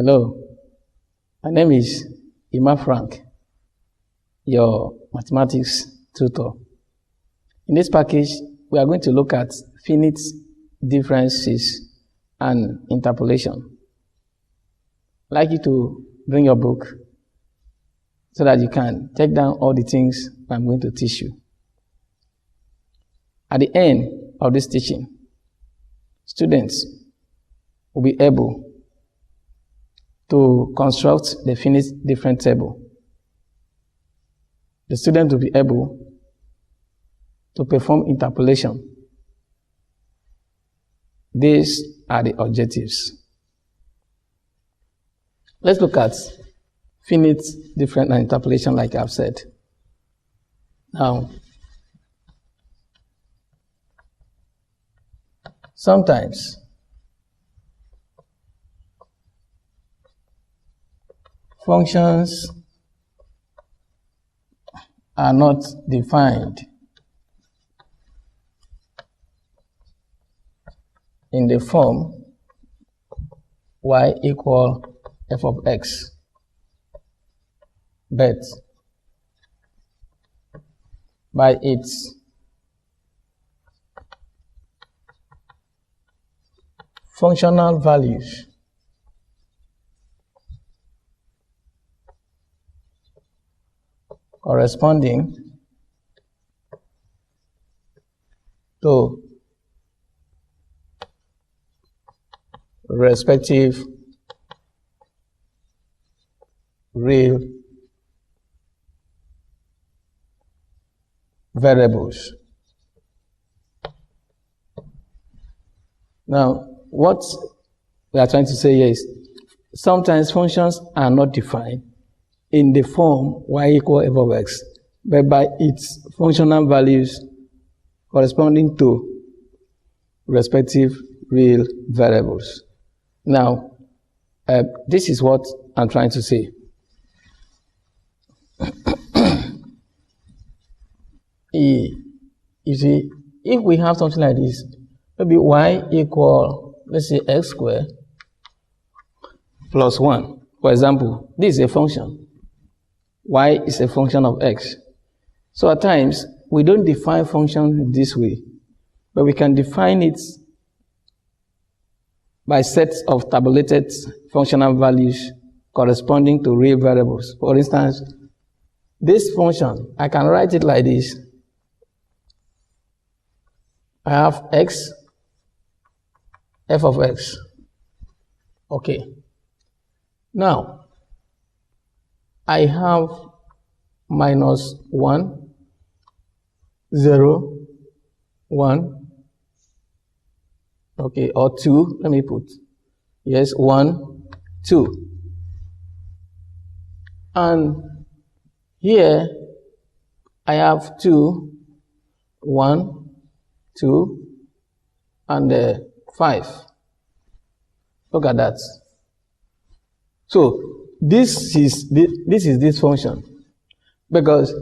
Hello, my name is Ima Frank, your mathematics tutor. In this package, we are going to look at finite differences and interpolation. I'd like you to bring your book so that you can take down all the things I'm going to teach you. At the end of this teaching, students will be able to construct the finite difference table. The student will be able to perform interpolation. These are the objectives. Let's look at finite difference and interpolation like I've said. Now, sometimes functions are not defined in the form y equal f of x, but by its functional values corresponding to respective real variables. Now, what we are trying to say here is sometimes functions are not defined in the form y equal f of x, but by its functional values corresponding to respective real variables. Now, this is what I'm trying to say. You see, if we have something like this, maybe y equal, let's say, x squared plus 1. For example, this is a function. Y is a function of x. So at times, we don't define functions this way, but we can define it by sets of tabulated functional values corresponding to real variables. For instance, this function, I can write it like this. I have x, f of x. Okay. Now, I have minus 1, 0, 1, okay, or 2, let me put, yes, 1, 2. And here, I have 2, 1, 2, and 5. Look at that. So, this is this function, because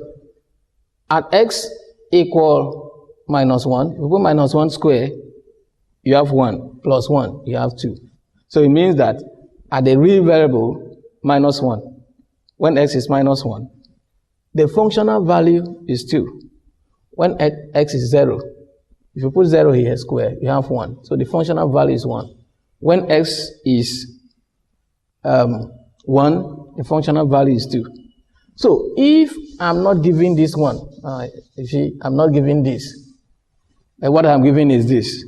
at x equal minus 1, if you put minus 1 square, you have 1, plus 1, you have 2. So it means that at the real variable, minus 1, when x is minus 1, the functional value is 2. When x is 0, if you put 0 here square, you have 1. So the functional value is 1. When x is 1, the functional value is 2. So if I'm not giving this one, you see, I'm not giving this, and what I'm giving is this.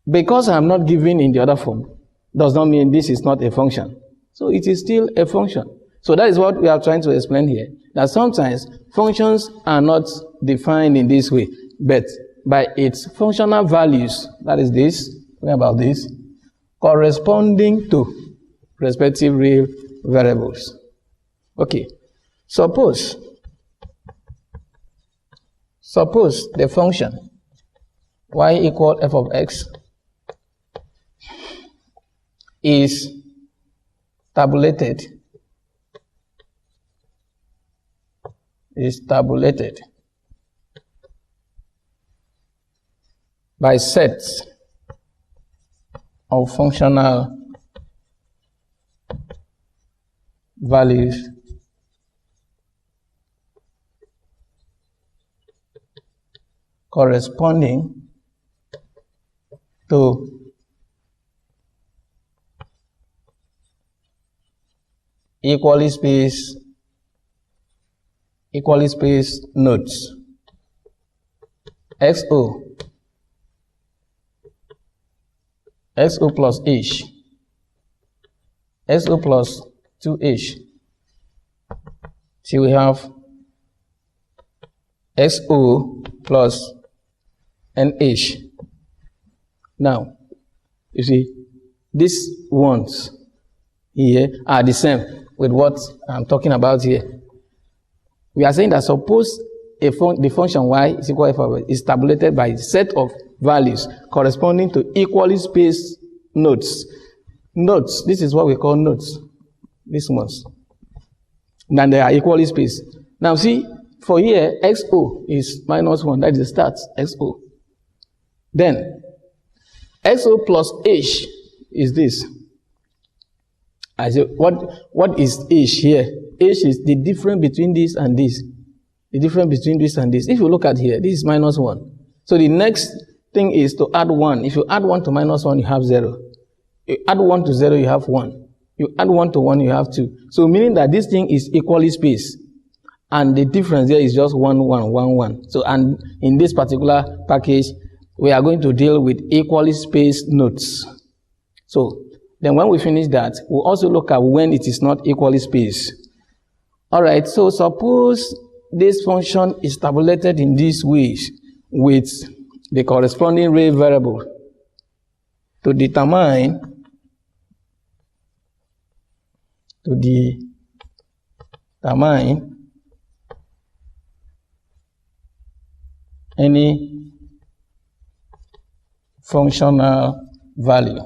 Because I'm not giving in the other form, does not mean this is not a function. So it is still a function. So that is what we are trying to explain here, that sometimes functions are not defined in this way, but by its functional values, that is this, talking about this, corresponding to respective real variables. Okay, suppose the function y equal f of x is tabulated by sets of functional values corresponding to equally spaced nodes. XO plus H, XO plus 2H. So we have XO plus NH. Now, you see, these ones here are the same with what I'm talking about here. We are saying that suppose the function y is equal to f is tabulated by a set of values corresponding to equally spaced nodes. Nodes, this is what we call nodes, these ones. Then they are equally spaced. Now see, for here, XO is minus 1, that is the start, XO. Then, XO plus H is this. I say, what is H here? H is the difference between this and this. The difference between this and this. If you look at here, this is minus 1. So the next thing is to add 1. If you add 1 to minus 1, you have 0. You add 1 to 0, you have 1. You add 1 to 1, you have 2. So meaning that this thing is equally spaced. And the difference there is just 1, 1, 1, 1. So, and in this particular package, we are going to deal with equally spaced nodes. So, then when we finish that, we'll also look at when it is not equally spaced. Alright, so suppose this function is tabulated in this way with the corresponding ray variable to determine any functional value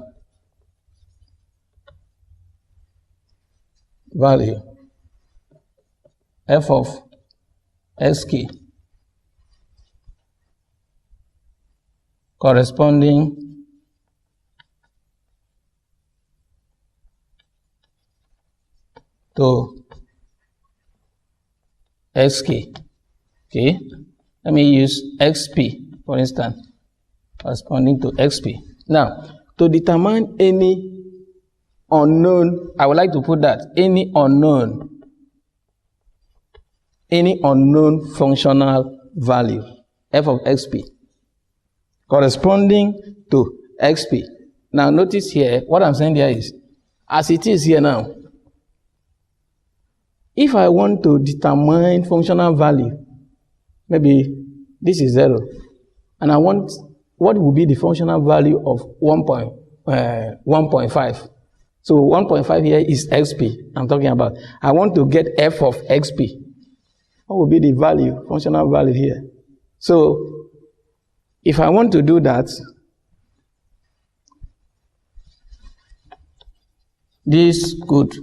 f of sk corresponding to sk. Okay, let me use xp for instance, corresponding to xp. Now, to determine any unknown, I would like to put that any unknown functional value f of xp corresponding to xp. Now notice here, what I'm saying here is, as it is here now, if I want to determine functional value, maybe this is 0, and I want, what will be the functional value of 1.5? So 1.5 here is xp I'm talking about. I want to get f of xp. What will be the value, functional value here? So if I want to do that, this could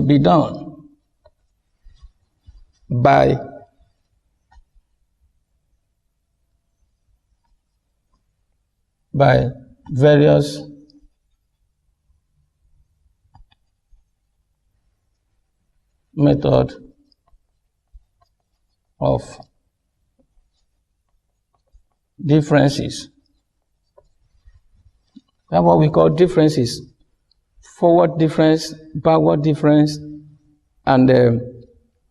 be done by various method of differences. That's what we call differences: forward difference, backward difference, and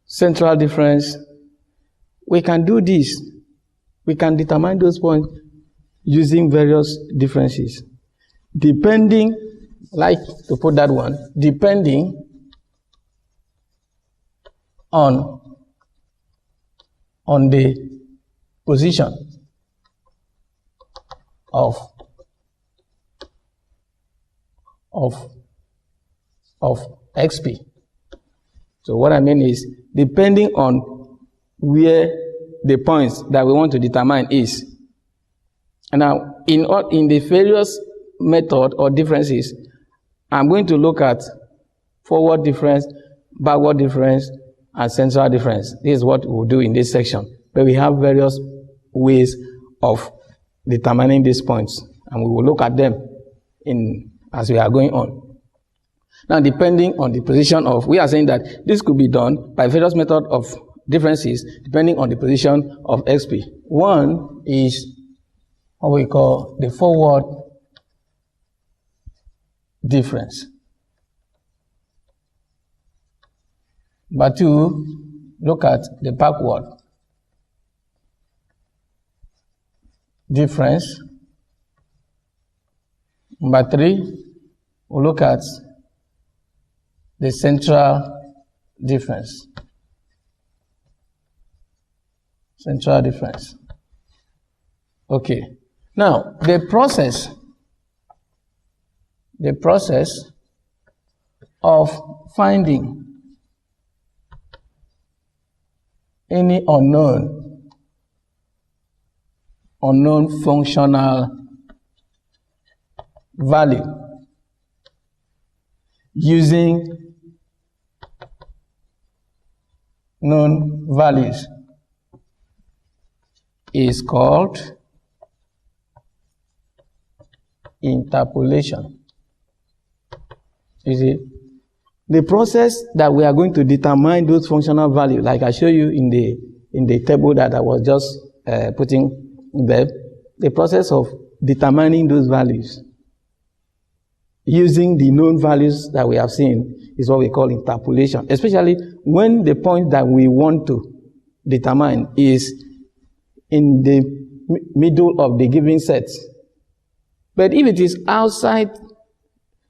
central difference. We can do this. We can determine those points using various differences, depending, like to put that one, depending on the position of xp. So what I mean is, depending on where the points that we want to determine is. And now, in the various method or differences, I'm going to look at forward difference, backward difference, and central difference. This is what we'll do in this section. But we have various ways of determining these points, and we will look at them as we are going on. Now, depending on the position of, we are saying that this could be done by various methods of differences depending on the position of xp. One is what we call the forward difference. Number two, look at the backward difference. Number three, we'll look at the central difference. Central difference. Okay. Now, the process of finding any unknown functional value using known values is called interpolation. You see, the process that we are going to determine those functional values, like I show you in the table that I was just putting there, the process of determining those values using the known values that we have seen is what we call interpolation, especially when the point that we want to determine is in the middle of the given set. But if it is outside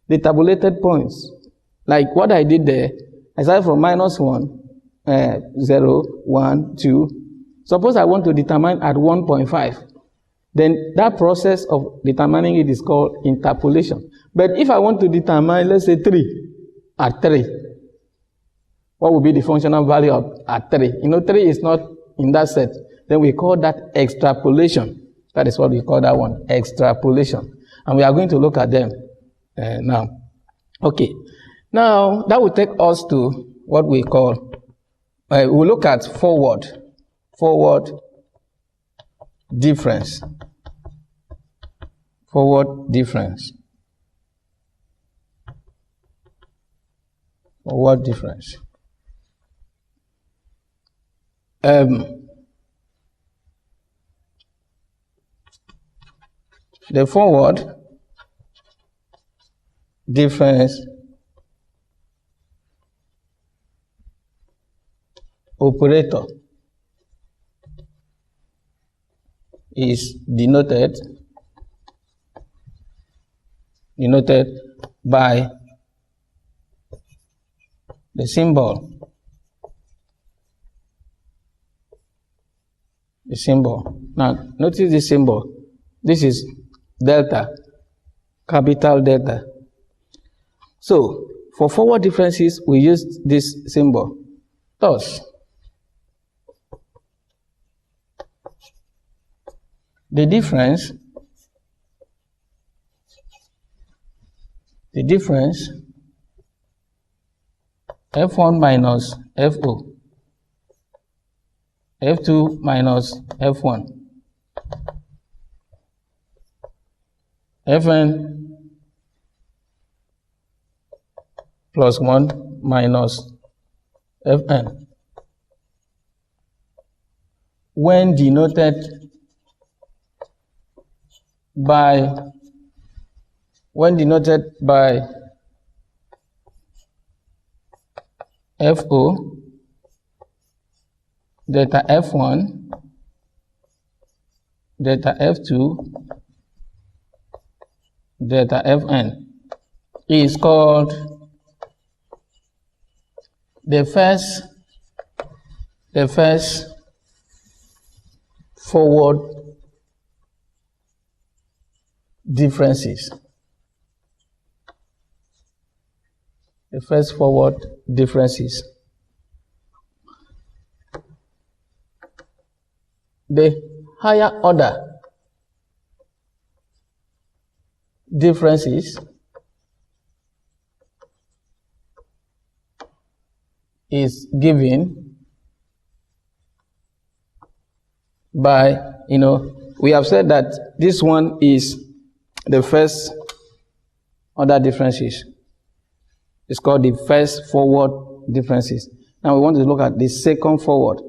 the tabulated points, like what I did there, I started from -1, 0, 1, 2. Suppose I want to determine at 1.5. Then that process of determining it is called interpolation. But if I want to determine, let's say 3, at 3, what would be the functional value of at 3? 3 is not in that set. Then we call that extrapolation. That is what we call that one, extrapolation. And we are going to look at them now. Okay. Now, that will take us to what we call, we'll look at forward difference. Forward difference. Forward difference. The forward difference operator is denoted by the symbol. The symbol. Now, notice the symbol. This is delta, capital delta. So, for forward differences, we use this symbol. Thus, the difference F1 minus F0, F2 minus F1, Fn plus 1 minus Fn, when denoted by Fo, delta F1, delta F2, delta Fn, is called the first forward differences. The first forward differences. The higher order differences is given by, we have said that this one is the first order differences. It's called the first forward differences. Now we want to look at the second forward.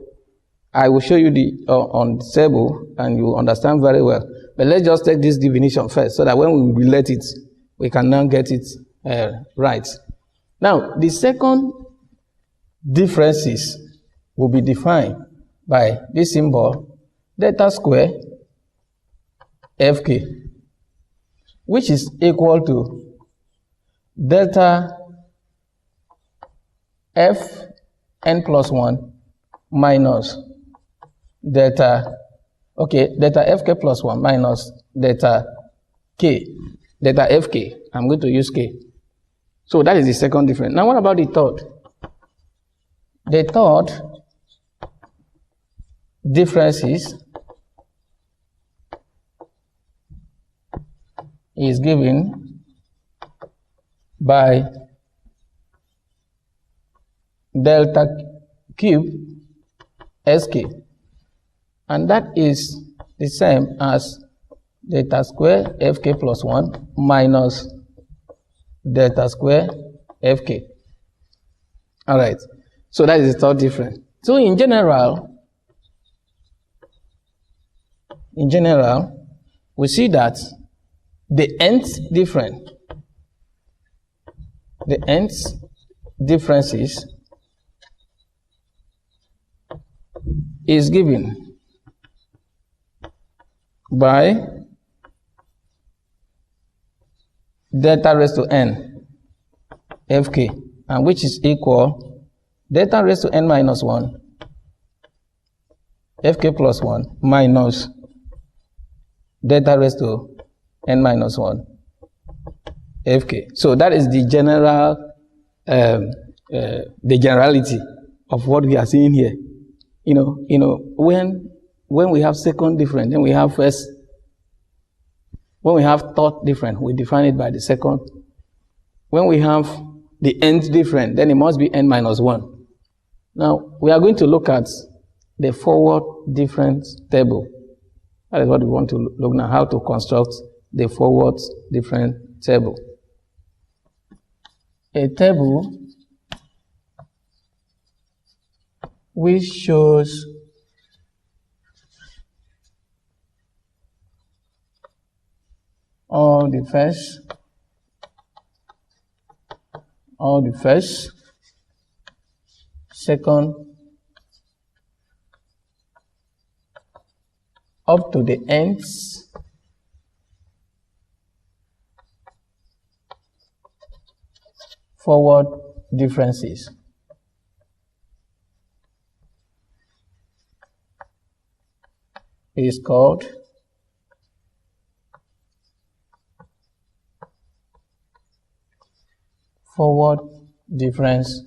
I will show you the on the table and you will understand very well. But let's just take this definition first so that when we relate it, we can now get it right. Now, the second differences will be defined by this symbol, delta square fk, which is equal to delta f n plus 1 minus delta fk plus 1 minus delta fk. I'm going to use k. So that is the second difference. Now what about the third? The third difference is given by delta cube sk, and that is the same as delta square fk plus 1 minus delta square fk. All right, so that is the third difference. So in general, we see that the nth differences is given by delta raised to n fk, and which is equal delta raised to n minus 1 fk plus 1 minus delta raised to n minus 1 fk. So that is the general the generality of what we are seeing here. When we have second difference, then we have first. When we have third difference, we define it by the second. When we have the nth difference, then it must be n minus 1. Now, we are going to look at the forward difference table. That is what we want to look now, how to construct the forward difference table. A table which shows all the first, second, up to the nth forward differences. It is called forward difference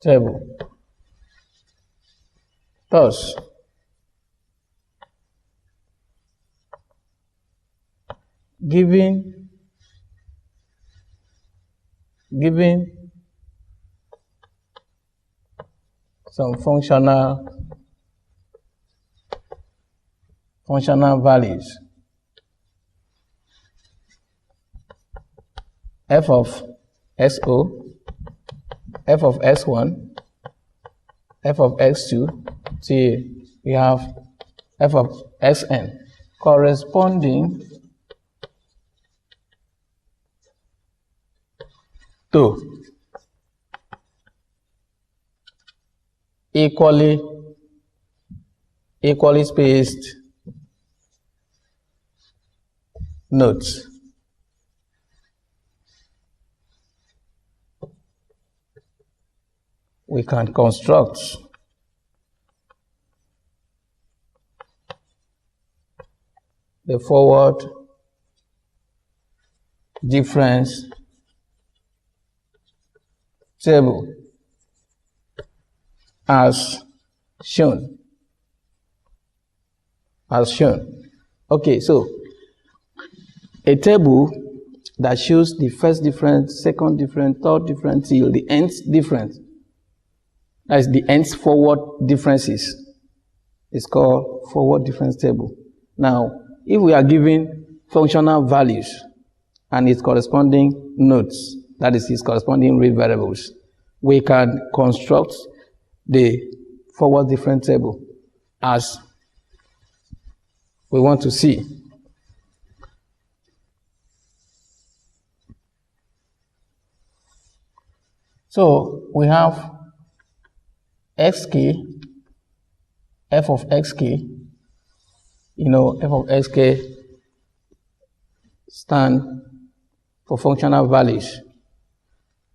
table. Thus, given some functional values, f of SO, f of S1, f of X2, till we have f of Sn corresponding to equally spaced nodes. We can construct the forward difference table as shown. Okay, so a table that shows the first difference, second difference, third difference till the nth difference. That is the nth forward differences. It's called forward difference table. Now, if we are given functional values and its corresponding nodes, that is its corresponding real variables, we can construct the forward difference table as we want to see. So we have xk, f of xk, f of xk stand for functional values,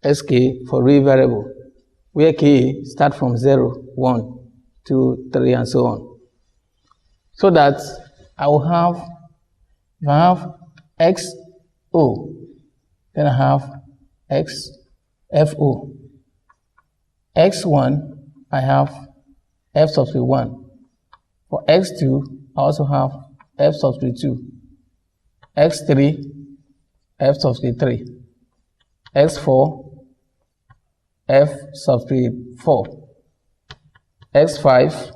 sk for real variable, where k start from 0, 1, 2, 3, and so on. So that I will have, if I have xo, then I have xfo. x1, I have f subscript 1. For x2, I also have f subscript 2. x3, f subscript 3. x4, f subscript 4. x5,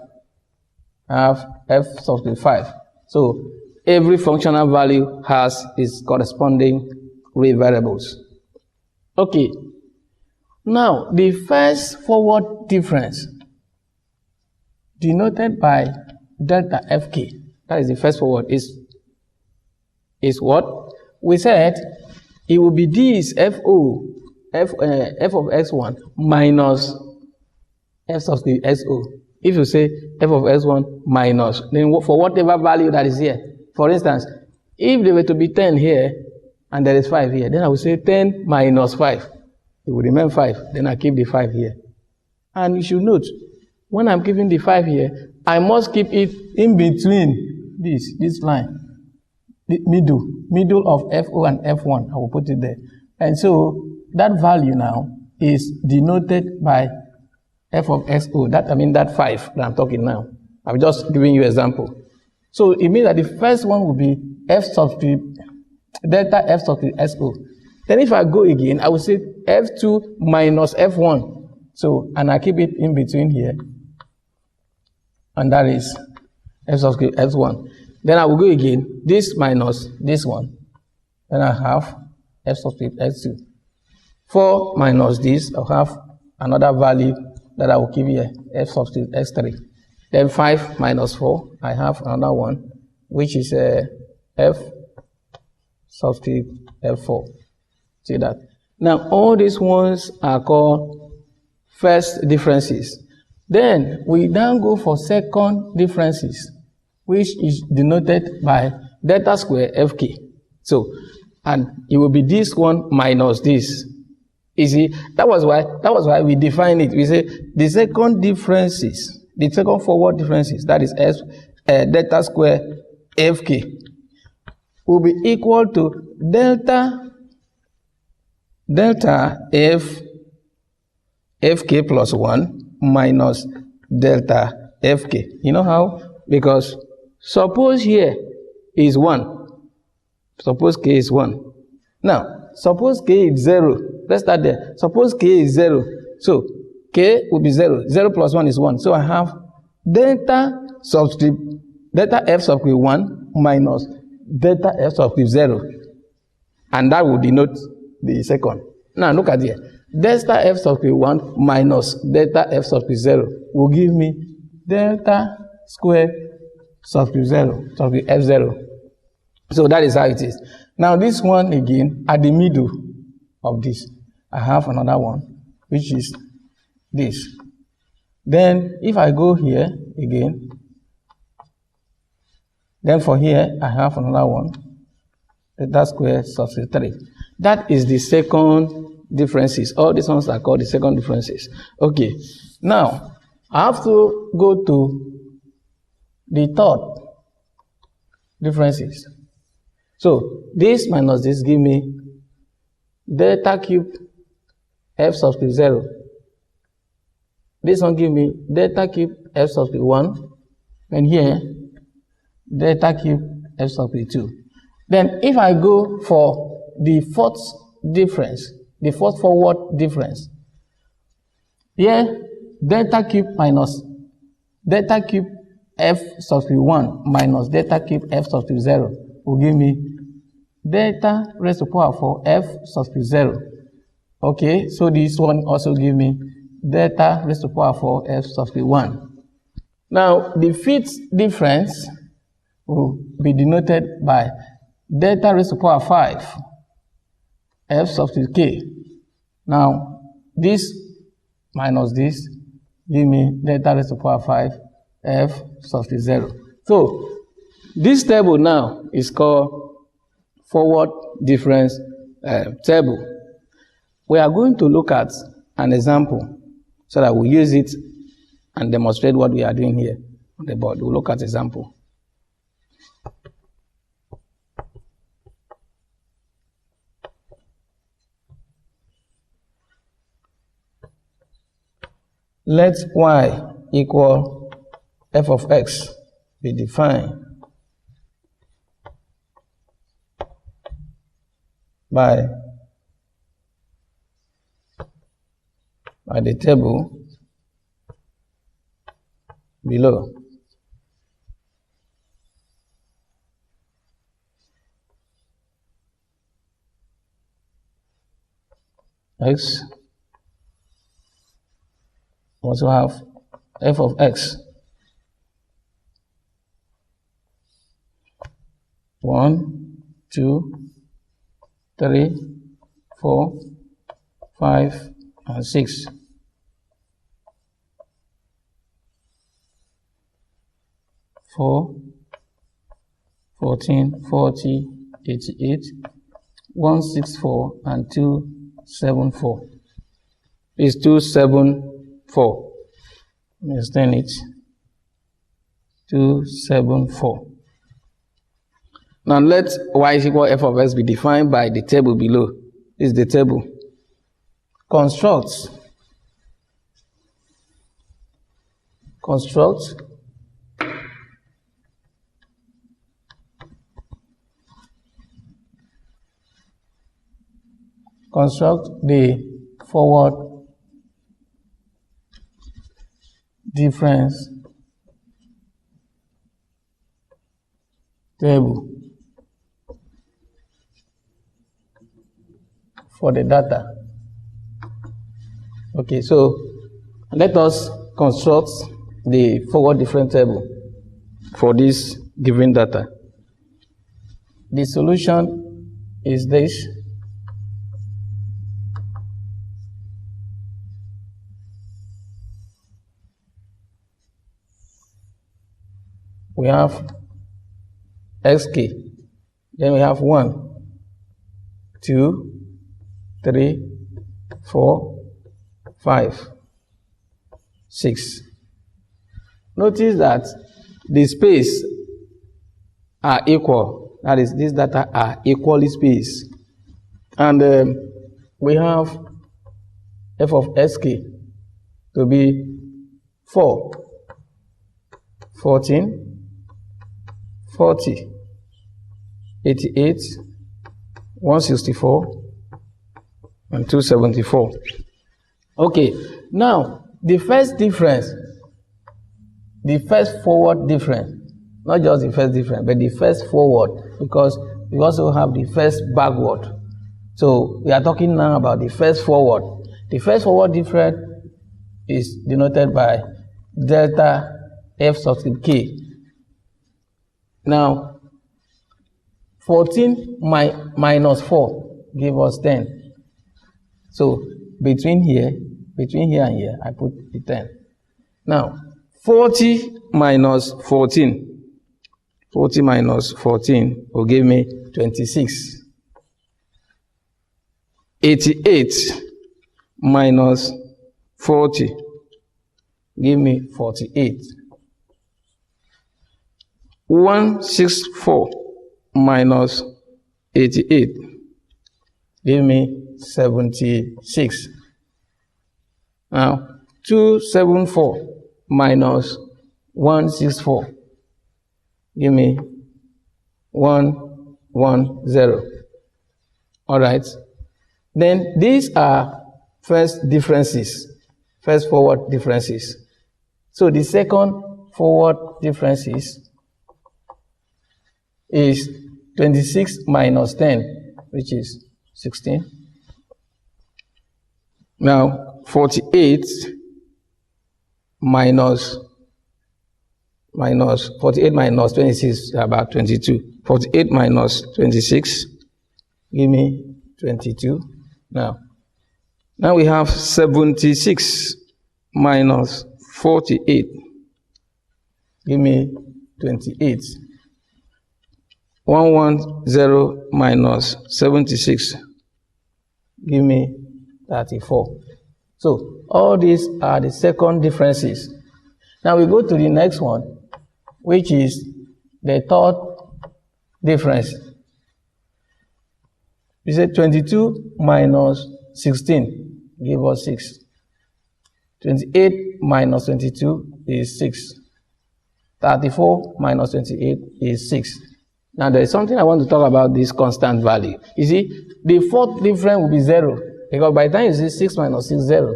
I have f subscript 5. So every functional value has its corresponding real variables. Okay. Now, the first forward difference denoted by delta fk, that is the first forward, is what? We said it will be this f of x1 minus f subscript xo. If you say f of x1 minus, then for whatever value that is here. For instance, if there were to be 10 here and there is 5 here, then I will say 10 minus 5. It will remain 5. Then I keep the 5 here. And you should note, when I'm keeping the 5 here, I must keep it in between this line, the middle of FO and F1. I will put it there. And so that value now is denoted by f of xo. That 5 that I'm talking now. I'm just giving you an example. So it means that the first one will be f subscript delta f subscript xo. Then if I go again, I will say f2 minus f1. So, and I keep it in between here. And that is f subscript x1. Then I will go again, this minus this one. Then I have f subscript x2. 4 minus this, I'll have another value that I will keep here, f subscript x3. Then 5 minus 4, I have another one, which is f subscript f4. See that? Now, all these ones are called first differences. Then, we then go for second differences, which is denoted by delta square fk. So, and it will be this one minus this. You see, that was why we define it. We say the second differences, the second forward differences, that is delta square fk, will be equal to delta fk plus 1 minus delta fk. You know how? Because suppose here is 1. Suppose k is 1. Now, suppose k is 0. Let's start there. Suppose k is 0. So, k will be 0. 0 plus 1 is 1. So, I have delta f subscript 1 minus delta f subscript 0. And that will denote the second. Now, look at here. Delta f subscript 1 minus delta f subscript 0 will give me delta square subscript 0, subscript f0. So, that is how it is. Now, this one again, at the middle of this, I have another one, which is this. Then, if I go here again, then for here, I have another one, delta square subscript 3. That is the second differences. All these ones are called the second differences. Okay. Now, I have to go to the third differences. So, this minus this give me delta cube f subscript 0. This one give me delta cube f subscript 1. And here, delta cube f subscript 2. Then, if I go for the fourth difference, the fourth forward difference, here, delta cube minus delta cube f subscript 1 minus delta cube f subscript 0 will give me delta raised to power 4 f subscript 0. Okay, so this one also give me delta raised to power 4 f subscript 1. Now, the fifth difference will be denoted by delta raised to power 5 f subscript k. Now, this minus this give me delta raised to power 5 f subscript 0. So, this table now is called forward difference table. We are going to look at an example so that we use it and demonstrate what we are doing here on the board. We'll look at example. Let y equal f of x be defined by the table below. X also have f of x 1, 2, 3, 4, 5, and 6. 4, 14, 40, 88, 164, and 274. It's 274. Let me extend it. 274. Now let y is equal f of x be defined by the table below. This is the table. Construct the forward difference table for the data. Okay, so let us construct the forward difference table for this given data. The solution is this. We have xk, then we have 1, 2, 3, 4, 5, 6. Notice that the space are equal. That is, these data are equally spaced. And we have f of sk to be 4, 14, 40, 88, 164, and 274. Okay, now the first difference, the first forward difference, not just the first difference, but the first forward, because we also have the first backward. So we are talking now about the first forward. The first forward difference is denoted by delta f subscript k. Now, 14 minus 4 give us 10. So between here and here, I put the 10. Now, 40 minus 14 will give me 26. 88 minus 40 give me 48. 164 minus 88 give me 76. Now, 274 minus 164 give me 110. All right. Then these are first differences, first forward differences. So the second forward differences is 26 minus 10, which is 16. Now, 48 minus 48 minus 26 is about 22. 48 minus 26, give me 22. Now we have 76 minus 48, give me 28. 110 minus 76, give me 34. So all these are the second differences. Now we go to the next one, which is the third difference. We say 22 minus 16 give us 6. 28 minus 22 is 6. 34 minus 28 is 6. Now there is something I want to talk about, this constant value. You see, the fourth difference will be 0. Because by the time you see 6 minus 6, 0.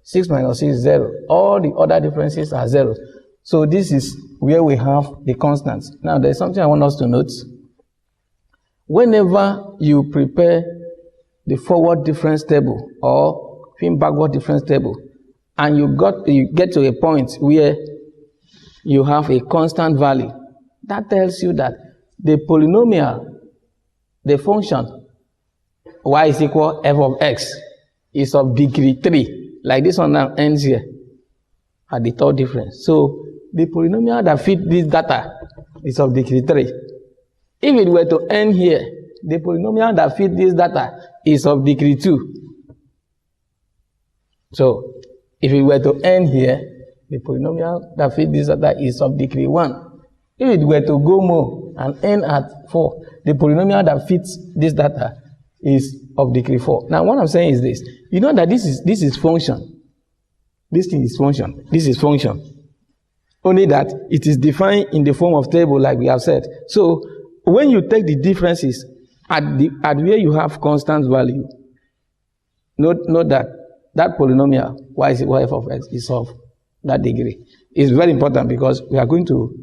6 minus 6 is 0. All the other differences are 0. So this is where we have the constants. Now there is something I want us to note. Whenever you prepare the forward difference table or backward difference table, and you get to a point where you have a constant value, that tells you that the polynomial, the function y is equal f of x, is of degree 3. Like this one now ends here at the third difference. So the polynomial that fits this data is of degree 3. If it were to end here, the polynomial that fits this data is of degree 2. So if it were to end here, the polynomial that fits this data is of degree 1. If it were to go more and end at 4, the polynomial that fits this data is of degree 4. Now what I'm saying is this. You know that this is function. This thing is function. This is function. Only that it is defined in the form of table, like we have said. So when you take the differences at where you have constant value, note that polynomial y is equal to f of x is of that degree. It's very important because we are going to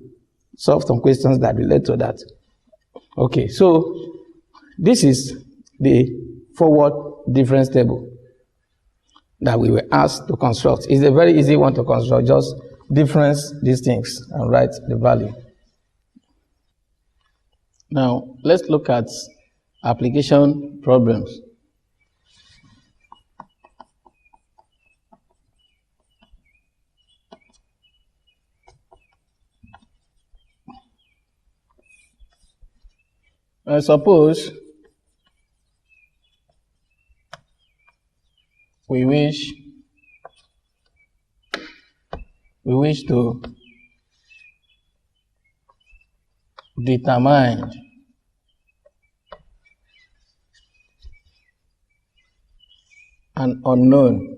solve some questions that relate to that. Okay, so this is the forward difference table that we were asked to construct. It's a very easy one to construct. Just difference these things and write the value. Now, let's look at application problems. Suppose we wish to determine an unknown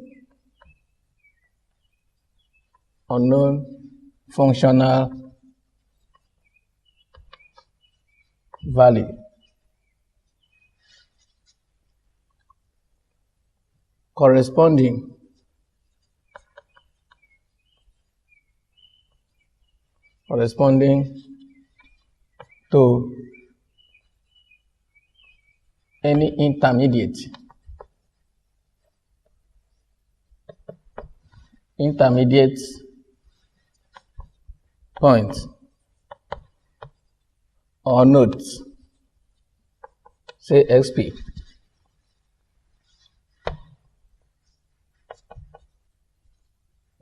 functional value corresponding to any intermediate point or node, say xp.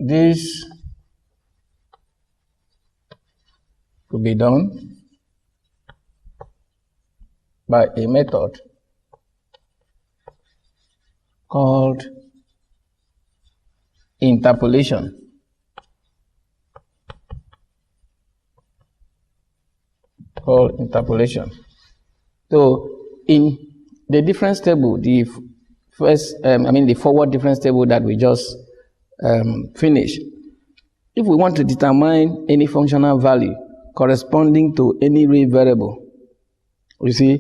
This could be done by a method called interpolation. So in the difference table, the forward difference table that we just finished, if we want to determine any functional value corresponding to any real variable, you see,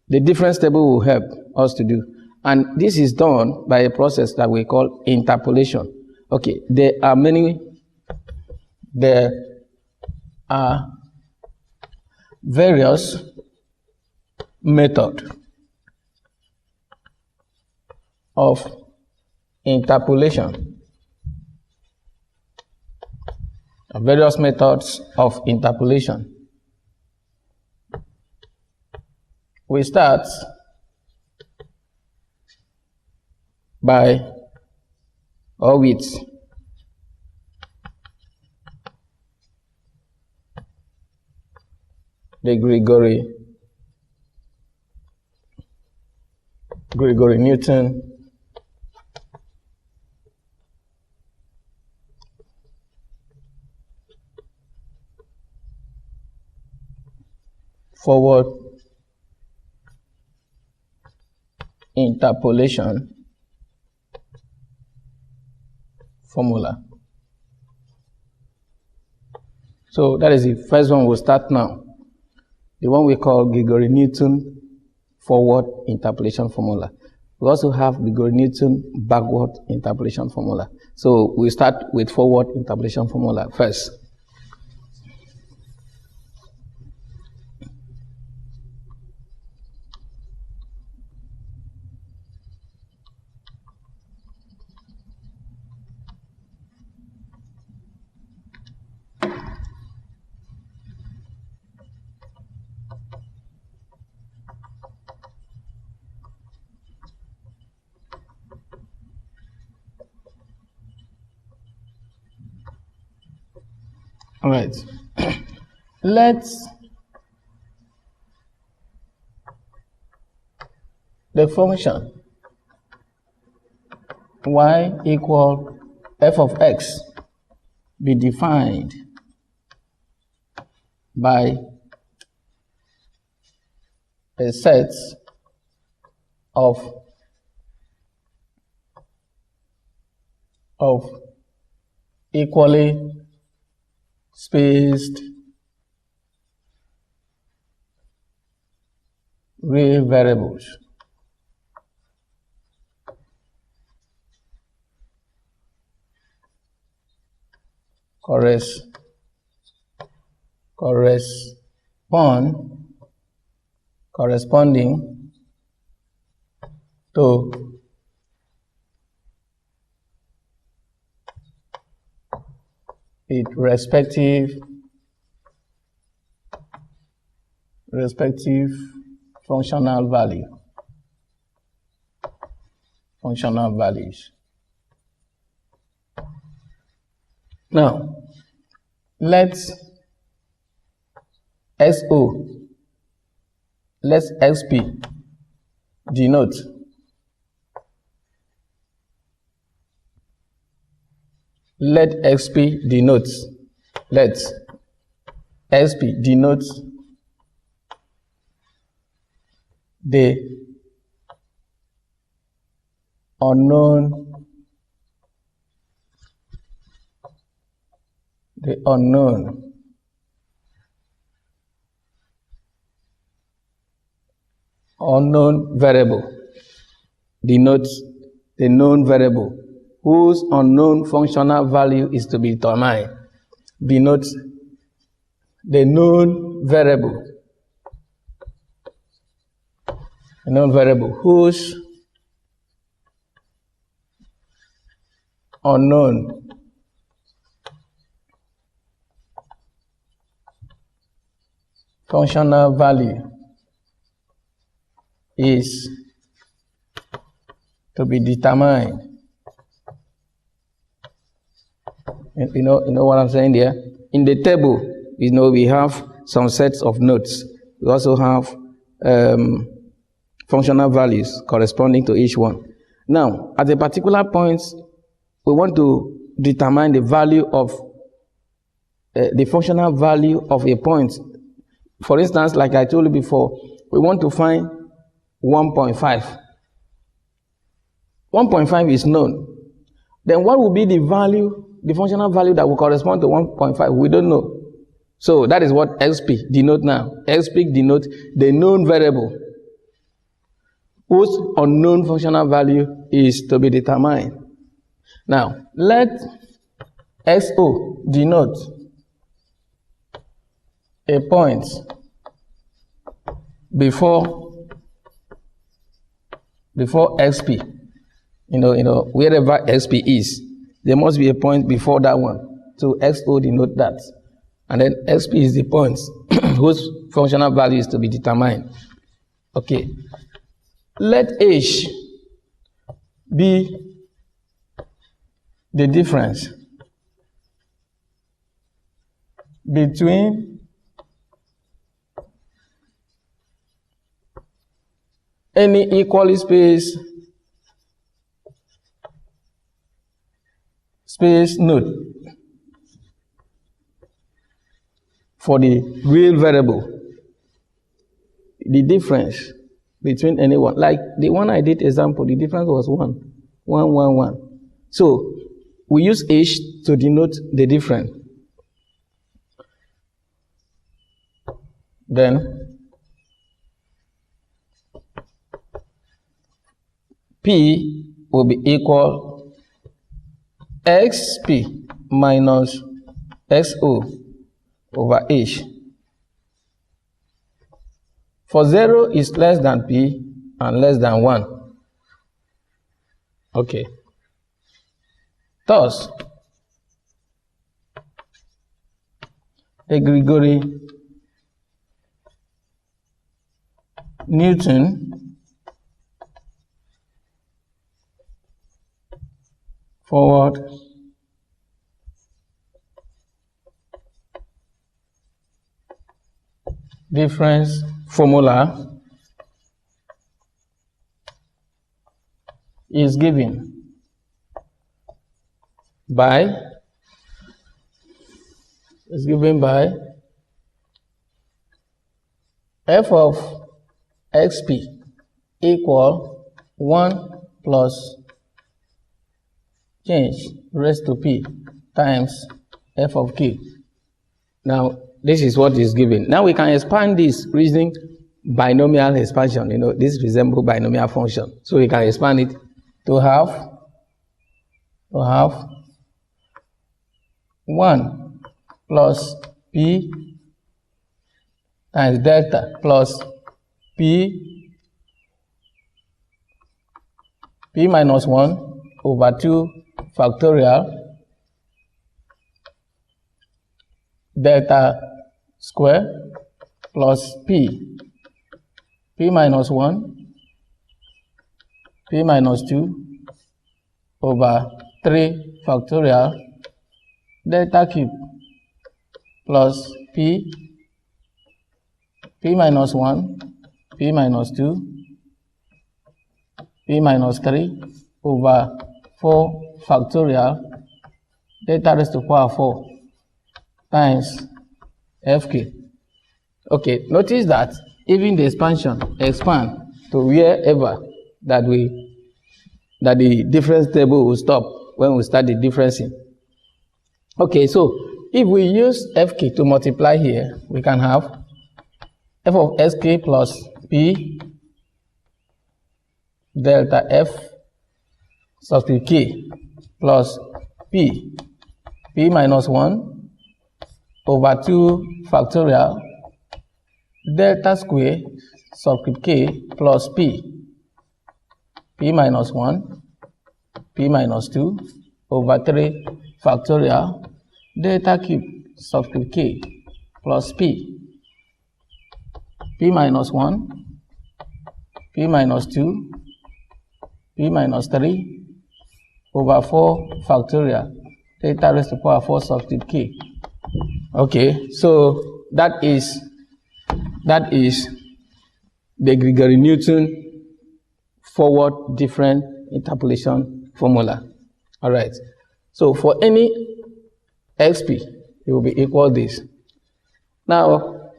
the difference table will help us to do. And this is done by a process that we call interpolation. Okay, there are various method of interpolation. Various methods of interpolation. We start by or with the Gregory-Newton forward interpolation formula. So that is the first one we'll start now. The one we call Gregory-Newton forward interpolation formula. We also have Gregory-Newton backward interpolation formula. So we start with forward interpolation formula first. All right. Let's the function y equal f of x be defined by a set of equally spaced real variables corresponding to its respective functional values. Now, let's XP denote let XP denotes the unknown variable denotes the known variable whose unknown functional value is to be determined. Denotes the known variable whose unknown functional value is to be determined. You know what I'm saying there? In the table, we have some sets of nodes. We also have functional values corresponding to each one. Now, at a particular point, we want to determine the value of the functional value of a point. For instance, like I told you before, we want to find 1.5. 1.5 is known. Then what will be the functional value that will correspond to 1.5? We don't know. So that is what XP denote now. XP denotes the known variable whose unknown functional value is to be determined. Now, let XO denote a point before before xp, wherever xp is, there must be a point before that one. So xo denote that. And then xp is the point whose functional value is to be determined. Okay. Let h be the difference between any equally spaced node for the real variable. The difference between anyone, like the one I did example, the difference was 1, 1, 1, 1. So we use h to denote the difference. Then P will be equal xp minus xo over h. For 0 is less than P and less than 1. Okay. Thus, a Gregory Newton forward difference formula is given by f of xp equal 1 plus change raised to p times f of k. Now, this is what is given. Now we can expand this using binomial expansion. This resembles binomial function. So we can expand it to have 1 plus p times delta plus p minus 1 over 2 factorial delta square plus p minus 1, p minus 2 over 3 factorial delta cube plus p minus 1, p minus 2, p minus 3 over 4 factorial delta raised to power 4 times fk. Okay, notice that even the expansion expand to wherever that the difference table will stop when we start the differencing. Okay, so if we use fk to multiply here, we can have f of sk plus p delta f subscript k plus p minus 1 over 2 factorial delta square subscript k plus p minus 1, p minus 2 over 3 factorial delta cube subscript k plus p minus 1, p minus 2, p minus 3 over 4 factorial delta raised to power 4 subscript k. Okay, so that is the Gregory Newton forward different interpolation formula. All right. So for any xp, it will be equal this. Now,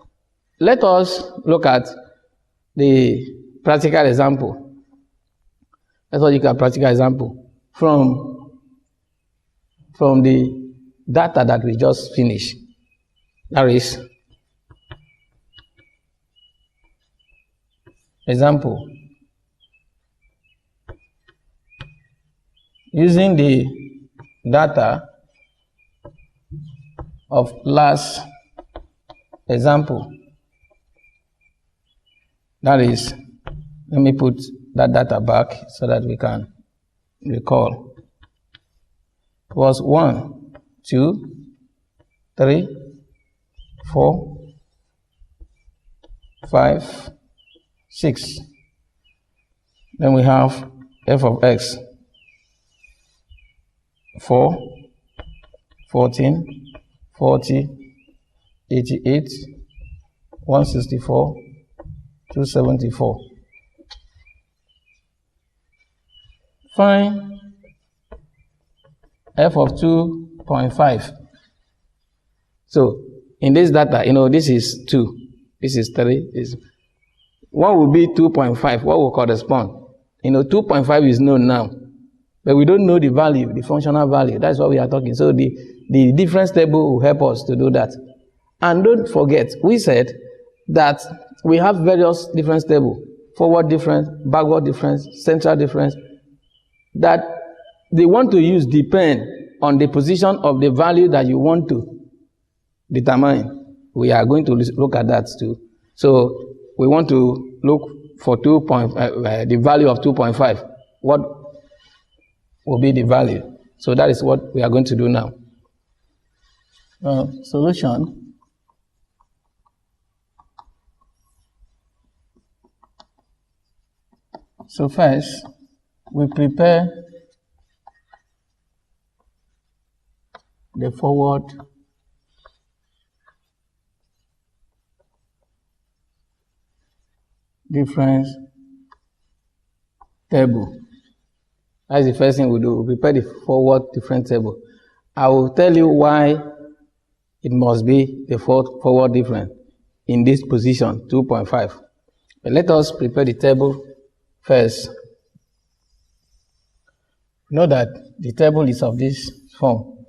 let us look at the practical example. Let's look at practical example from the data that we just finished. That is example. Using the data of last example, that is, let me put that data back so that we can recall. It was 1, 2, 3, 4, 5, 6. Then we have f of x 4, 14, 40, 88, 164, 274. Find f of 2.5. So in this data, this is 2, this is 3. What will be 2.5? What will correspond? 2.5 is known now, but we don't know the value, the functional value. That's what we are talking. So the difference table will help us to do that. And don't forget, we said that we have various difference tables: forward difference, backward difference, central difference, that they want to use depend on the position of the value that you want to determine. We are going to look at that too. So we want to look for the value of 2.5. What will be the value? So that is what we are going to do now. Solution. So first, we prepare the forward difference table. That's the first thing we do. We prepare the forward difference table. I will tell you why it must be the forward difference in this position, 2.5. But let us prepare the table first. Know that the table is of this form: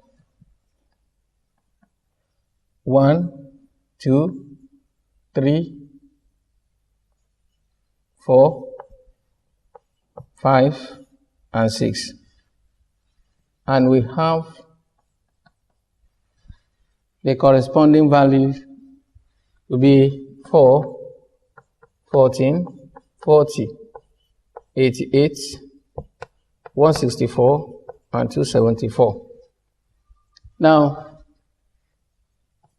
1, 2, 3, 4, 5, and 6. And we have the corresponding values to be 4, 14, 40, 88, 164, and 274. Now,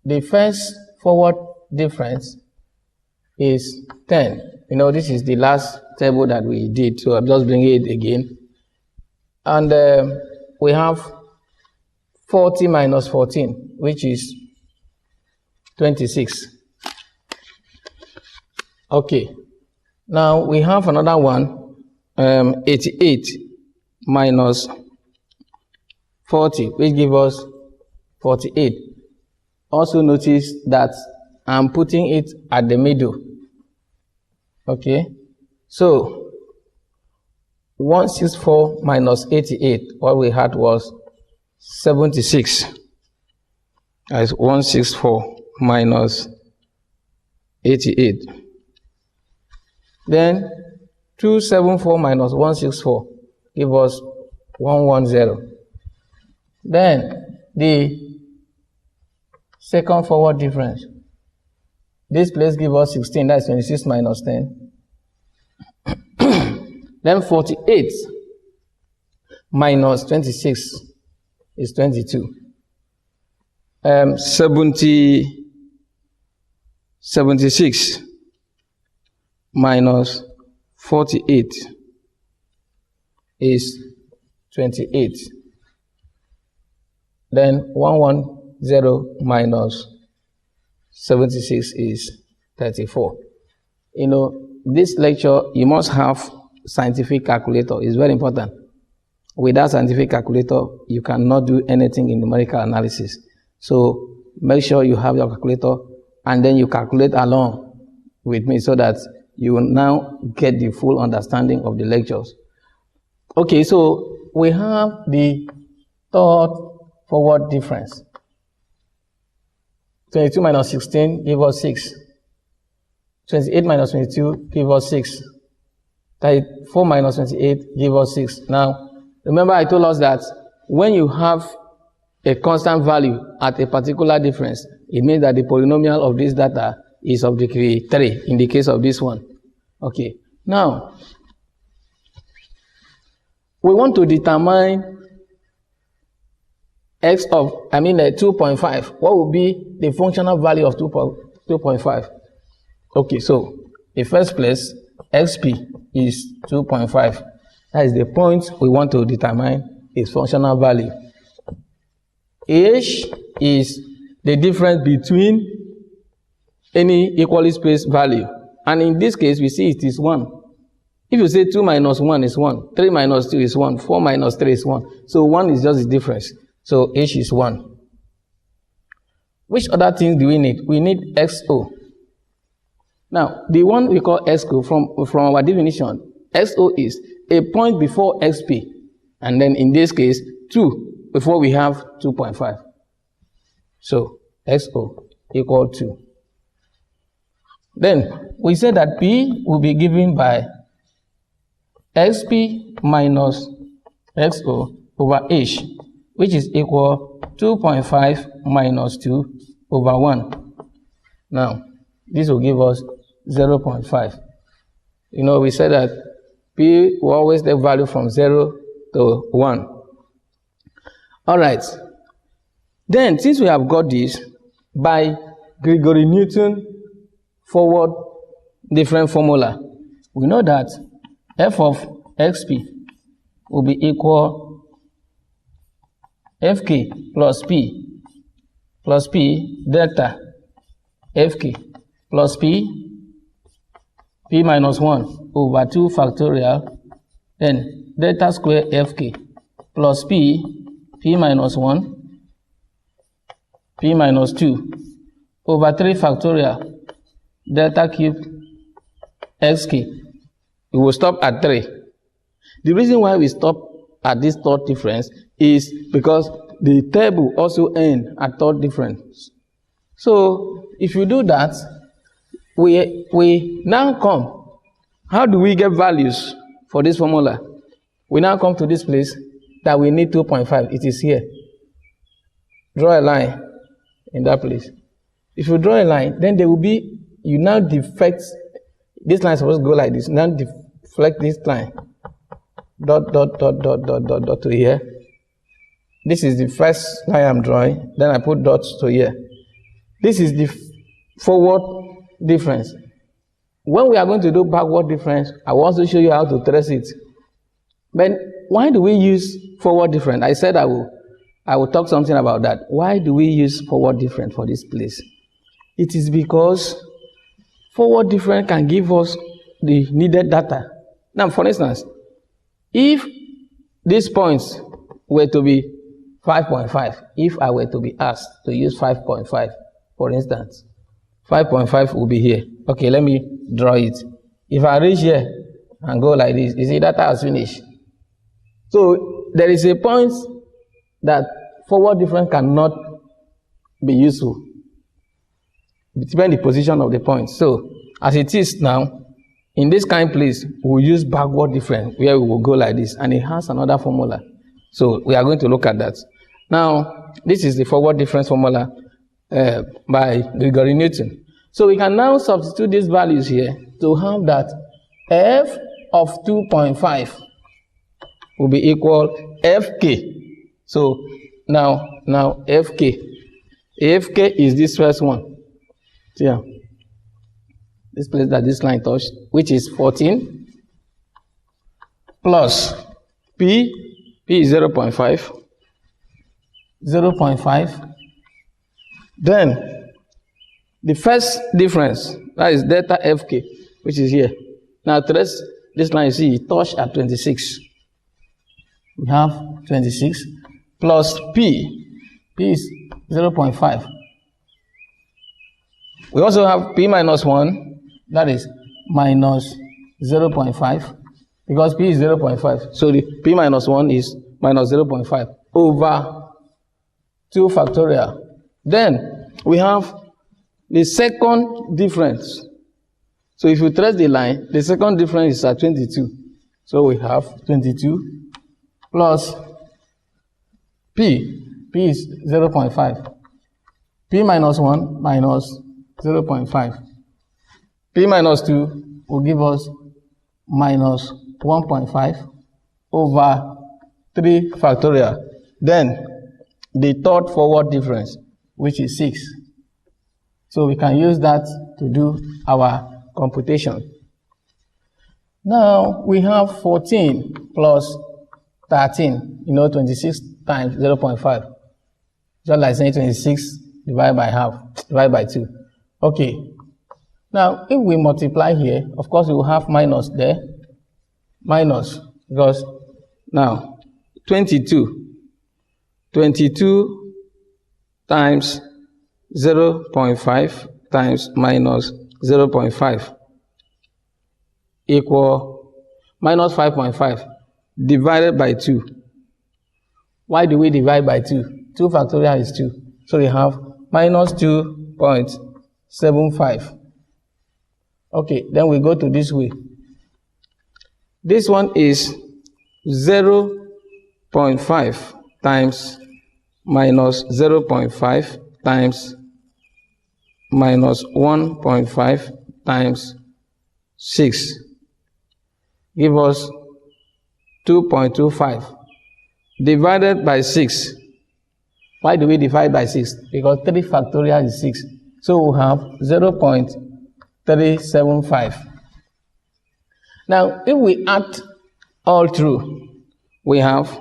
the first forward difference is 10. This is the last table that we did, so I'm just bringing it again. And we have 40 minus 14, which is 26. Okay. Now we have another one, 88 minus 40, which gives us 48. Also notice that I'm putting it at the middle. Okay. So 164 minus 88, what we had was 76. That's 164 minus 88. Then 274 minus 164 give us 110. Then the second forward difference. This place gives us 16, that's 26 minus 10. Then 48 minus 26 is 22. 76 minus 48 is 28. Then 110 minus 76 is 34. This lecture, you must have scientific calculator. It's very important. Without scientific calculator, you cannot do anything in numerical analysis. So make sure you have your calculator and then you calculate along with me so that you will now get the full understanding of the lectures. Okay, so we have the third forward difference. 22 minus 16 give us 6. 28 minus 22 give us 6. 34 minus 28 give us 6. Now, remember I told us that when you have a constant value at a particular difference, it means that the polynomial of this data is of degree 3 in the case of this one. Okay. Now, we want to determine x of, 2.5. What will be the functional value of 2.5? Okay, so in first place, xp is 2.5. That is the point we want to determine its functional value. H is the difference between any equally spaced value. And in this case, we see it is 1. If you say 2 minus 1 is 1, 3 minus 2 is 1, 4 minus 3 is 1. So 1 is just the difference. So H is 1. Which other things do we need? We need XO. Now, the one we call XO from our definition, XO is a point before XP. And then in this case, 2 before we have 2.5. So XO equal to. Then we said that P will be given by XP minus XO over H, which is equal 2.5 minus 2 over 1. Now, this will give us 0.5. You know, we said that P will always take value from 0 to 1. All right. Then, since we have got this, by Gregory Newton forward different formula, we know that f of xp will be equal fk plus p delta fk plus p minus 1 over 2 factorial, then delta square fk plus p minus 1, p minus 2 over 3 factorial, delta cube xk. We will stop at 3. The reason why we stop at this third difference is because the table also ends at third difference. So if you do that, we now come. How do we get values for this formula? We now come to this place that we need 2.5. It is here. Draw a line in that place. If you draw a line, then there will be, you now deflect, this line is supposed to go like this. Now deflect this line. Dot to here. This is the first line I'm drawing. Then I put dots to here. This is the forward difference. When we are going to do backward difference, I will also show you how to trace it. But why do we use forward difference? I said I will talk something about that. Why do we use forward difference for this place? It is because forward difference can give us the needed data. Now, for instance, if these points were to be 5.5, if I were to be asked to use 5.5, for instance, 5.5 will be here. Okay, let me draw it. If I reach here and go like this, you see data has finished. So there is a point that forward difference cannot be useful. It depends on the position of the point. So as it is now, in this kind of place, we'll use backward difference, where we will go like this, and it has another formula. So we are going to look at that. Now, this is the forward difference formula by Gregory Newton. So we can now substitute these values here to have that f of 2.5 will be equal fk. So now fk is this first one. Yeah. This place that this line touched, which is 14, plus p is 0.5, then the first difference, that is delta fk, which is here. Now trace this line, you see, it touched at 26. We have 26, plus p is 0.5. We also have p minus 1, that is minus 0.5, because p is 0.5. So the p minus 1 is minus 0.5 over 2 factorial. Then we have the second difference. So if you trace the line, the second difference is at 22. So we have 22 plus p is 0.5. P minus 1 minus 0.5. P minus 2 will give us minus 1.5 over 3 factorial. Then the third forward difference, which is 6. So we can use that to do our computation. Now we have 14 plus 13, 26 times 0.5. Just like saying 26 divided by half, divided by 2. Okay. Now, if we multiply here, of course, we will have minus there. Minus, because now, 22 times 0.5 times minus 0.5 equal minus 5.5 divided by 2. Why do we divide by 2? 2 factorial is 2. So we have minus 2.75. Okay, then we go to this way. This one is 0.5 times minus 0.5 times minus 1.5 times 6. Give us 2.25 divided by 6. Why do we divide by 6? Because 3 factorial is 6. So we have 0.375. Now, if we add all through, we have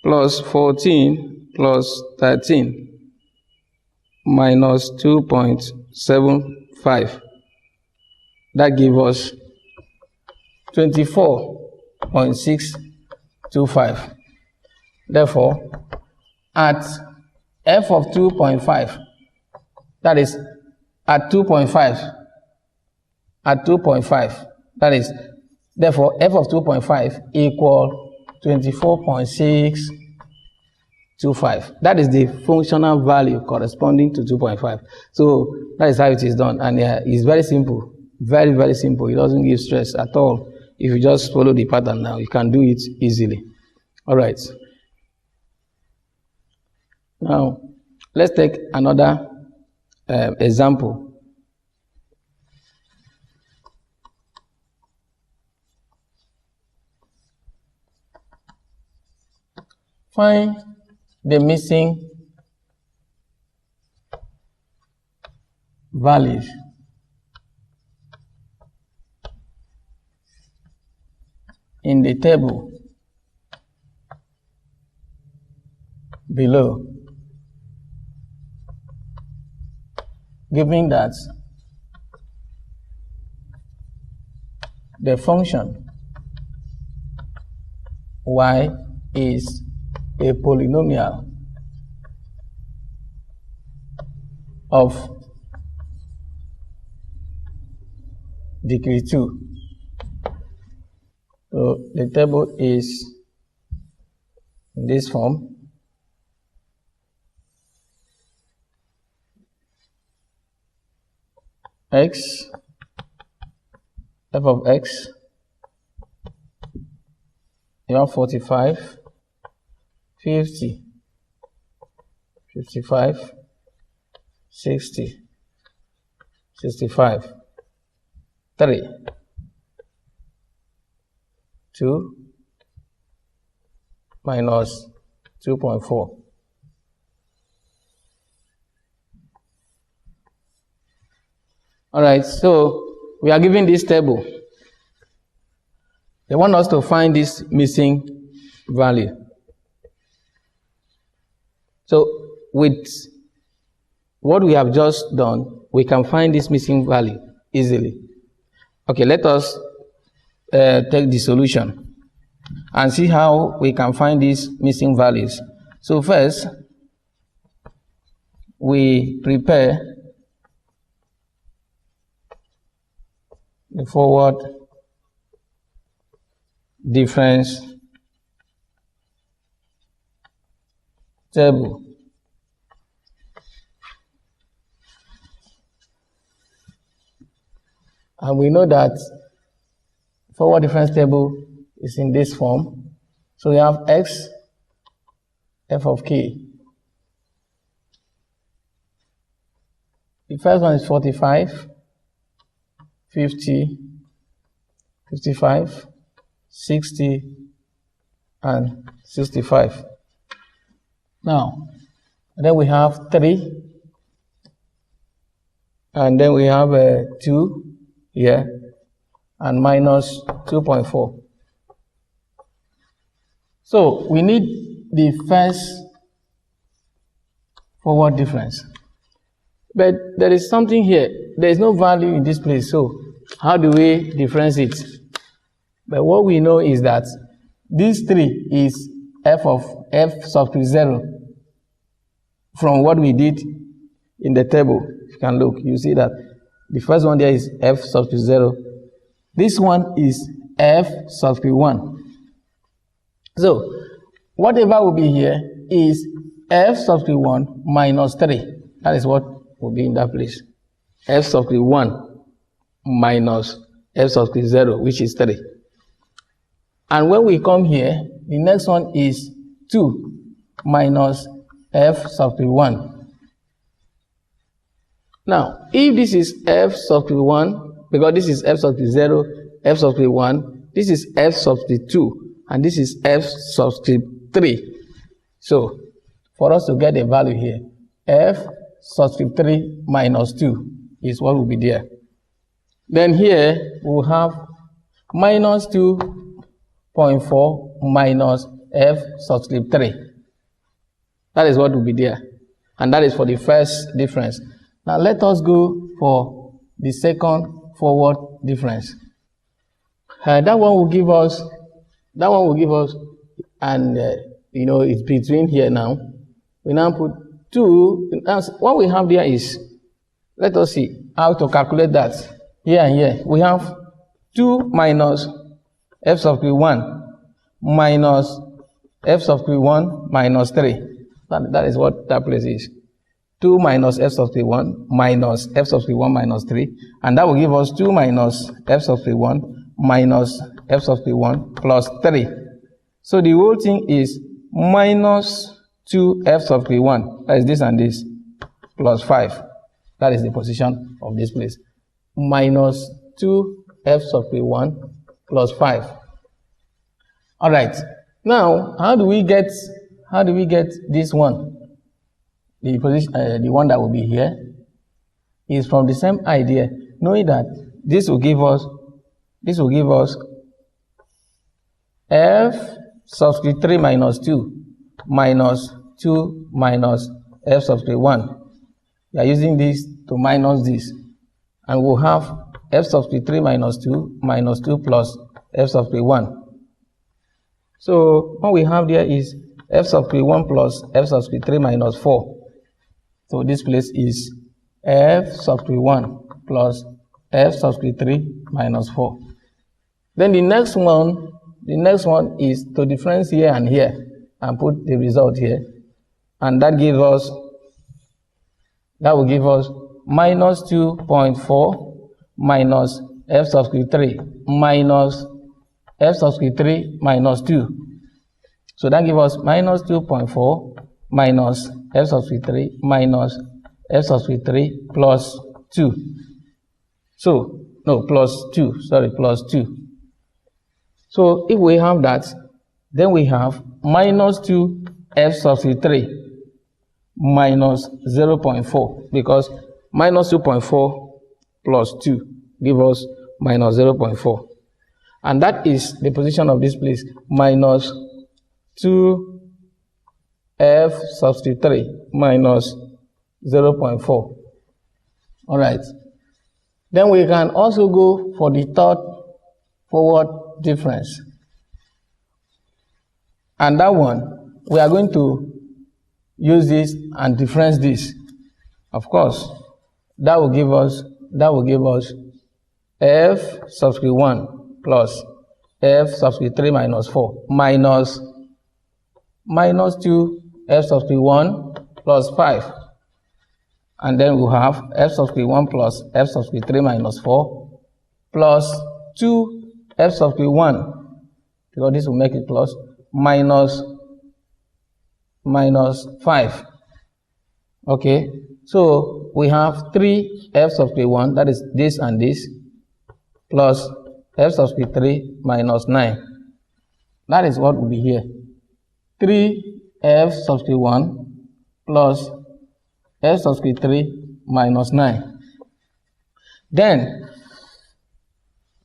plus 14 plus 13 minus 2.75. That gives us 24.625. Therefore, at f of 2.5, that is at 2.5, that is, therefore, f of 2.5 equal 24.625. That is the functional value corresponding to 2.5. So that is how it is done, and it's very simple, very, very simple. It doesn't give stress at all. If you just follow the pattern now, you can do it easily. All right. Now, let's take another example. Find the missing values in the table below, given that the function y is a polynomial of degree 2. So the table is in this form. X, f of x, you have 45, 50, 55, 60, 65, 3, 2, minus 2.4. All right, so we are given this table. They want us to find this missing value. So with what we have just done, we can find this missing value easily. Okay, let us take the solution and see how we can find these missing values. So first, we prepare the forward difference table. And we know that forward difference table is in this form. So we have x, f of k. The first one is 45, 50, 55, 60, and 65. Now, then we have 3, and then we have 2 here, and minus 2.4. So we need the first forward difference. But there is something here. There is no value in this place. So how do we difference it? But what we know is that this 3 is f of f subscript 0 from what we did in the table. If you can look, you see that the first one there is f subscript 0. This one is f subscript 1. So whatever will be here is f subscript 1 minus 3. That is what will be in that place. F subscript 1 minus f subscript 0, which is 3. And when we come here, the next one is 2 minus f subscript 1. Now, if this is f subscript 1, because this is f subscript 0, f subscript 1, this is f subscript 2, and this is f subscript 3. So, for us to get a value here, f subscript 3 minus 2 is what will be there. Then here, we'll have minus 2.4 minus f subscript 3. That is what will be there. And that is for the first difference. Now, let us go for the second forward difference. That one will give us, and it's between here now. We now put 2. What we have there is, let us see how to calculate that. Here and here, we have 2 minus f subscript 1 minus f subscript 1 minus 3. That is what that place is. 2 minus f subscript 1 minus f subscript 1 minus 3. And that will give us 2 minus f subscript 1 minus f subscript 1 plus 3. So the whole thing is minus 2 f subscript 1. That is this and this. Plus 5. That is the position of this place. Minus 2 f subscript 1 plus 5. All right. Now, how do we get this one? The position, the one that will be here, is from the same idea, knowing that this will give us f subscript 3 minus 2 minus 2 minus f subscript 1. We are using this to minus this, and we'll have f subscript 3 minus 2 minus 2 plus f subscript 1. So what we have there is f subscript 1 plus f subscript 3 minus 4. So this place is f subscript 1 plus f subscript 3 minus 4. Then the next one is to difference here and here and put the result here. And that will give us minus 2.4 minus f subscript 3 minus f subscript 3 minus 2. So that gives us minus 2.4 minus f subscript 3 minus f subscript 3 plus 2. So, no, plus 2. Sorry, plus 2. So if we have that, then we have minus 2 f subscript 3 minus 0.4, because minus 2.4 plus 2 gives us minus 0.4. And that is the position of this place, minus 2 f subscript 3 minus 0.4. All right. Then we can also go for the third forward difference. And that one, we are going to use this and difference this. Of course, that will give us f subscript 1 plus f subscript 3 minus 4 minus 2 f subscript 1 plus 5. And then we'll have f subscript 1 plus f subscript 3 minus 4 plus 2 f subscript 1, because this will make it plus, minus 5. Okay, so we have 3 f subscript 1, that is this and this, plus f subscript 3 minus 9. That is what will be here. 3f subscript 1 plus f subscript 3 minus 9. Then,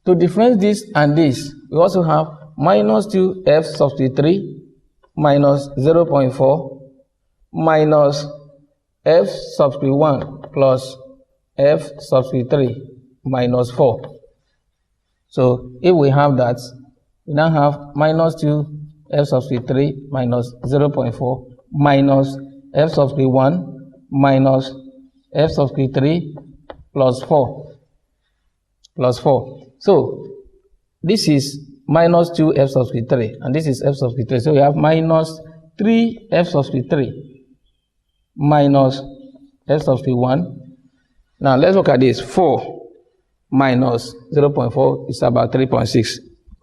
to difference this and this, we also have minus 2f subscript 3 minus 0.4 minus f subscript 1 plus f subscript 3 minus 4. So, if we have that, we now have minus 2f subscript 3 minus 0.4 minus f subscript 1 minus f subscript 3 plus 4. So, this is minus 2f subscript 3 and this is f subscript 3. So, we have minus 3f subscript 3 minus f subscript 1. Now, let's look at this. 4 minus 0.4 is about 3.6.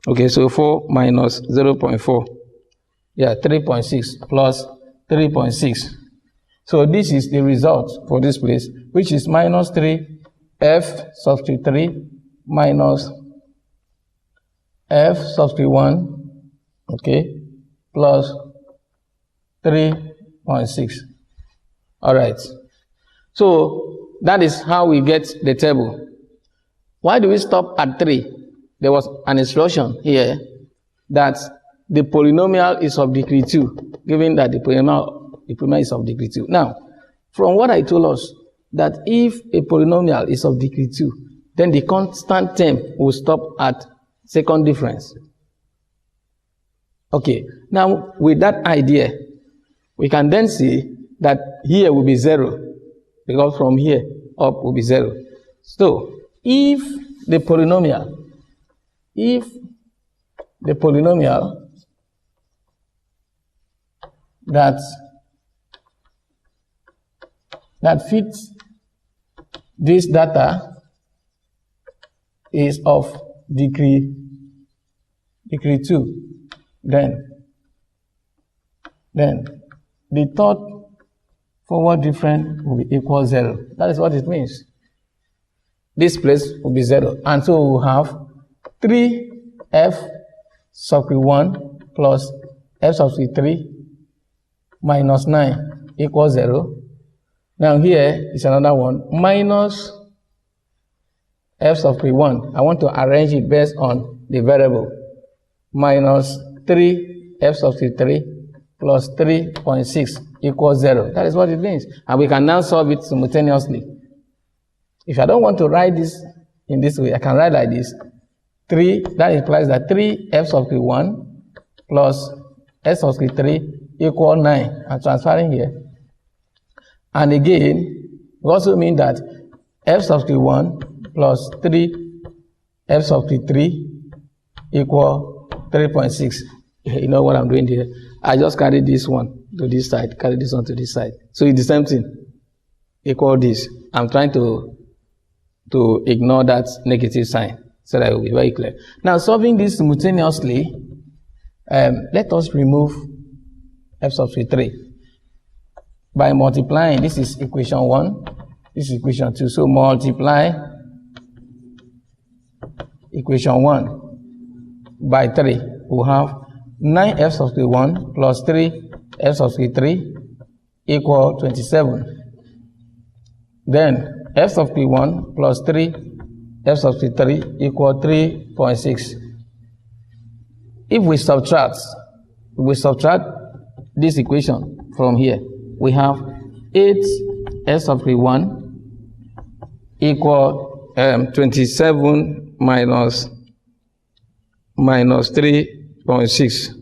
Okay, so 4 minus 0.4. Yeah, 3.6 plus 3.6. So this is the result for this place, which is minus 3f subscript 3 minus f subscript 1, okay, plus 3.6. All right. So that is how we get the table. Why do we stop at 3? There was an instruction here that the polynomial is of degree 2, given that the polynomial is of degree 2. Now, from what I told us, that if a polynomial is of degree 2, then the constant term will stop at second difference. Okay, now with that idea, we can then see that here will be 0, because from here up will be 0. So, if the polynomial that fits this data is of degree 2, then the third forward difference will be equal 0. That is what it means. This place will be 0, and so we will have 3f subscript 1 plus f subscript 3 minus 9 equals 0. Now here is another one, minus f subscript 1. I want to arrange it based on the variable. Minus 3f subscript 3 plus 3.6 equals 0. That is what it means. And we can now solve it simultaneously. If I don't want to write this in this way, I can write like this. 3, that implies that 3f subscript 1 plus f subscript 3 equal 9. I'm transferring here. And again, we also mean that f subscript 1 plus 3f subscript 3 equal 3.6. You know what I'm doing here? I just carry this one to this side, carry this one to this side. So it's the same thing. Equal this. I'm trying to ignore that negative sign so that it will be very clear. Now, solving this simultaneously, let us remove f subscript 3 by multiplying. This is equation 1, this is equation 2. So multiply equation 1 by 3. We'll have 9f subscript 1 plus 3f subscript 3 equal 27. Then f subscript 1 plus 3 f subscript 3 equal 3.6. If we subtract this equation from here, we have 8 f subscript 1 equal 27 minus 3.6.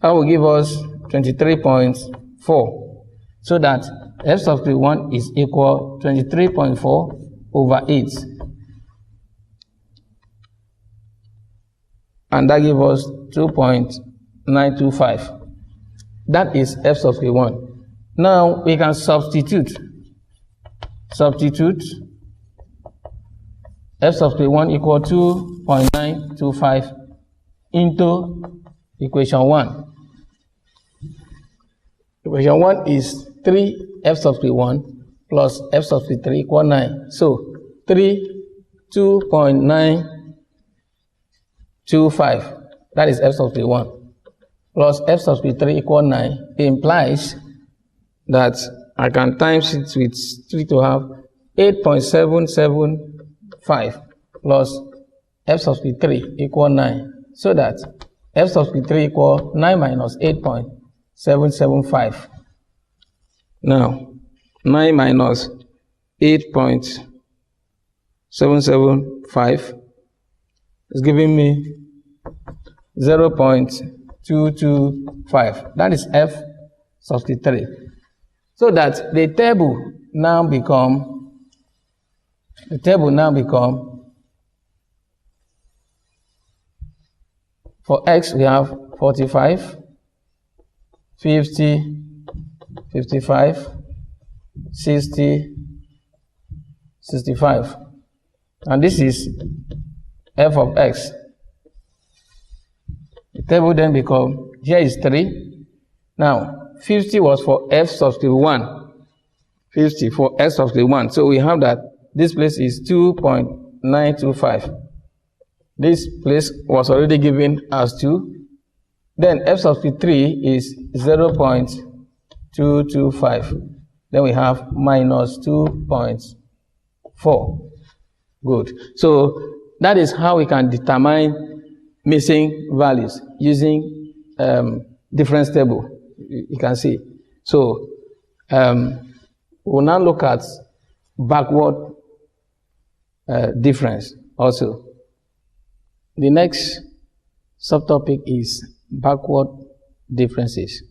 That will give us 23.4. So that f subscript 1 is equal 23.4 over 8. And that gives us 2.925. That is f subscript 1. Now we can substitute f subscript 1 equal 2.925 into equation 1. Equation 1 is 3f subscript 1 plus f subscript 3 equal 9. So 2.925. that is f sub 1, plus f sub 3 equal 9, it implies that I can times it with 3 to have 8.775 plus f sub 3 equal 9, so that f sub 3 equal 9 minus 8.775. Now, 9 minus 8.775 is giving me 0.225. That is f sub 3. So that the table now become for x we have 45, 50, 55, 60, 65, and this is f of x. The table then become, here is 3. Now 50 was for f sub 1, 50 for f sub 1, so we have that this place is 2.925. This place was already given as 2. Then f sub 3 is 0.225. Then we have minus 2.4. Good. So that is how we can determine missing values using difference table. You can see. So we'll now look at backward difference also. The next subtopic is backward differences.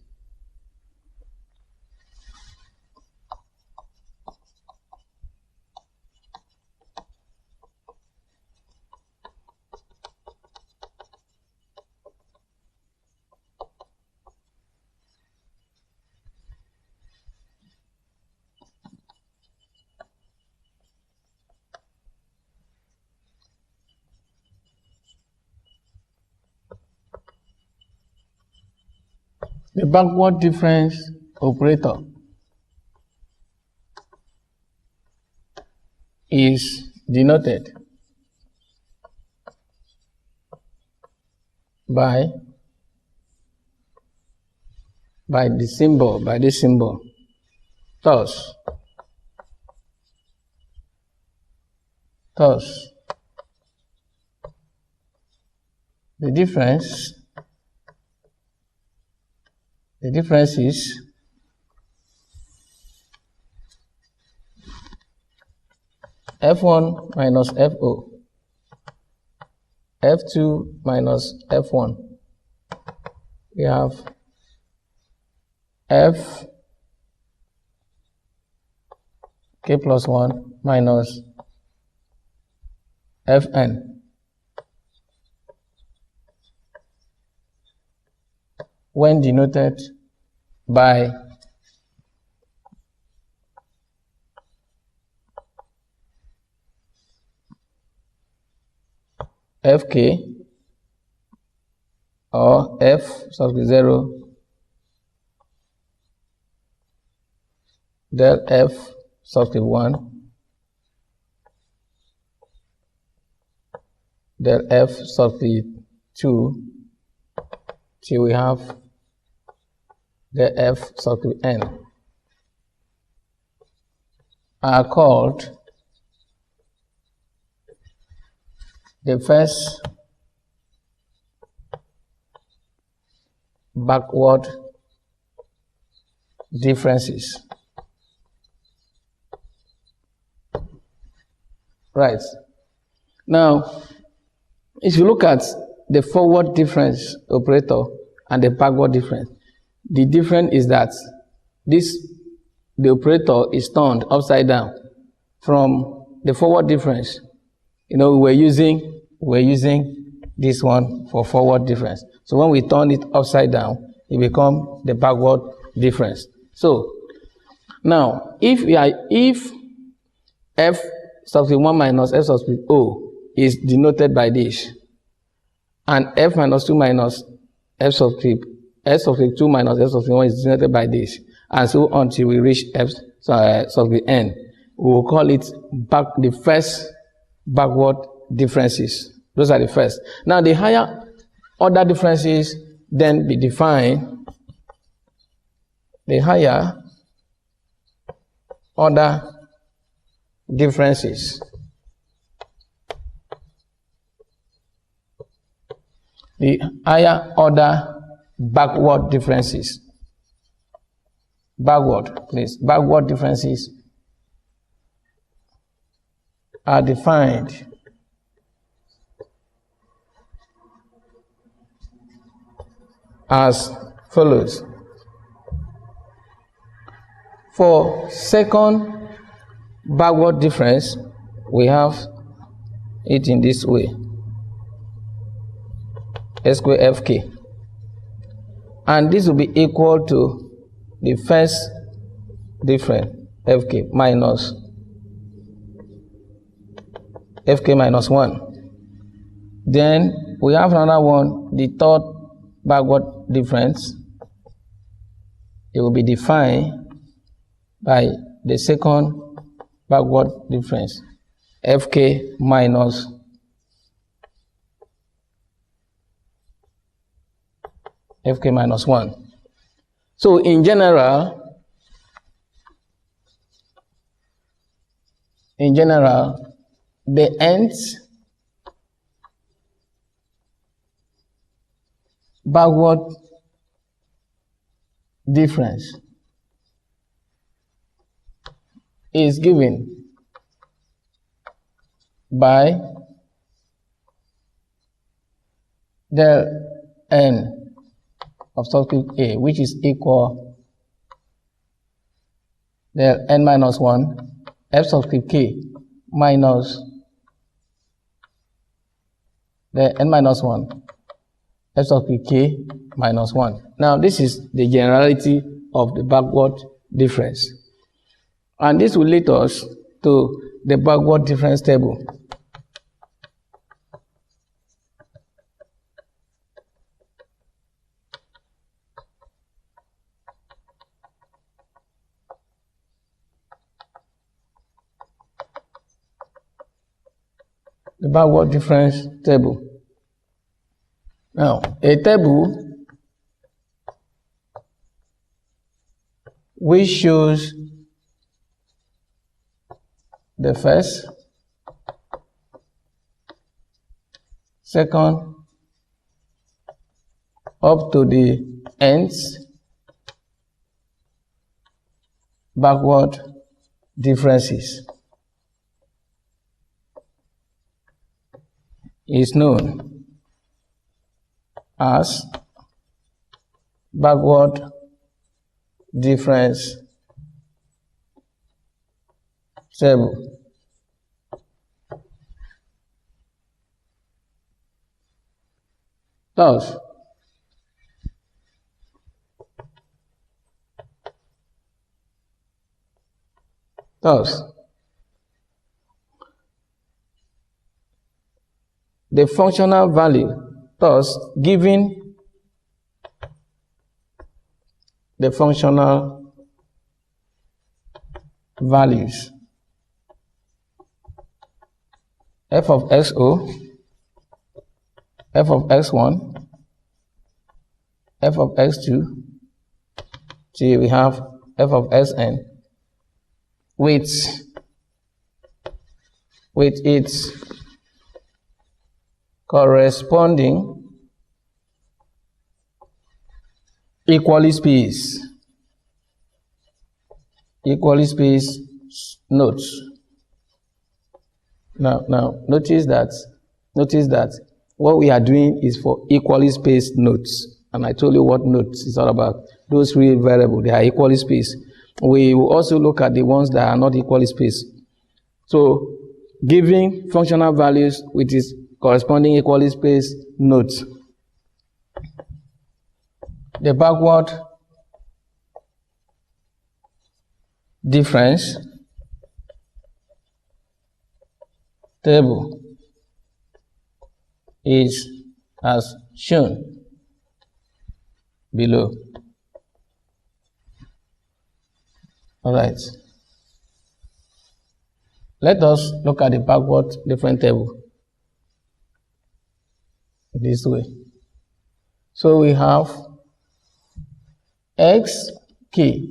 The backward difference operator is denoted by this symbol. Thus, the difference is F1 minus FO, F2 minus F1. We have F k plus 1 minus Fn. When denoted by Fk or F sub 0 del F sub 1 del F sub 2 till we have the F sub n are called the first backward differences. Right. Now, if you look at the forward difference operator and the backward difference, the difference is that the operator is turned upside down from the forward difference. You know, we're using this one for forward difference. So when we turn it upside down, it becomes the backward difference. So now, if F sub 1 minus F sub O is denoted by this, and F minus 2 minus F sub 2 minus F sub 1 is denoted by this, and so on until we reach F sub n, we will call it the first backward differences. Those are the first. Now, the higher other differences then be defined, the higher order differences. The higher order backward differences. Backward differences are defined as follows. For second backward difference, we have it in this way: S square Fk. And this will be equal to the first difference, Fk minus Fk minus 1. Then we have another one, the third backward difference. It will be defined by the second backward difference, Fk minus Fk minus 1. So in general, the nth backward difference is given by del n of subscript a, which is equal del n minus 1 f subscript k minus del n minus 1 f subscript k minus 1. Now this is the generality of the backward difference. And this will lead us to the backward difference table. The backward difference table. Now, a table which shows the first, second, up to the nth backward differences is known as backward difference table. Thus, the functional value, given the functional values f of xo, f of x1, f of x2, till we have f of xn with its corresponding equally spaced nodes. Now notice that what we are doing is for equally spaced nodes, and I told you what nodes is all about. Those three variables, they are equally spaced. We will also look at the ones that are not equally spaced. So giving functional values with its corresponding equally spaced nodes, the backward difference table is as shown below. All right. Let us look at the backward difference table this way. So we have x k,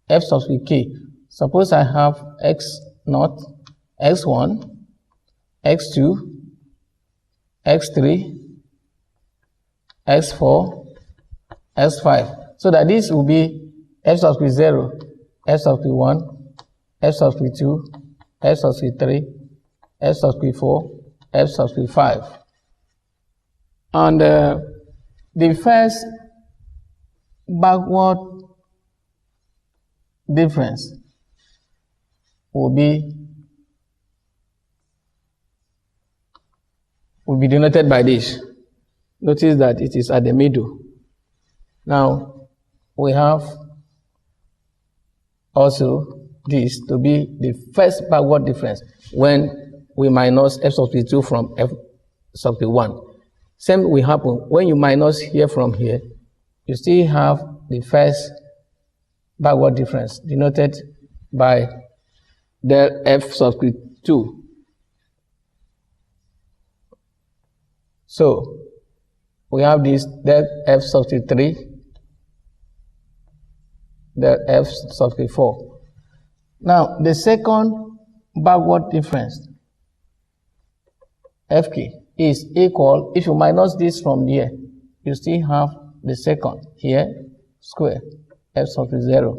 f sub k. Suppose I have x naught, x1, x2, x3, x4, x5. So that this will be f sub 0, f sub 1, f sub 2, f sub 3, f sub 4, f sub 5. And the first backward difference will be denoted by this. Notice that it is at the middle. Now we have also this to be the first backward difference when we minus f sub 2 from f sub 1. Same will happen when you minus here from here. You still have the first backward difference denoted by del f sub 2. So we have this del f sub 3, del f sub 4. Now the second backward difference, fk, is equal, if you minus this from here, you still have the second here, square, f sub 0.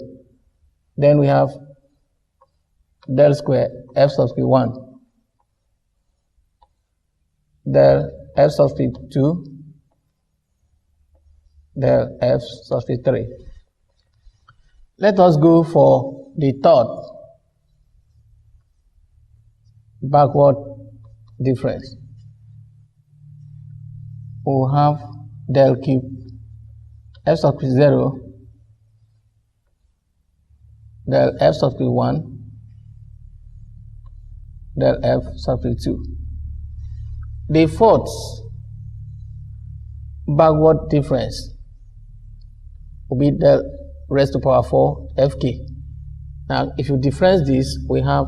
Then we have del square, f sub 1, del f sub 2, del f sub 3. Let us go for the third backward difference. We'll have del cube f sub 0, del f sub 1, del f sub 2. The fourth backward difference will be del raised to power 4 fk. Now if you difference this, we have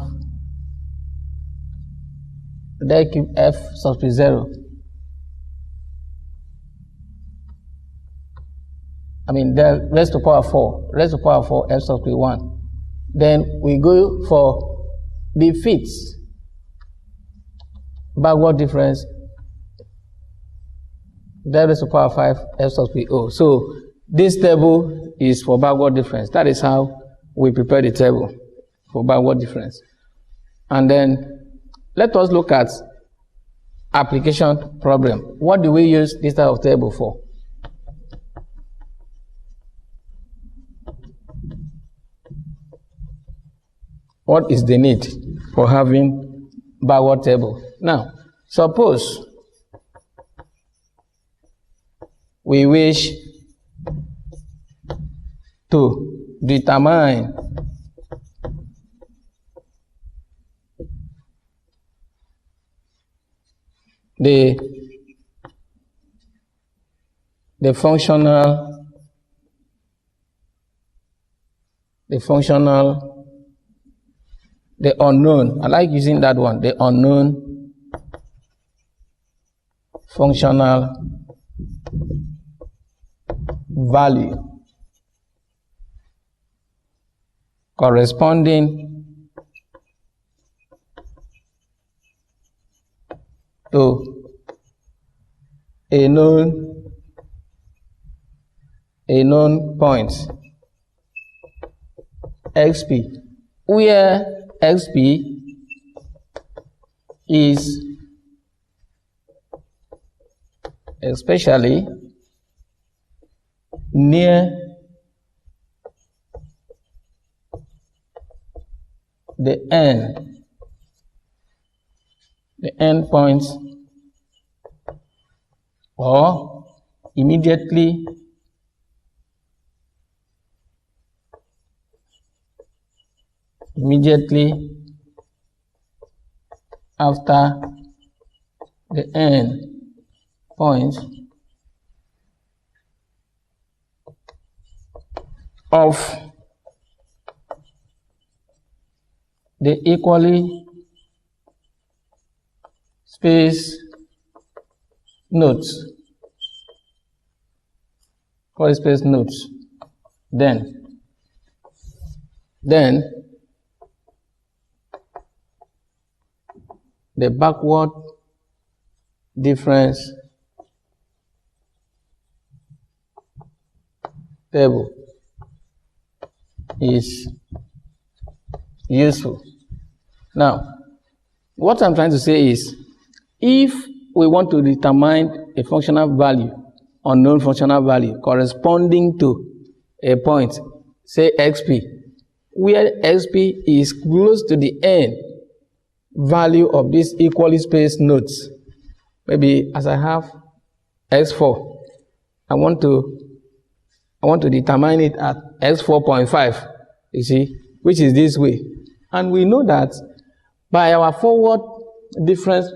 del cube f sub 0. Del raised to power 4 f sub 1. Then we go for the fifth backward difference, del raised to power 5 f sub 0. So this table is for backward difference. That is how we prepare the table for backward difference. And then let us look at application problem. What do we use this type of table for? What is the need for having backward table? Now, suppose we wish to determine the unknown. I like using that one, the unknown functional value corresponding to a known point xp, where xp is especially near the end points or immediately after the end points of the equally spaced nodes equal space nodes. Then the backward difference table is useful. Now, what I'm trying to say is, if we want to determine a functional value, unknown functional value, corresponding to a point, say xp, where xp is close to the n value of these equally spaced nodes. Maybe as I have x4, I want to determine it at x4.5, you see, which is this way. And we know that by our forward difference,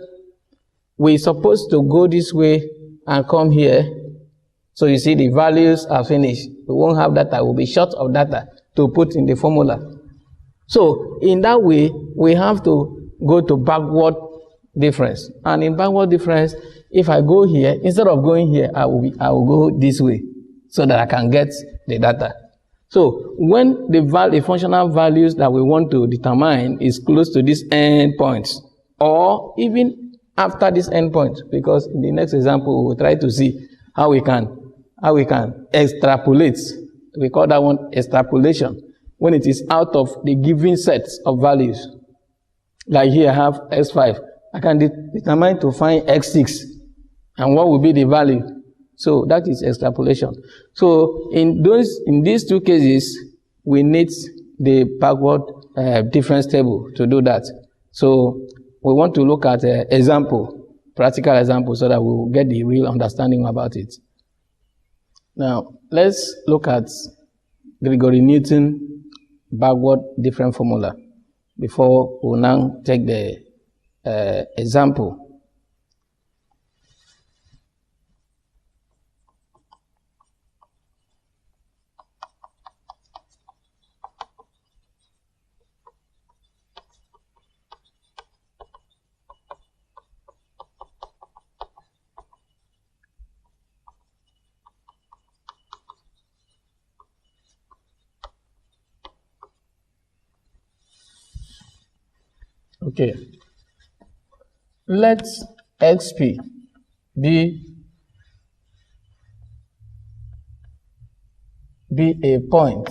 we're supposed to go this way and come here. So you see the values are finished. We won't have data, we'll be short of data to put in the formula. So in that way, we have to go to backward difference. And in backward difference, if I go here, instead of going here, I will go this way so that I can get the data. So when the functional values that we want to determine is close to these endpoints, or even after this endpoint, because in the next example we will try to see how we can extrapolate. We call that one extrapolation, when it is out of the given sets of values. Like here I have x5, I can determine to find x6, and what will be the value. So that is extrapolation. So in these two cases, we need the backward difference table to do that. So we want to look at an example, practical example, so that we will get the real understanding about it. Now, let's look at Gregory Newton backward difference formula before we now take the example. Okay, let xp be a point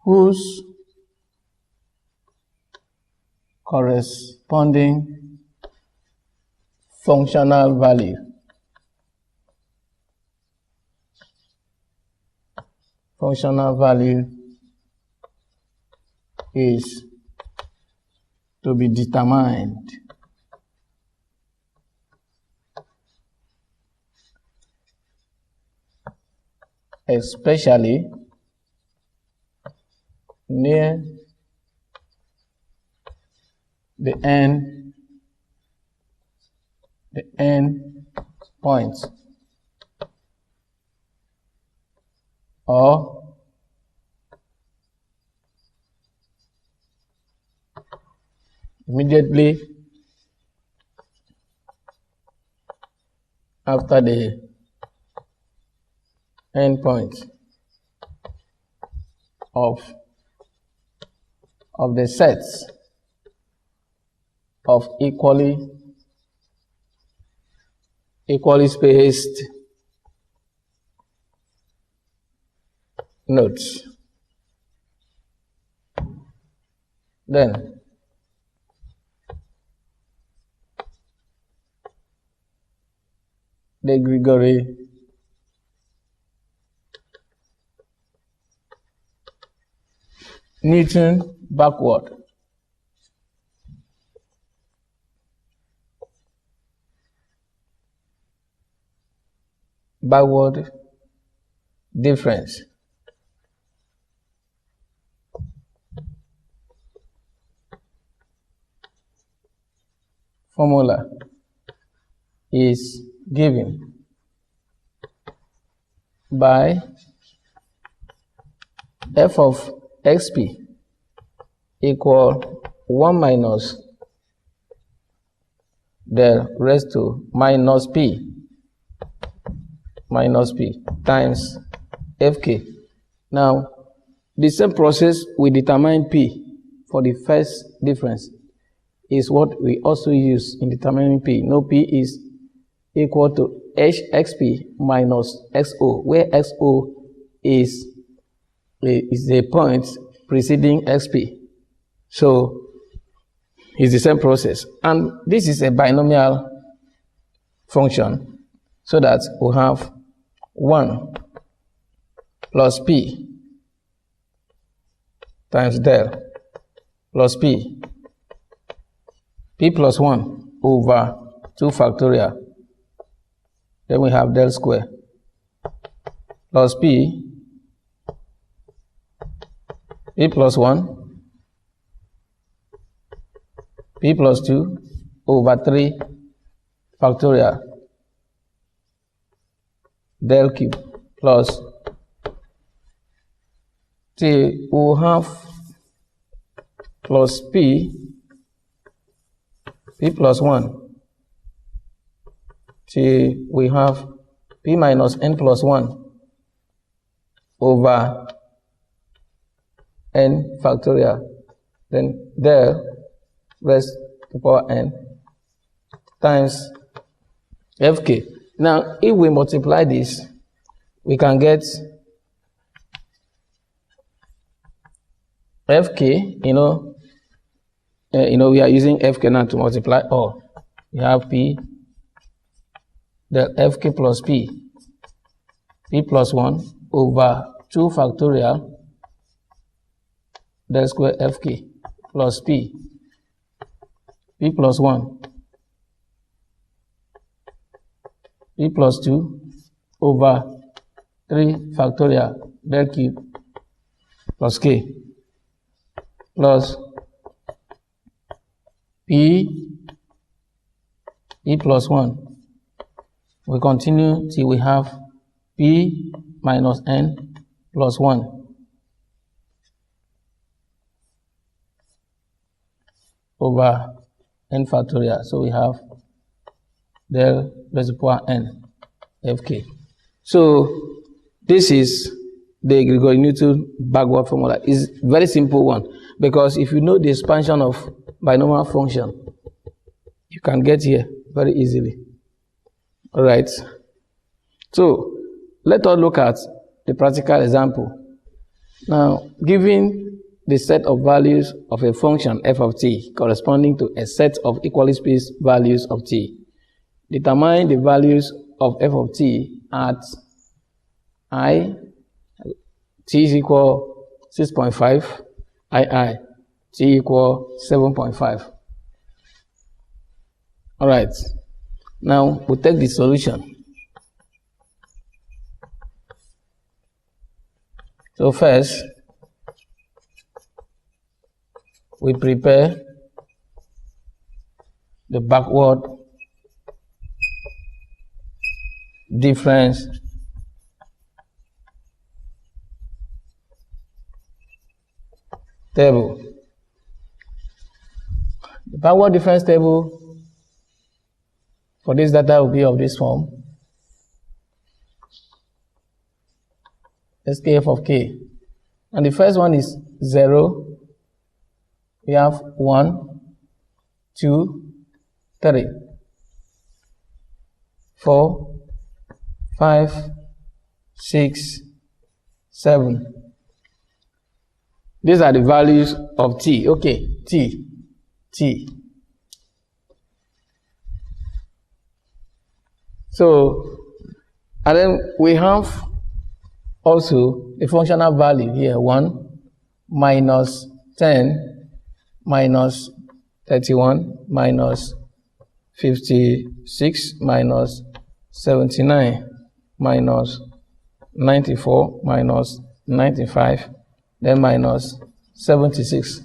whose corresponding functional value is to be determined especially near the end points or immediately after the endpoint of the sets of equally spaced nodes. Then the Gregory Newton backward difference formula is given by f of xp equal 1 minus del raised to minus p times fk. Now, the same process we determine p for the first difference is what we also use in determining p. No, p is equal to hxp minus xo, where xo is the point preceding xp. So it's the same process. And this is a binomial function, so that we have 1 plus p times del plus p plus 1 over 2 factorial. Then we have del square plus p plus 1 p plus 2 over 3 factorial del cube plus till we'll have plus p plus 1 till we have p minus n plus 1 over n factorial, then del raised to power n times fk. Now, if we multiply this, we can get fk. We are using fk now to multiply all. We have p del fk plus p plus 1 over 2 factorial del square fk plus p plus 1 p plus 2 over 3 factorial del cube plus k plus p plus 1. We continue till we have p minus n plus 1 over n factorial. So we have del raised to power n fk. So this is the Gregory Newton backward formula. It's a very simple one, because if you know the expansion of binomial function, you can get here very easily. All right. So let us look at the practical example. Now, given the set of values of a function f of t corresponding to a set of equally spaced values of t, determine the values of f of t at I, t is equal 6.5, I, t equal 7.5. All right. Now, we take the solution. So first, we prepare the backward difference table. The backward difference table for this data will be of this form. SKF of k. And the first one is 0. We have 1, 2, 3, 4, 5, 6, 7. These are the values of t. Okay, t. So, and then we have also a functional value here, 1 minus 10 minus 31 minus 56 minus 79 minus 94 minus 95, then minus 76.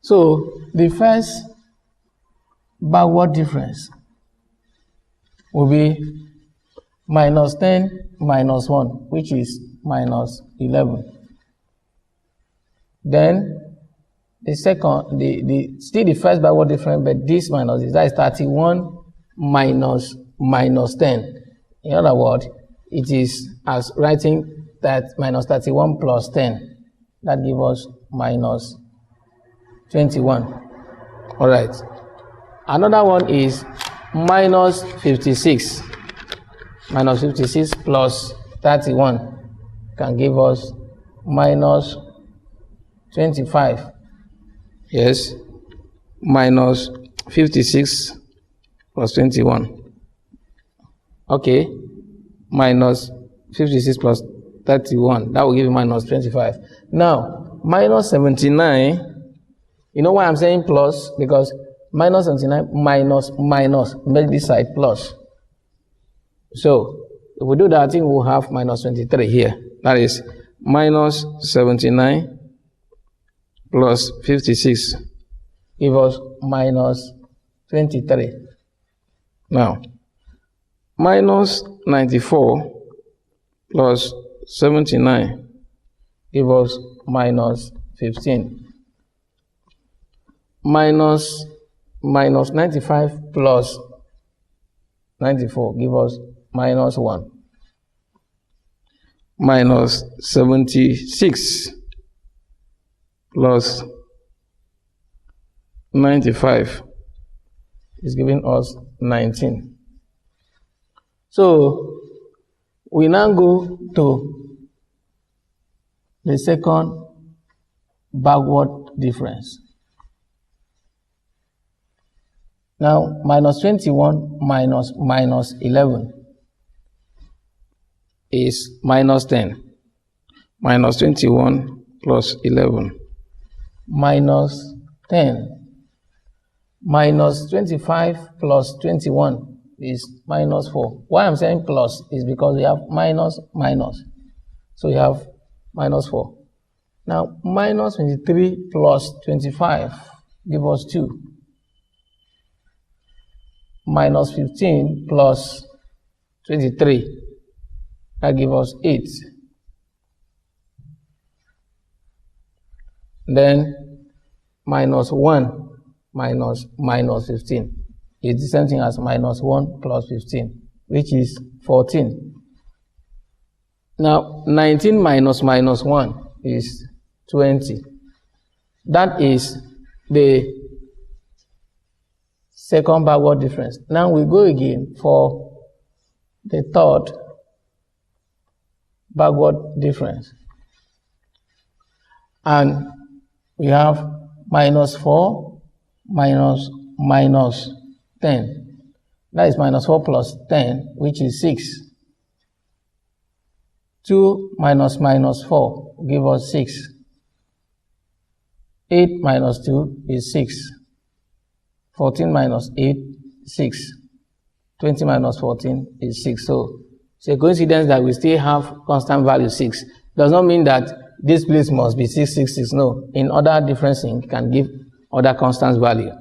So the first backward difference will be minus 10 minus 1, which is minus 11. Then the second, still the first backward difference, but this minus this, that is 31 minus 10. In other words, it is as writing that minus 31 plus 10. That gives us minus 21. All right. Another one is minus 56. Minus 56 plus 31 can give us minus 25. Yes. Minus 56 plus 21. Okay. Minus 56 plus 31. That will give you minus 25. Now, minus 79. You know why I'm saying plus? Because minus 79 minus make this side plus. So, if we do that, I think we'll have minus 23 here. That is minus 79 plus 56 give us minus 23. Now, minus 94 plus 79 give us minus 15. Minus 95 plus 94 give us minus 1. Minus 76 plus 95 is giving us 19. So, we now go to the second backward difference. Now, minus 21 minus 11 is minus 10. Minus 21 plus 11. Minus 10. Minus 25 plus 21 is minus 4. Why I'm saying plus is because we have minus. So we have minus 4. Now, minus 23 plus 25 give us 2. Minus 15 plus 23, that gives us 8. Then minus 1 minus 15 is the same thing as minus 1 plus 15, which is 14. Now, 19 minus 1 is 20. That is the second backward difference. Now we go again for the third backward difference. And we have minus 4 minus 10. That is minus 4 plus 10, which is 6. 2 minus 4 give us 6. 8 minus 2 is 6. 14 minus 8, 6. 20 minus 14 is 6. So, it's a coincidence that we still have constant value 6. Does not mean that this place must be 666. No. In other differencing, can give other constant value.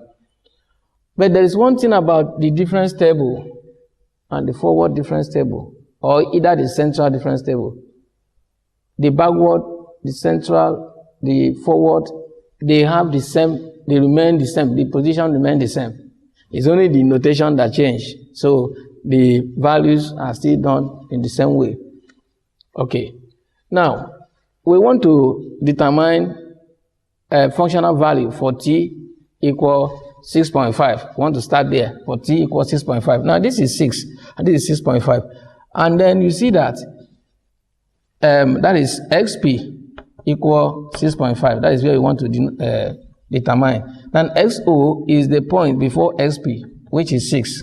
But there is one thing about the difference table and the forward difference table, or either the central difference table. The backward, the central, the forward, they have the same, they remain the same, the position remain the same. It's only the notation that changed. So the values are still done in the same way. Okay. Now, we want to determine a functional value for t equal 6.5. We want to start there for t equals 6.5. Now this is 6 and this is 6.5. And then you see that that is xp equal 6.5. That is where we want to determine. Then xo is the point before xp, which is 6.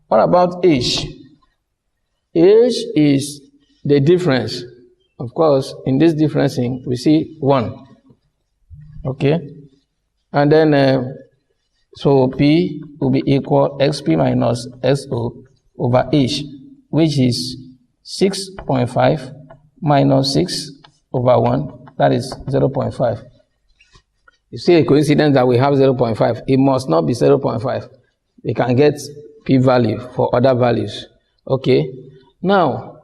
What about h? H is the difference. Of course, in this differencing, we see 1. Okay? And then, so P will be equal xp minus xo over h, which is 6.5 minus 6 over 1, that is 0.5. You see a coincidence that we have 0.5. It must not be 0.5. We can get p-value for other values. Okay? Now,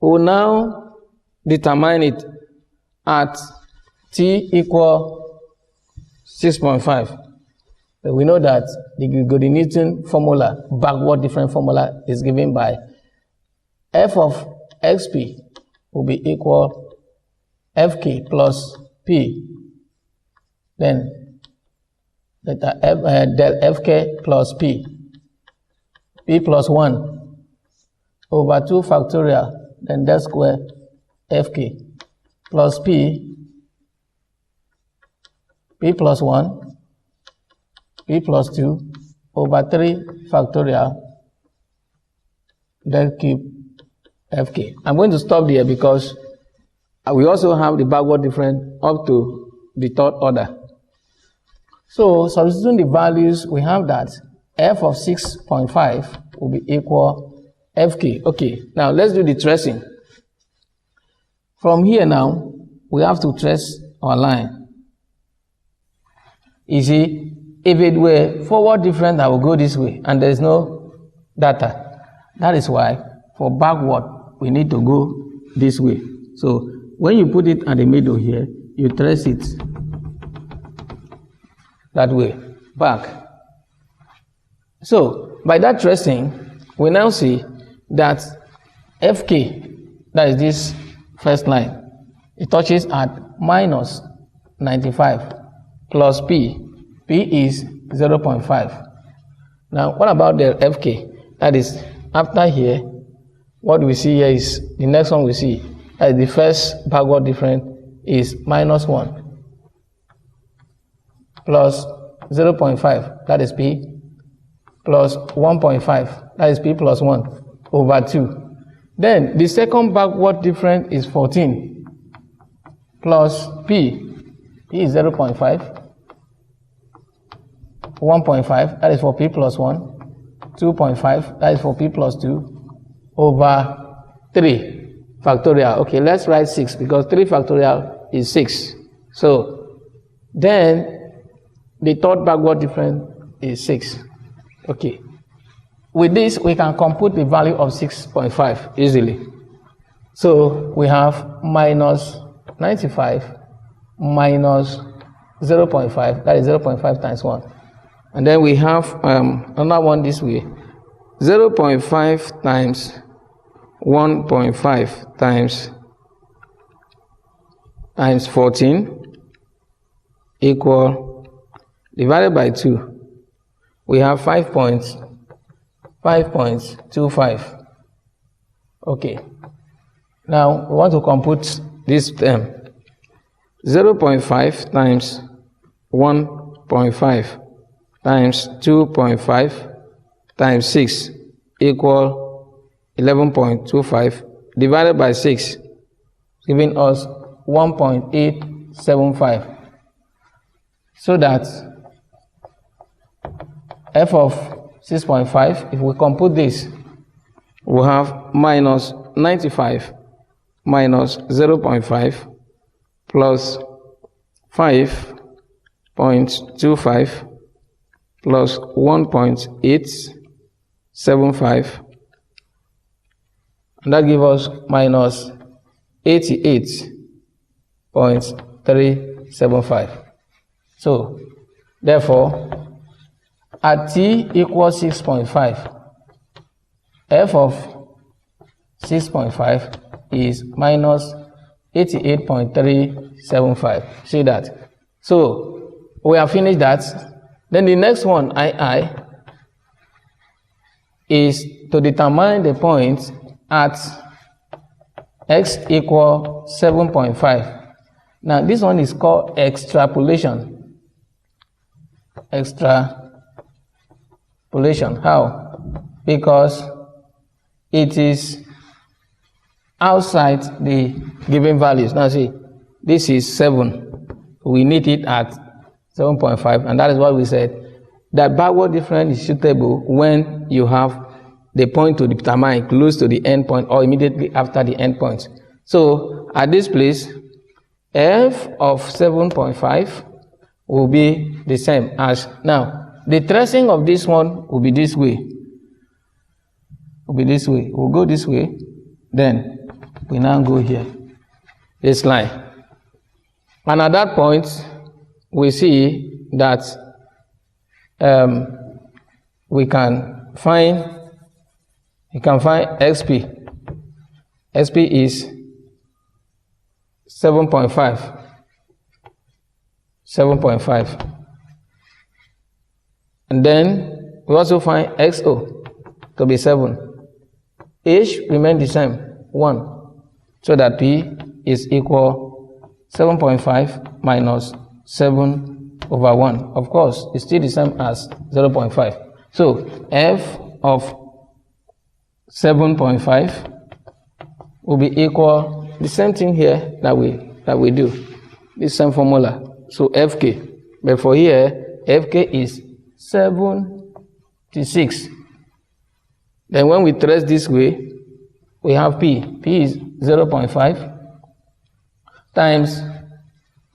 we'll now determine it at t equal 6.5. We know that the Grigori-Newton formula, backward different formula, is given by f of xp will be equal fk plus p, then del fk plus p plus 1 over 2 factorial, then del square fk plus p plus 1, p plus 2 over 3 factorial del cube fk. I'm going to stop there because we also have the backward difference up to the third order. So substituting the values, we have that f of 6.5 will be equal fk. Okay, now let's do the tracing. From here now, we have to trace our line. You see, if it were forward different, I will go this way, and there is no data. That is why for backward, we need to go this way. So when you put it at the middle here, you trace it that way, back. So by that tracing, we now see that fk, that is this first line, it touches at minus 95 plus p is 0.5. Now, what about the fk? That is, after here, what we see here is, the next one we see, that is the first backward difference is minus 1 plus 0.5, that is p, plus 1.5, that is p plus 1, over 2. Then, the second backward difference is 14 plus p is 0.5, 1.5, that is for p plus 1, 2.5, that is for p plus 2, over 3 factorial. Okay, let's write 6 because 3 factorial is 6. So, then the third backward difference is 6. Okay. With this, we can compute the value of 6.5 easily. So, we have minus 95 minus 0.5, that is 0.5 times 1. And then we have another one this way. 0.5 times 1.5 times 14 equal, divided by 2. We have 5.25. Okay. Now we want to compute this term. 0.5 times 1.5 times 2.5 times 6 equal 11.25 divided by 6, giving us 1.875. So that f of 6.5, if we compute this, we have minus 95 minus 0.5 plus 5.25 plus 1.875, and that gives us minus 88.375. So, therefore, at t equals 6.5, f of 6.5 is minus 88.375. See that? So, we have finished that. Then the next one, II, is to determine the point at x equal 7.5. Now, this one is called extrapolation. Extrapolation. How? Because it is outside the given values. Now, see, this is 7. We need it at 7.5, and that is what we said. That backward difference is suitable when you have the point to determine close to the end point or immediately after the end point. So, at this place, f of 7.5 will be the same as now. The tracing of this one will be this way. We'll go this way. Then we now go here. This line. And at that point, we see that we can find XP. XP is 7.5. 7.5. And then we also find XO to be 7. H remains the same, 1. So that P is equal 7.5 minus 7 over 1. Of course, it's still the same as 0.5. So F of 7.5 will be equal, the same thing here that we do, this same formula. So Fk, but for here, Fk is 76. Then when we trace this way, we have P. P is 0.5 times,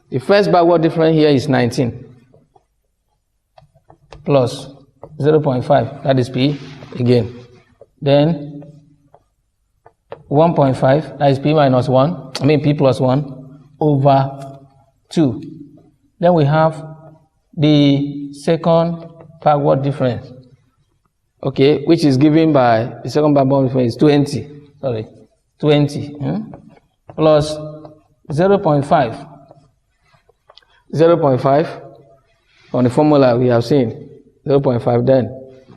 the first backward difference here is 19 plus 0.5, that is P again. Then 1.5, that is P minus 1, P plus 1 over 2. Then we have the second backward difference, okay, which is given by the second backward difference is 20 plus 0.5. 0.5 on the formula we have seen, 0.5, then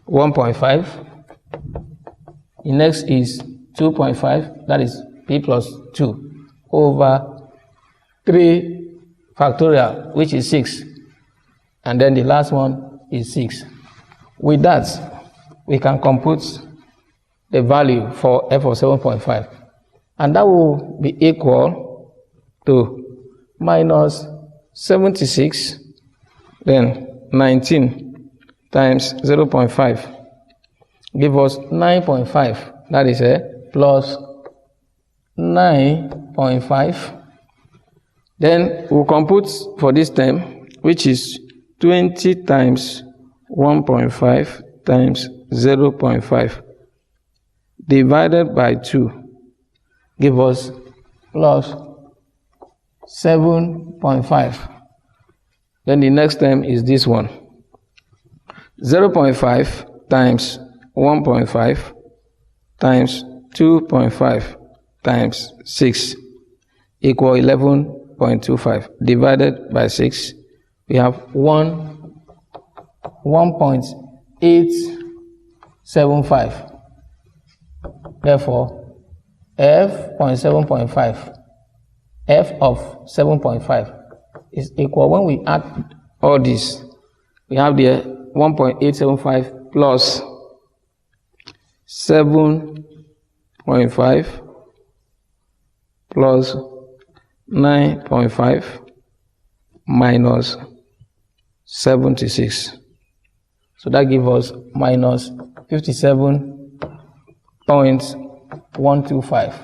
1.5. The next is 2.5, that is P plus 2 over 3 factorial, which is 6. And then the last one is 6. With that, we can compute the value for F of 7.5. And that will be equal to minus 76, then 19 times 0.5 give us 9.5. That is a plus 9.5. Then we'll compute for this term, which is 20 times 1.5 times 0.5 divided by 2 give us plus 7.5. Then the next term is this one. 0.5 times 1.5 times 2.5 times 6 equal 11.25 divided by 6. We have 1.875. Therefore, F of 7.5 is equal, when we add all this, we have there 1.875 plus 7.5 plus 9.5 minus 76. So that gives us minus 57.125.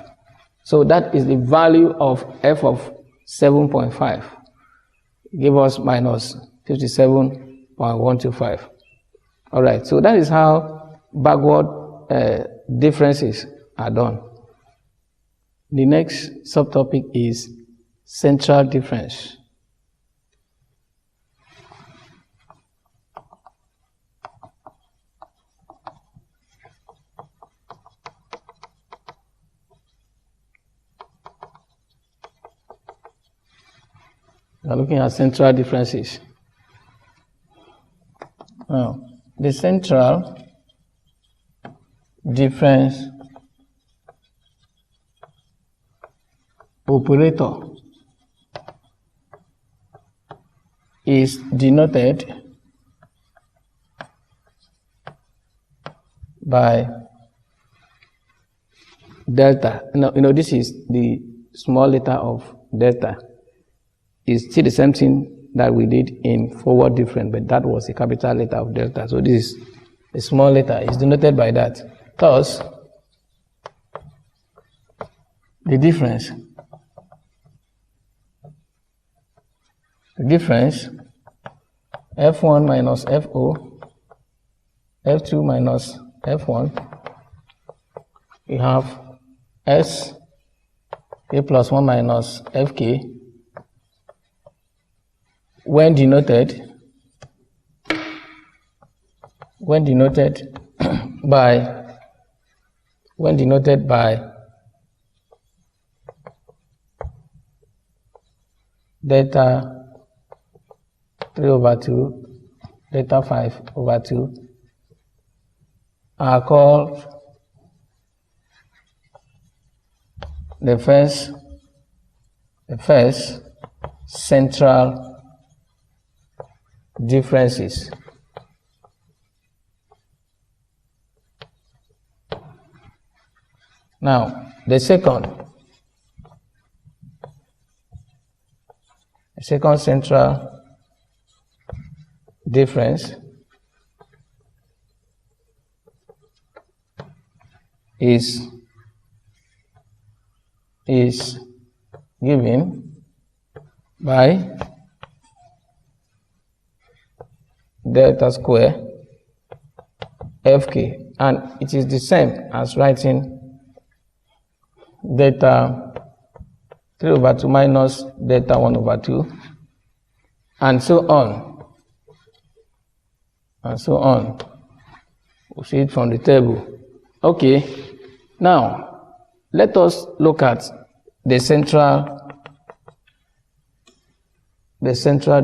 So that is the value of F of 7.5. Give us minus 57.125. All right, so that is how backward differences are done. The next subtopic is central difference. We are looking at central differences. Now, the central difference operator is denoted by delta. This is the small letter of delta. It's still the same thing that we did in forward difference, but that was a capital letter of delta. So this is a small letter. It's denoted by that. Thus, the difference F1 minus FO, F2 minus F1, we have S K plus 1 minus FK when denoted by delta 3/2, delta 5/2 are called the first central differences. Now, the second central difference is given by delta square fk, and it is the same as writing delta 3/2 minus delta 1/2, and so on. We'll see it from the table. Okay, now let us look at the central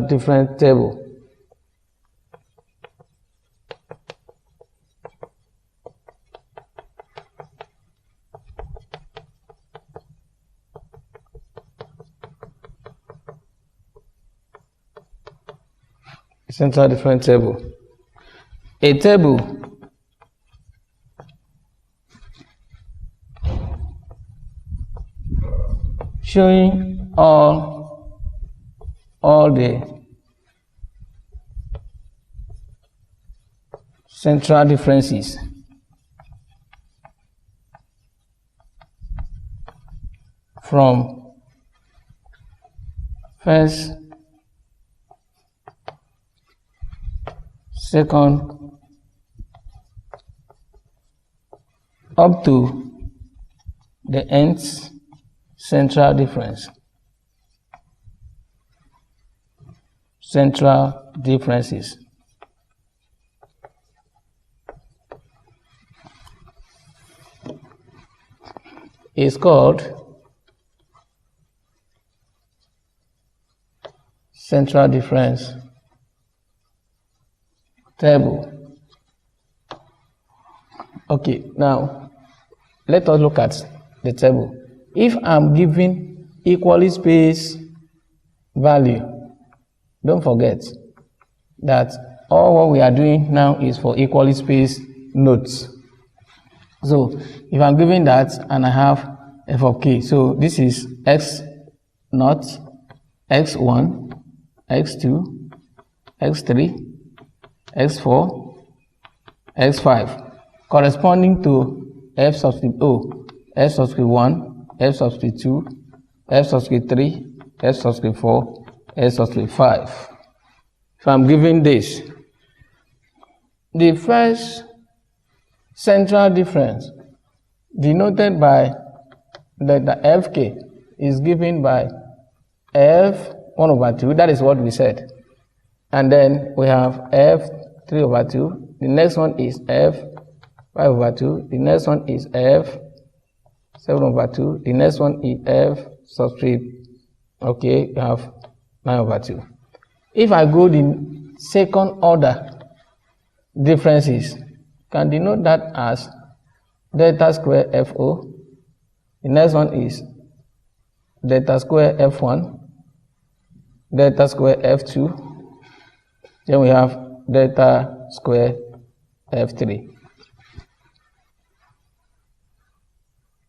difference table. Central difference table. A table showing all the central differences from first, second, up to the nth central difference. Central differences. Is called central difference table. Okay, now let us look at the table. If I'm given equally spaced value, don't forget that all what we are doing now is for equally spaced nodes. So if I'm given that and I have f of k, so this is x0, x1, x2, x3, x4, x5, corresponding to f subscript O, f subscript 1, f subscript 2, f subscript 3, f subscript 4, f subscript 5. So I'm given this. The first central difference denoted by delta fk is given by f1/2, that is what we said. And then we have f3/2, the next one is f5/2, the next one is f7/2, the next one is f subscript, okay, you have 9/2. If I go the second order differences, can denote that as delta square fo, the next one is delta square f1, delta square f2, then we have delta square f3.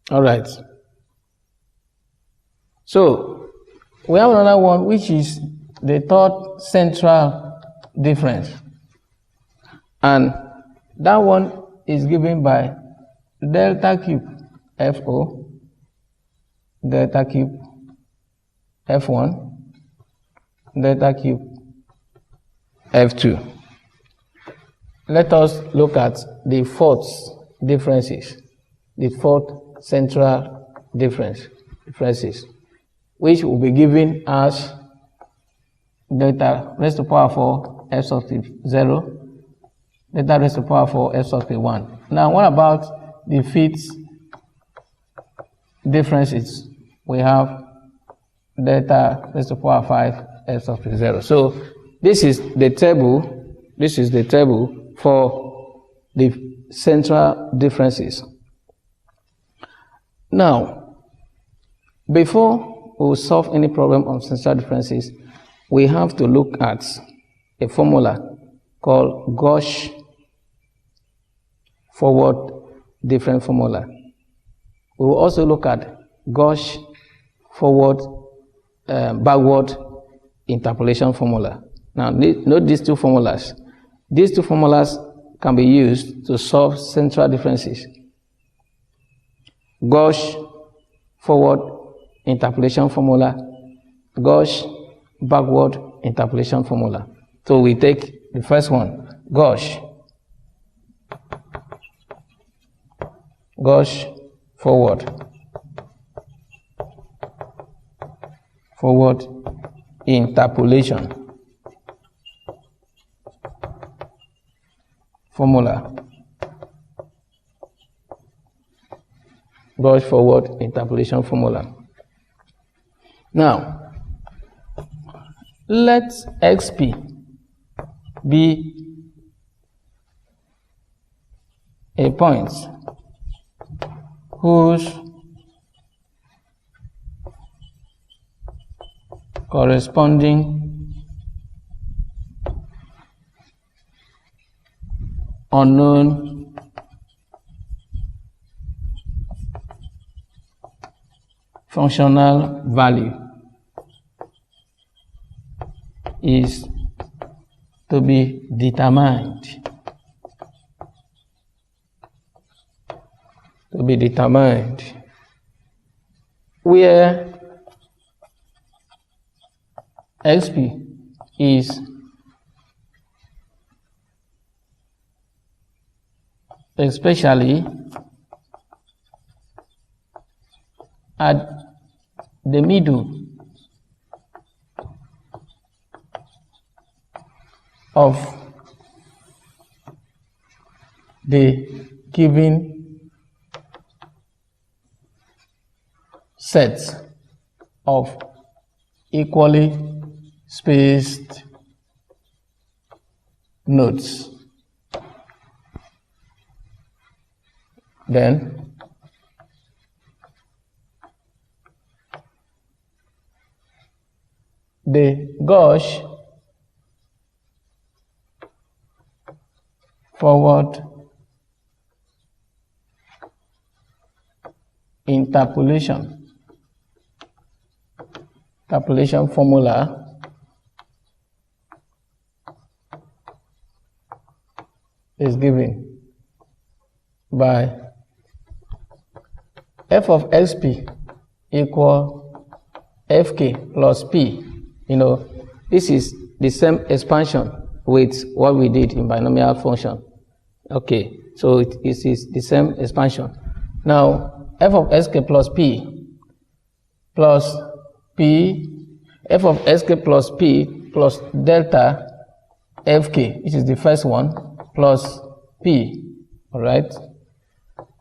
All right. So we have another one, which is the third central difference, and that one is given by delta cube fo, delta cube f1, delta cube f2. Let us look at the fourth differences, the fourth central differences, which will be given as delta raised to power 4 f sub 0, delta raised to power 4 f sub 1. Now, what about the fifth differences? We have delta raised to power 5 f sub 0. So this is the table. This is the table for the central differences. Now, before we solve any problem on central differences, we have to look at a formula called Gauss forward difference formula. We will also look at Gauss forward backward interpolation formula. Now, note these two formulas. These two formulas can be used to solve central differences. Gauss forward interpolation formula, Gauss backward interpolation formula. So we take the first one, Gauss forward interpolation formula. Gauss forward interpolation formula. Now, let xp be a point whose corresponding unknown functional value is to be determined. Where xp is especially at the middle of the given set of equally spaced nodes. Then the Gauss forward interpolation formula is given by f of xp equal fk plus p. This is the same expansion with what we did in binomial function. Okay, so it is the same expansion. Now, f of sk plus p plus p, f of sk plus p plus delta fk, which is the first one, plus p, all right?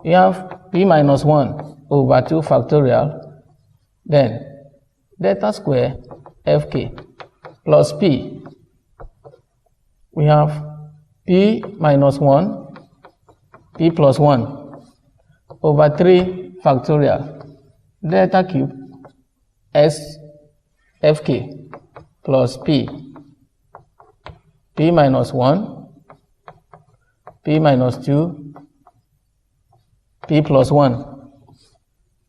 You have p minus 1 over 2 factorial, then delta square fk plus p. We have p minus 1, p plus 1 over 3 factorial, delta cube s fk plus p, p minus 1, p minus 2, p plus 1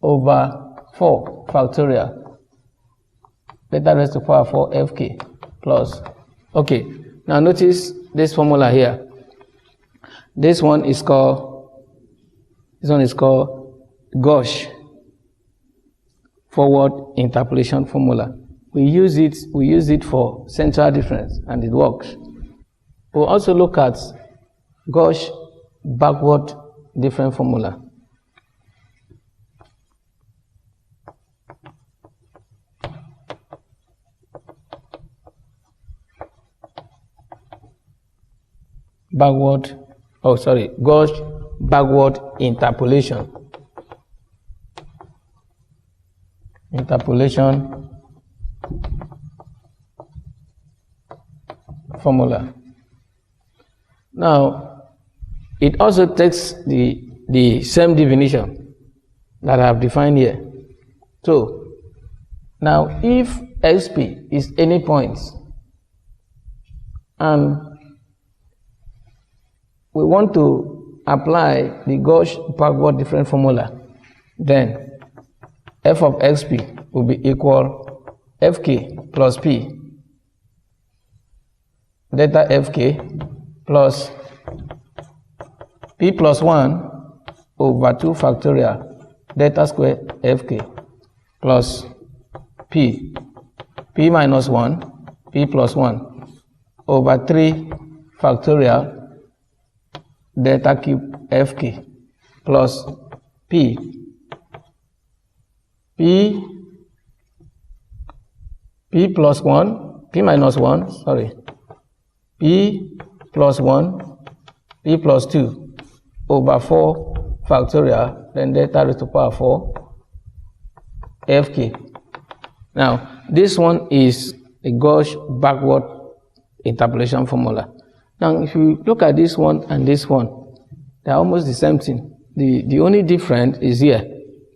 over 4 factorial, delta raised to power 4 fk plus. Okay, now notice this formula here. This one is called Gauss forward interpolation formula. We use it for central difference, and it works. We'll also look at Gauss backward difference formula. Gauge backward interpolation. Interpolation formula. Now, it also takes the same definition that I have defined here. So, now if xp is any point and we want to apply the gauge backward difference formula, then f of xp will be equal fk plus p delta fk plus p plus 1 over 2 factorial delta square fk plus p minus 1 p plus 1 over 3 factorial delta cube fk plus p plus 1 p minus 1 p plus 1 p plus 2 over 4 factorial then delta raised to power 4 fk. Now this one is a gauge backward interpolation formula. Now if you look at this one and this one, they are almost the same thing. The only difference is here.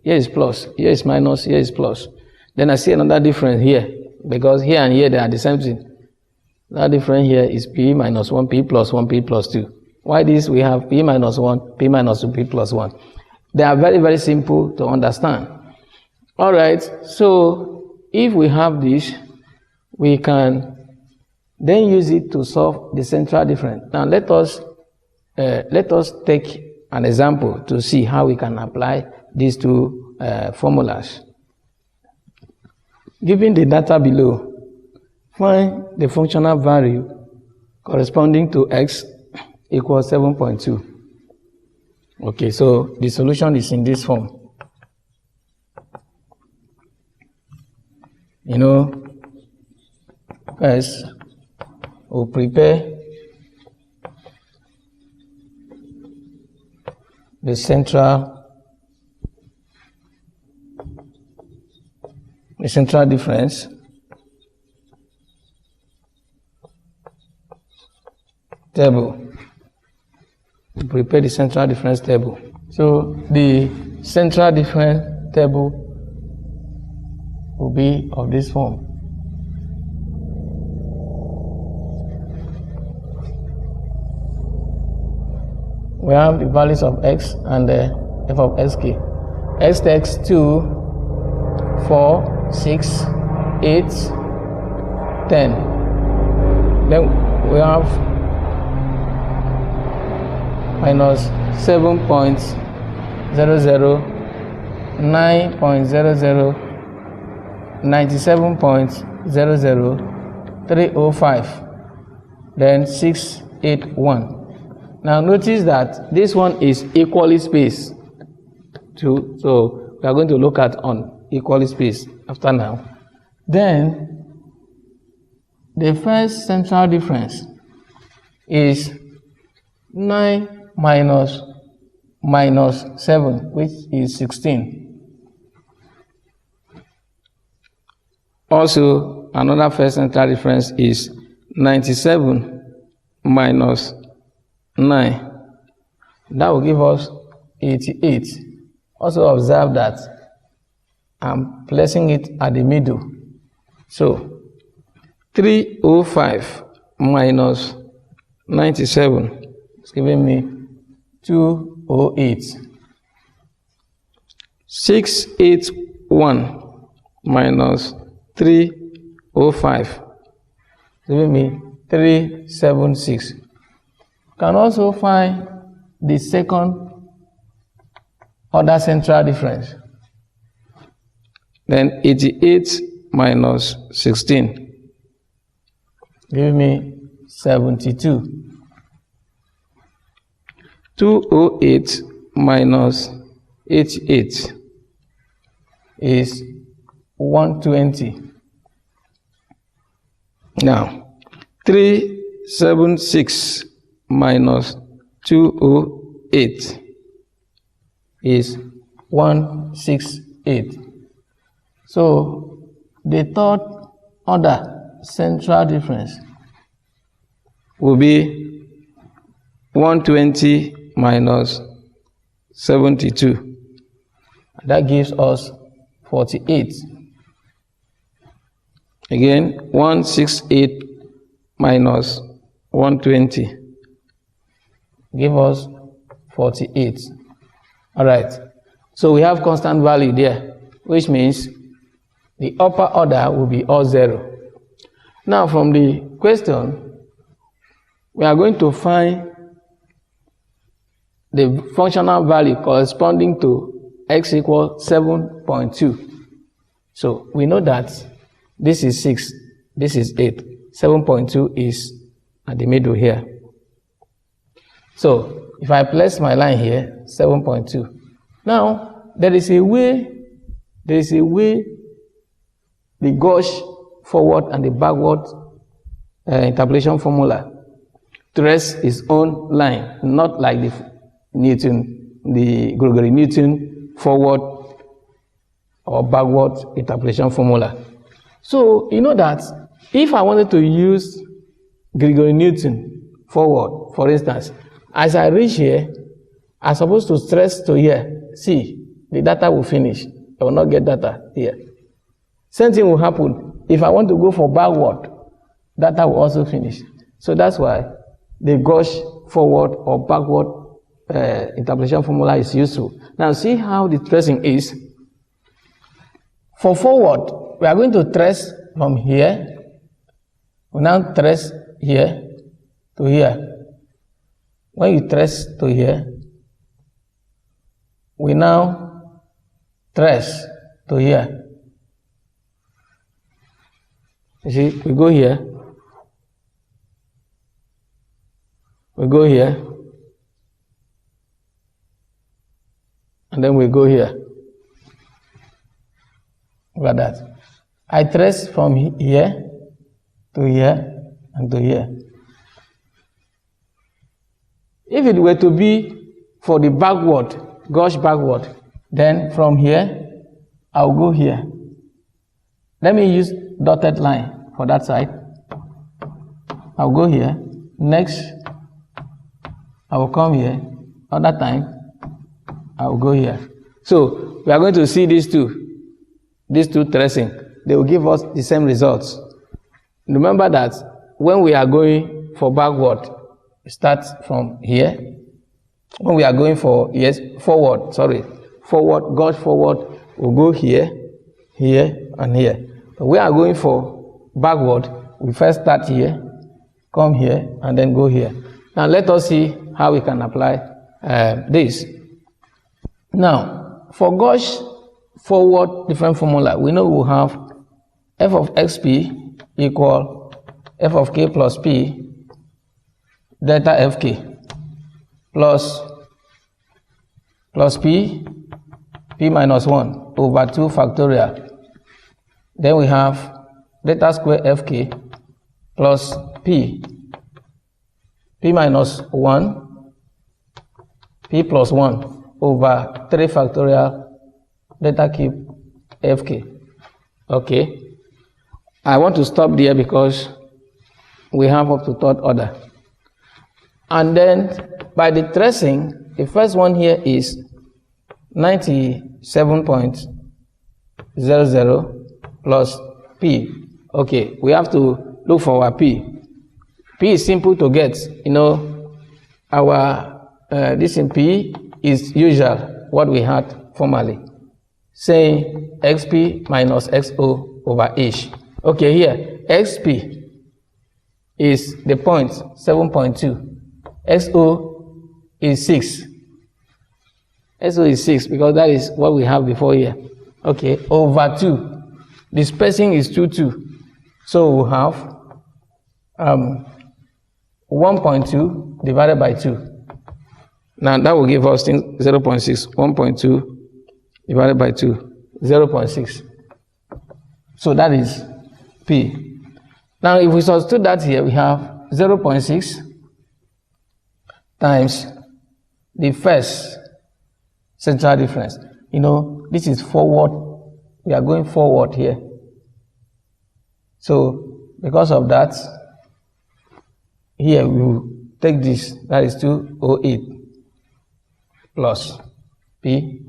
Here is plus, here is minus, here is plus. Then I see another difference here, because here and here they are the same thing. That difference here is p minus 1, p plus 1, p plus 2. Why this? We have p minus 1, p minus 2, p plus 1. They are very, very simple to understand. All right, so if we have this, we can then use it to solve the central difference. Now let us take an example to see how we can apply these two formulas. Given the data below, find the functional value corresponding to x equals 7.2. Okay, so the solution is in this form. First we'll prepare the central difference table. We prepare the central difference table. So the central difference table will be of this form. We have the values of x and the f of sk. X takes 2, 4, 6, 8, 10. Then we have minus 7.00, 9.00, 97.00, 305, then 681. Now notice that this one is equally spaced too, so we are going to look at on equally spaced after now. Then the first central difference is 9 minus 7, which is 16. Also, another first central difference is 97 minus 9. That will give us 88. Also observe that I'm placing it at the middle. So 305 minus 97 is giving me 208. 681 minus 305 giving me 376. Can also find the second order central difference. Then 88 minus 16 give me 72. 208 minus 88 is 120. Now 376 minus 208 is 168. So the third order central difference will be 120 minus 72. That gives us 48. Again, 168 minus 120 give us 48. All right. So we have constant value there, which means the upper order will be all 0. Now from the question, we are going to find the functional value corresponding to x equals 7.2. So we know that this is 6, this is 8. 7.2 is at the middle here. So if I place my line here, 7.2. Now there is a way the gauge forward and the backward interpolation formula trace its own line, not like the Gregory Newton forward or backward interpolation formula. So you know that if I wanted to use Gregory Newton forward, for instance, as I reach here, I'm supposed to stress to here. See, the data will finish. I will not get data here. Same thing will happen if I want to go for backward. Data will also finish. So that's why the gauge forward or backward interpolation formula is useful. Now see how the tracing is. For forward, we are going to trace from here. We now trace here to here. When you trace to here, we now trace to here. You see, we go here, we go here, and then we go here. Look at that. I trace from here to here and to here. If it were to be for the backward, gauge backward, then from here, I'll go here. Let me use dotted line for that side. I'll go here. Next, I will come here. Other time, I will go here. So, we are going to see these two tracing. They will give us the same results. Remember that when we are going for backward, we start from here. When we are going for forward, gauge forward, we'll go here, here, and here. But we are going for backward, we first start here, come here, and then go here. Now let us see how we can apply this. Now, for gauge forward different formula, we know we'll have f of xp equal f of k plus p delta fk plus p minus 1 over 2 factorial. Then we have delta square fk plus p minus 1 p plus 1 over 3 factorial delta cube fk. Okay. I want to stop there because we have up to third order. And then by the tracing, the first one here is 97.00 plus p. Okay, we have to look for our p. P is simple to get. You know, our this in p is usual, what we had formerly, saying xp minus xo over h. Okay, here, xp is the point, 7.2. xo is 6. xo is 6 because that is what we have before here. Okay, over 2. The spacing is 2, 2. So we'll have 1.2 divided by 2. Now that will give us 0.6. 1.2 divided by 2, 0.6. So that is P. Now if we substitute that here, we have 0.6 times the first central difference. You know, this is forward. We are going forward here. So, because of that, here we will take this, that is 208 plus P.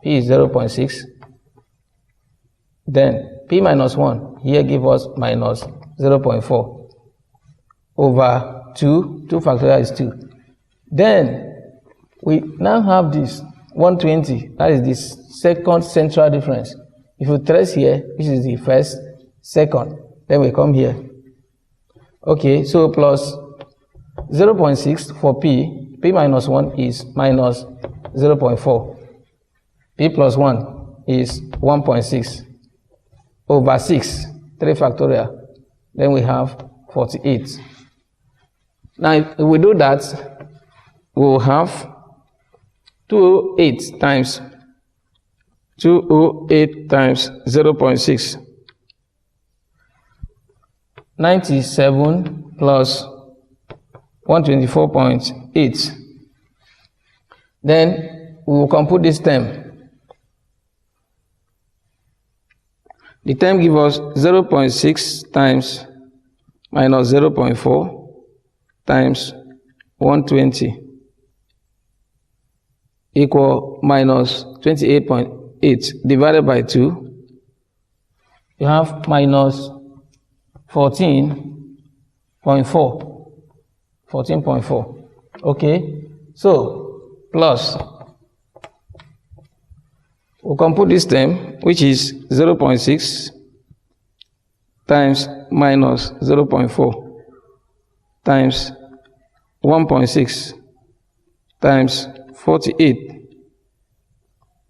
P is 0.6. Then P minus 1, here give us minus 0.4 over 2. 2 factorial is 2. Then we now have this 120, that is the second central difference. If you trace here, which is the first, second, then we come here. Okay, so plus 0.6 for P. P minus 1 is minus 0.4. P plus 1 is 1.6 over 6, 3 factorial. Then we have 48. Now, if we do that, we will have 208 times 0.6. 97 plus 124.8. Then we will compute this term. The term gives us 0.6 times minus 0.4 times 120 equal minus 28.8 divided by 2. You have minus 14.4. 14.4. Okay, so plus, we'll compute this term, which is 0.6 times minus 0.4 times 1.6 times 48,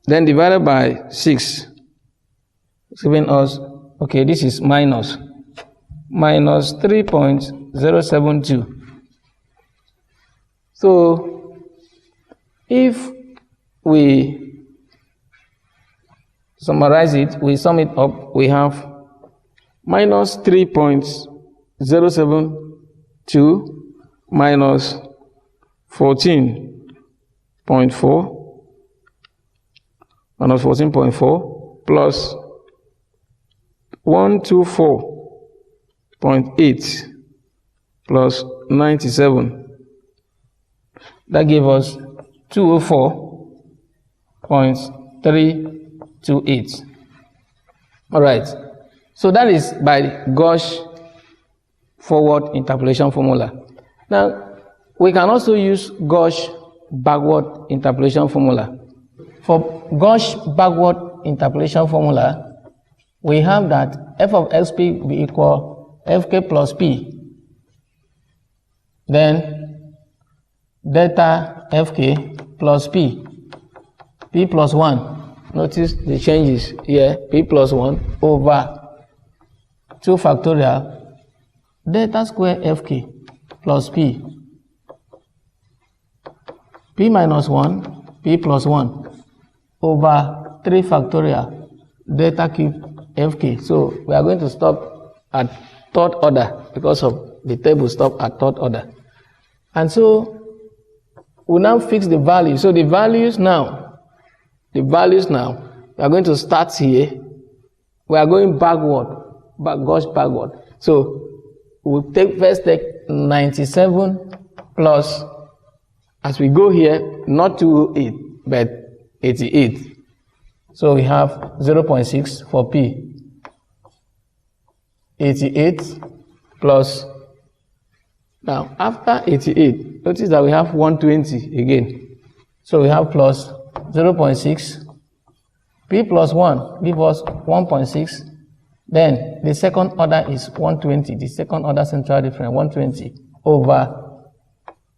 then divided by 6, it's giving us, okay, this is minus 3.072. So, if we summarize it, we sum it up, we have minus 3.072 minus 14.4 plus 124.8 plus 97. That gave us 204.328. All right. So that is by Gauss forward interpolation formula. Now, we can also use Gauss backward interpolation formula. For Gauss backward interpolation formula, we have that f of xp will be equal fk plus p. Then delta fk plus p. P plus 1. Notice the changes here. P plus 1 over 2 factorial delta square fk plus p. P minus 1, P plus 1 over 3 factorial delta cube fk. So we are going to stop at third order because of the table stop at third order. And so we now fix the value. So the values now, we are going to start here. We are going backward, Gauss backward. So we'll first take 97 plus, as we go here, not 208, but 88. So we have 0.6 for P. 88 plus, now after 88, notice that we have 120 again. So we have plus 0.6. P plus 1 give us 1.6. Then the second order is 120. The second order central difference, 120 over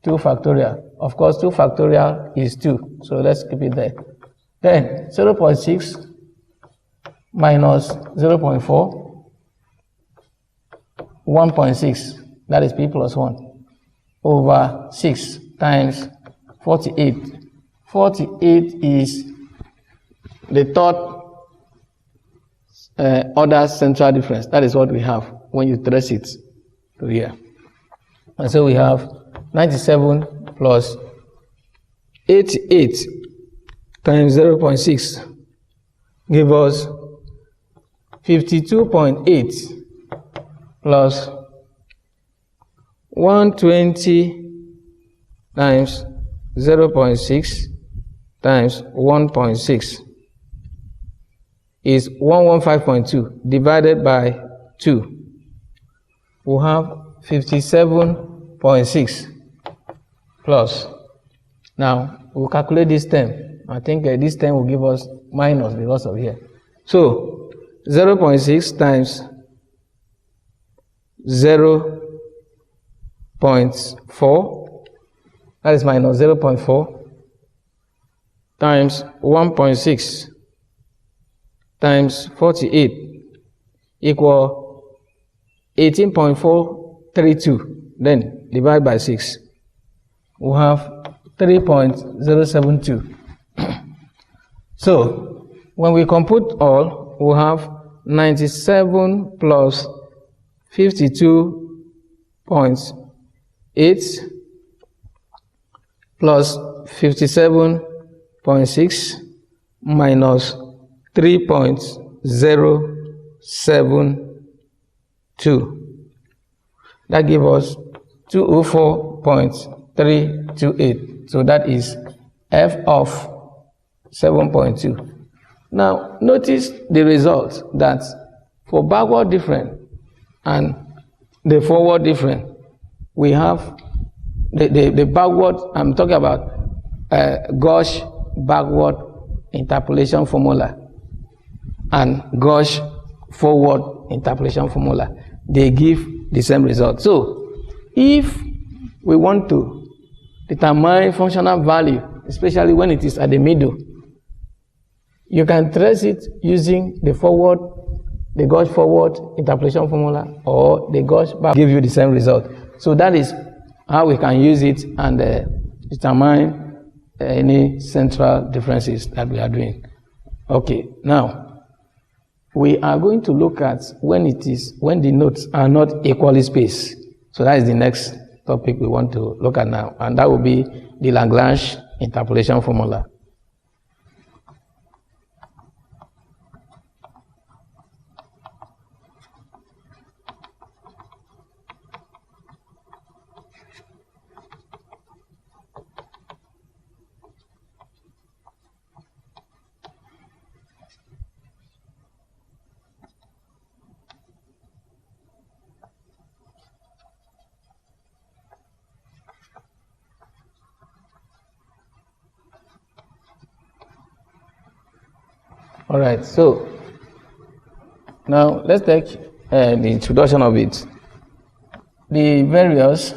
2 factorial. Of course, 2 factorial is 2. So let's keep it there. Then 0.6 minus 0.4, 1.6. That is P plus 1 over 6 times 48. 48 is the third order central difference. That is what we have when you trace it to here. And so we have 97 plus 88 times 0.6 give us 52.8 plus 120 times 0.6 times 1.6 is 115.2 divided by 2. We have 57.6 plus. Now we'll calculate this term. I think this term will give us minus because of here. So 0.6 times 0.4, that is minus 0.4 times 1.6 times 48 equal 18.432. Then divide by 6. We have 3.072. So when we compute all, we have 97 plus 52.8 plus 57.6 minus 3.072. That gives us 204.328. So that is f of 7.2. Now notice the result that for backward different and the forward different, we have the backward, I'm talking about gauge backward interpolation formula and gauge forward interpolation formula. They give the same result. So if we want to determine functional value, especially when it is at the middle, you can trace it using the gauge forward interpolation formula, or the gauge back give you the same result. So that is how we can use it and determine any central differences that we are doing. Okay, now we are going to look at when the nodes are not equally spaced. So that is the next topic we want to look at now, and that will be the Lagrange interpolation formula. All right, so now let's take the introduction of it. The various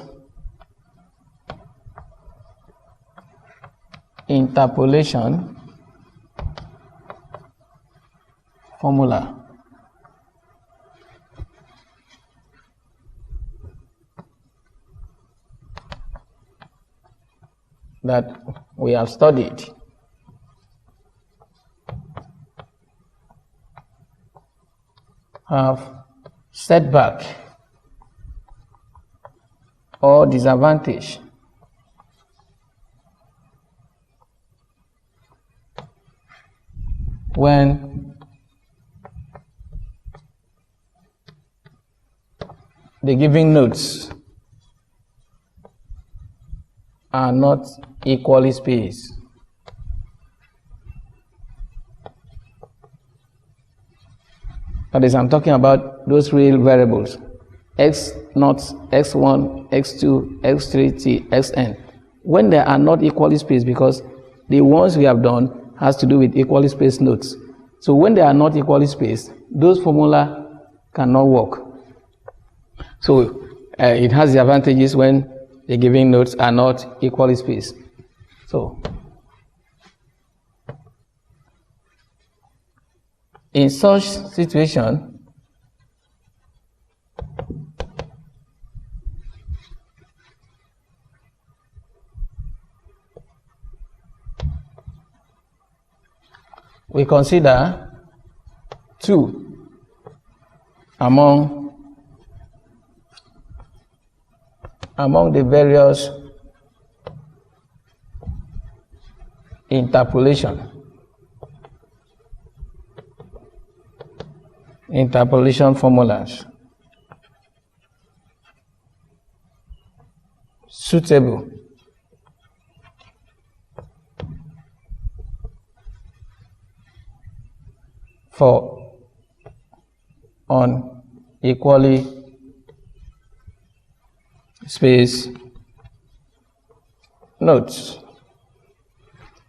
interpolation formula. That we have studied. Have setback or disadvantage when the given nodes are not equally spaced. That is, I'm talking about those real variables, x0, x1, x2, x3, t, xn. When they are not equally spaced, because the ones we have done has to do with equally spaced nodes. So when they are not equally spaced, those formula cannot work. So it has the advantages when the given nodes are not equally spaced. So in such situation, we consider two among the various interpolation formulas suitable for unequally spaced nodes.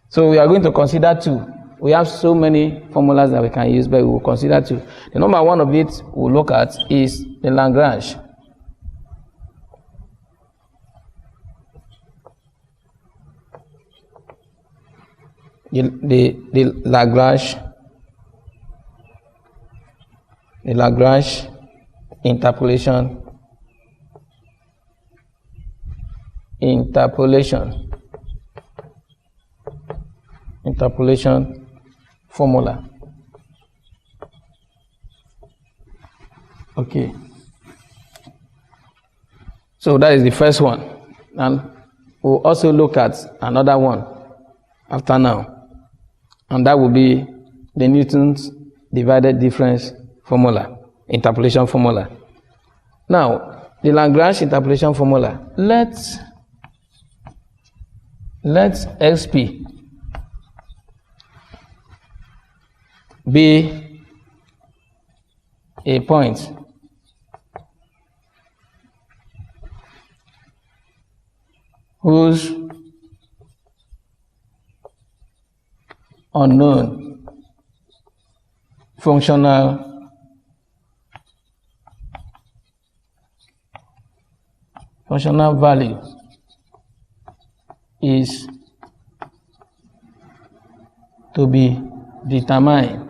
So we are going to consider two. We have so many formulas that we can use, but we will consider two. The number one of it we'll look at is the Lagrange. The Lagrange interpolation formula. Okay. So that is the first one. And we'll also look at another one after now. And that will be the Newton's divided difference formula, interpolation formula. Now, the Lagrange interpolation formula. Let's XP be a point whose unknown functional value is to be determined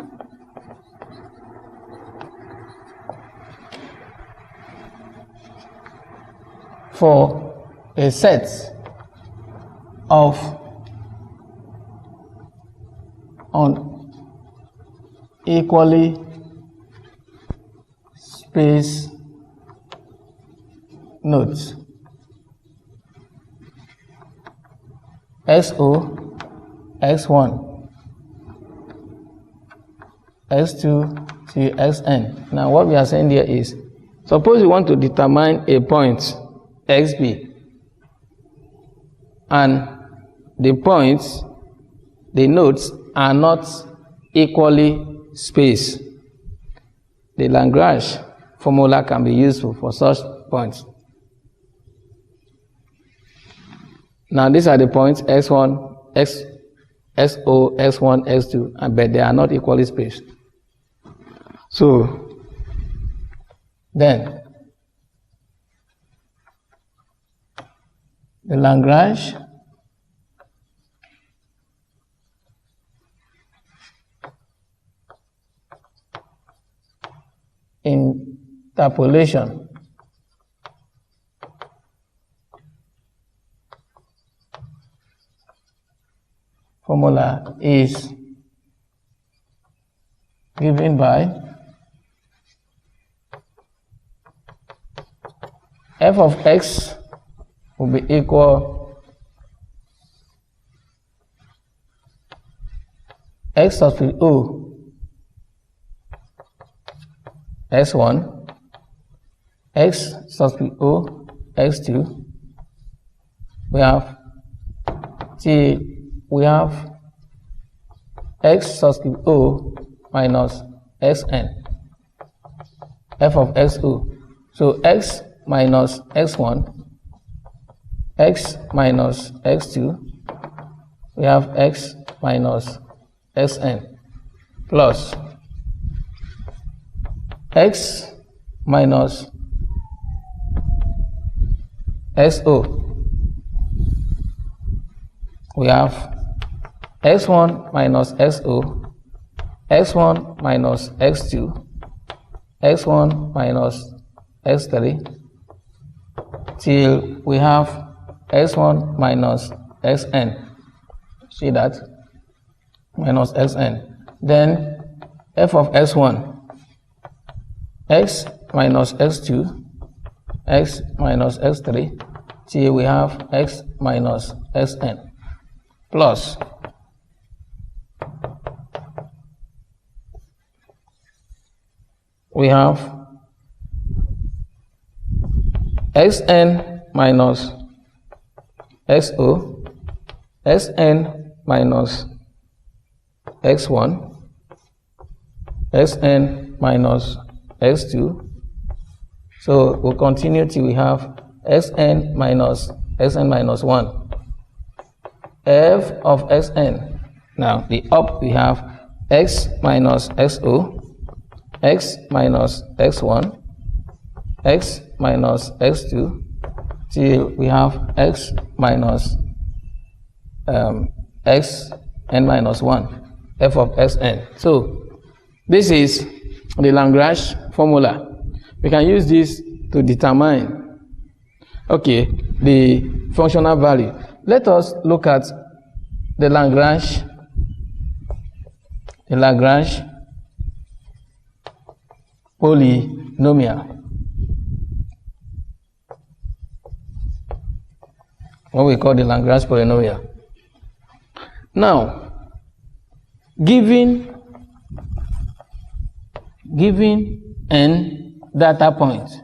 for a set of unequally spaced nodes XO, X1, X2 to Xn. Now what we are saying here is, suppose you want to determine a point XB, and the points, the nodes are not equally spaced. The Lagrange formula can be useful for such points. Now these are the points X1, XO, X1, X2, but they are not equally spaced. So then the Lagrange interpolation formula is given by f of x will be equal x sub O x1, x sub O x2. We have x sub O minus xn, f of xo. So x minus x1, x minus x2, we have x minus xn plus x minus xo. We have x1 minus xo, x1 minus x2, x1 minus x3, till we have x1 minus xn. See that? Minus xn. Then f of x1, x minus x2, x minus x3, till we have x minus xn, plus we have xn minus xo, xn minus x1, xn minus x2. So we'll continue till we have xn minus 1. F of xn. Now the up we have x minus xo, x minus x1, x minus x2, till we have x minus xn minus 1, f of xn. So this is the Lagrange formula. We can use this to determine, okay, the functional value. Let us look at the Lagrange polynomial. What we call the Lagrange polynomial. Now, given n data points,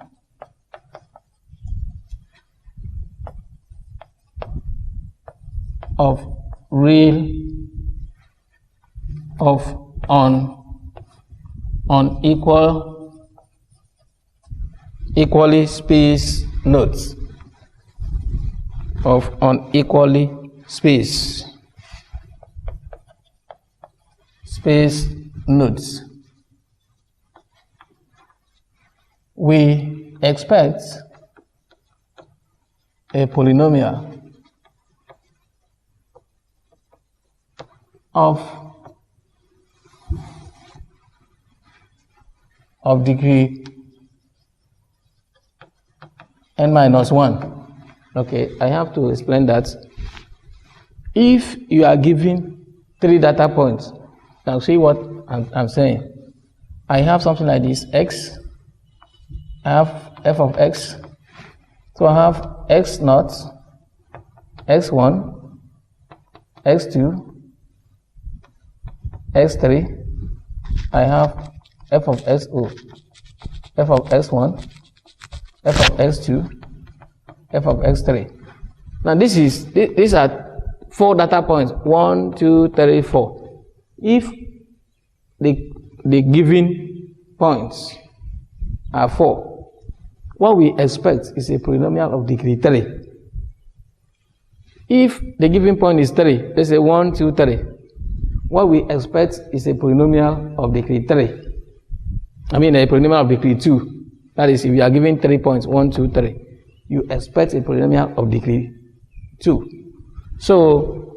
of equally spaced nodes, of unequally spaced nodes, we expect a polynomial of degree n minus 1. Okay, I have to explain that. If you are given 3 data points, now see what I'm saying. I have something like this, x, I have f of x, so I have x naught, x1, x2, x3, I have f of xo, f of x1, f of x2, f of x3. Now these are 4 data points, 1, 2, 3, 4. If the given points are 4, what we expect is a polynomial of degree 3. If the given point is 3, let's say 1, 2, 3, what we expect is a polynomial of degree 3. I mean a polynomial of degree 2. That is, if you are given 3 points, 1, 2, 3, you expect a polynomial of degree 2. So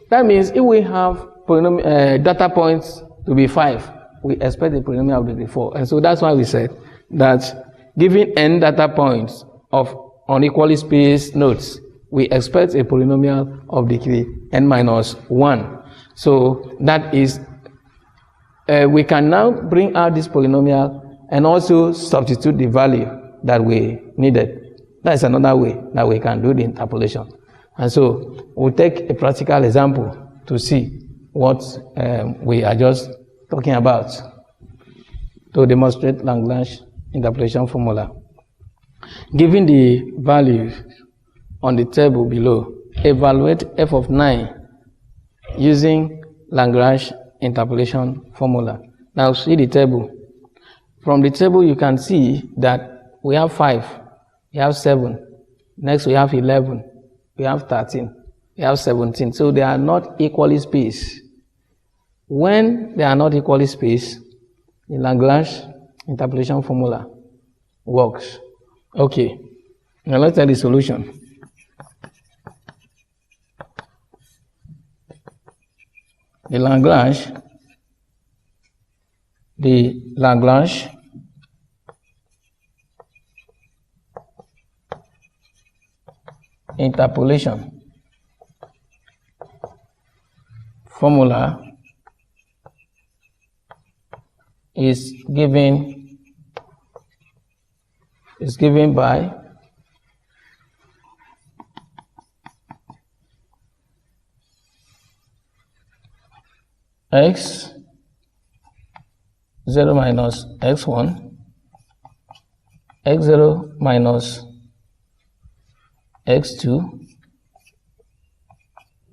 that means if we have data points to be 5, we expect a polynomial of degree 4. And so that's why we said that given n data points of unequally spaced nodes, we expect a polynomial of degree n minus 1. So that is, we can now bring out this polynomial and also substitute the value that we needed. That is another way that we can do the interpolation. And so we'll take a practical example to see what we are just talking about to demonstrate Lagrange interpolation formula. Given the values on the table below, evaluate f of 9 using Lagrange interpolation formula. Now see the table. From the table you can see that we have 5, we have 7, next we have 11, we have 13, we have 17. So they are not equally spaced. When they are not equally spaced, the Lagrange interpolation formula works. Okay, now let's take the solution. The Lagrange interpolation formula is given by x 0 minus x1, x0 minus x2,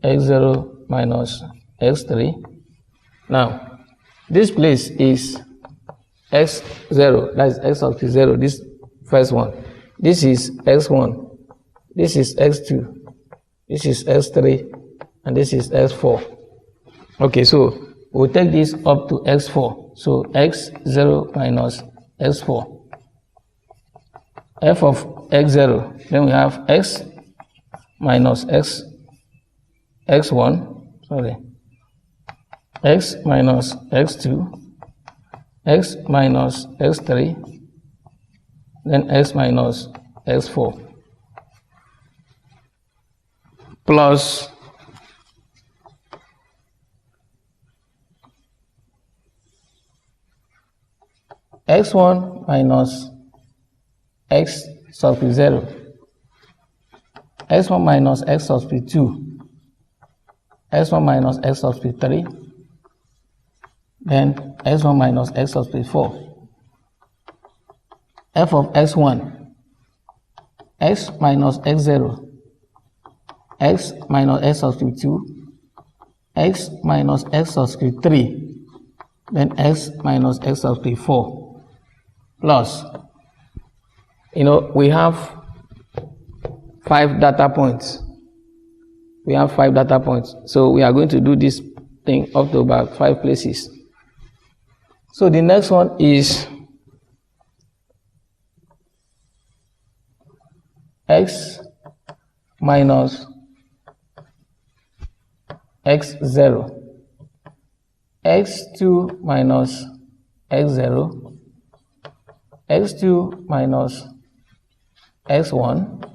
x0 minus x3. Now, this place is x0, that is x of 0, this first one. This is x1, this is x2, this is x3, and this is x4. Okay, so we'll take this up to x4. So x0 minus x4. F of x0, then we have x minus x1, x minus x2, x minus x3, then x minus x4, plus x1 minus x sub 0, x1 minus x sub 2, x1 minus x sub 3, then x1 minus x sub 4. F of x1, x minus x0, x minus x sub 2, x minus x sub 3, then x minus x sub 4, plus, we have 5 data points. So we are going to do this thing up to about 5 places. So the next one is x minus x0, x2 minus x0, x2 minus x1,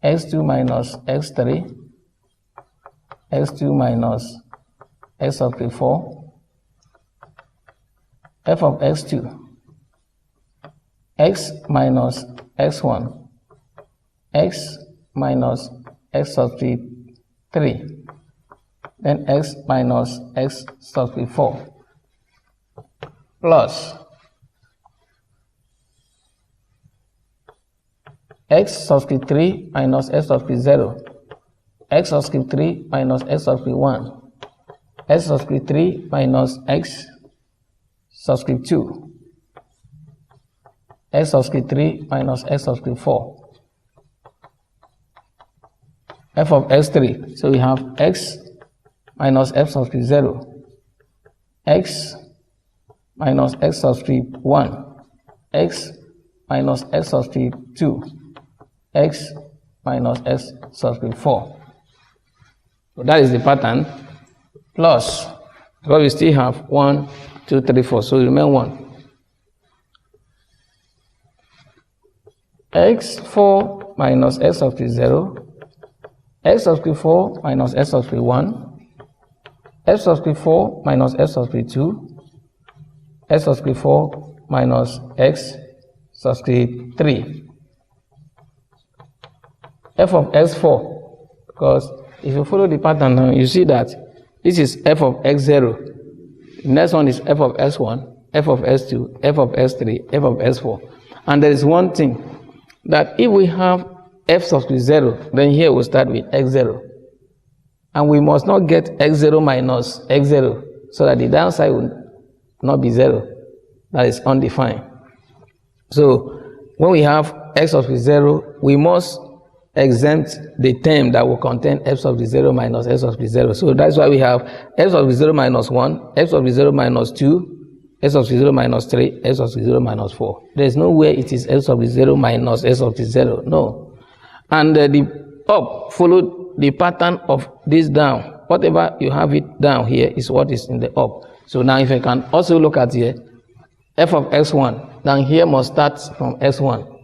x2 minus x3, x2 minus x sub 4, f of x2, x minus x1, x minus x sub 3, then x minus x sub 4, plus x sub 3 minus x sub 0, x sub 3 minus x sub 1, x sub 3 minus x sub 2, x sub 3 minus x sub 4, f of x3. So we have x minus x sub 0, x minus x sub 1, x minus x sub 2, x minus x sub 4. So that is the pattern, plus, because we still have 1, 2, 3, 4, so remain 1. x4 minus x sub 0, x sub 4 minus x sub 1, x sub 4 minus x sub 2, x sub 4 minus x sub 3. F of x4, because if you follow the pattern now, you see that this is f of x0. The next one is f of s1, f of s2, f of s3, f of s4. And there is one thing, that if we have f sub 0, then here we start with x0. And we must not get x0 minus x0, so that the downside will not be 0. That is undefined. So when we have x sub 0, we must exempt the term that will contain f sub 0 minus f sub 0. So that's why we have f sub 0 minus 1, f sub 0 minus 2, f sub 0 minus 3, f sub 0 minus 4. There is no way it is f sub 0 minus f sub 0. No. And the up followed the pattern of this down. Whatever you have it down here is what is in the up. So now if I can also look at here, f of x1, then here must start from x1.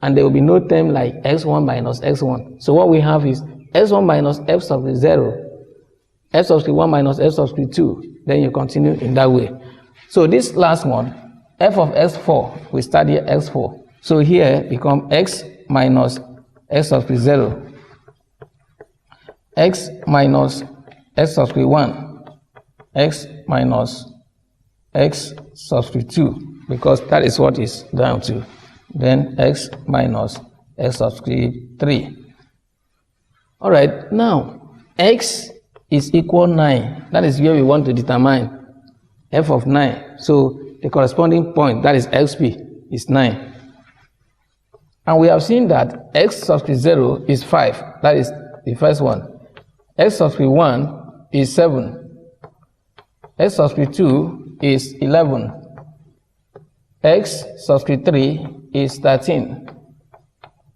And there will be no term like x1 minus x1. So what we have is x1 minus f sub 0, f sub 1 minus f sub 2. Then you continue in that way. So this last one, f of x4, we start here x4. So here become x minus x sub 0, x minus x sub 1, x minus x subscript 2, because that is what is down to. Then x minus x subscript 3. All right, now x is equal 9. That is where we want to determine f of 9. So the corresponding point, that is xp, is 9. And we have seen that x subscript 0 is 5. That is the first one. X subscript 1 is 7. X subscript 2 is 11. X subscript 3 is 13.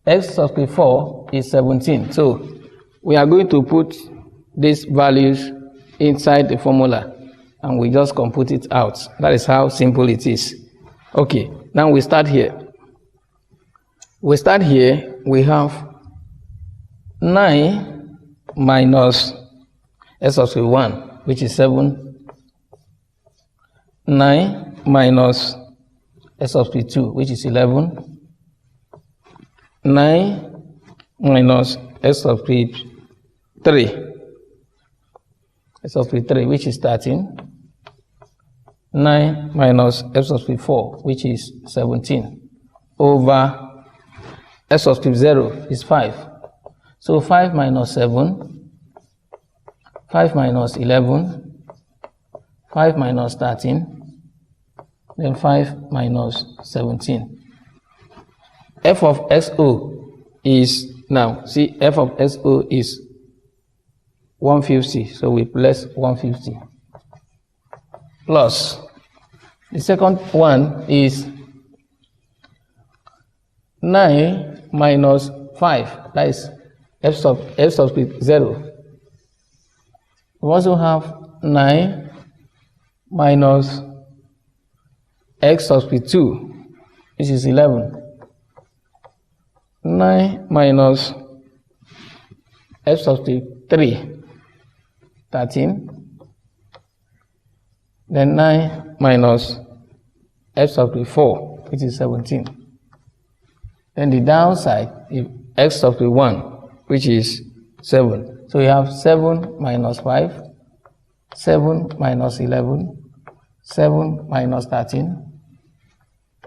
X subscript 4 is 17. So we are going to put these values inside the formula and we just compute it out. That is how simple it is. Okay, now we start here. We start here, we have 9 minus x subscript 1, which is 7. 9 minus x subscript 2, which is 11. 9 minus x subscript 3. X subscript 3, which is 13. 9 minus x subscript 4, which is 17. Over x subscript 0 is 5. So 5 minus 7, 5 minus 11, 5 minus 13, then 5 minus 17. F of XO is, now see, f of XO is 150, so we place 150 plus the second one is 9 minus 5, that is f subscript 0. We also have 9 minus x subscript 2, which is 11. 9 minus f subscript 3, 13. Then 9 minus f subscript 4, which is 17. Then the downside is x subscript 1, which is 7. So we have 7 minus 5, 7 minus 11, 7 minus 13,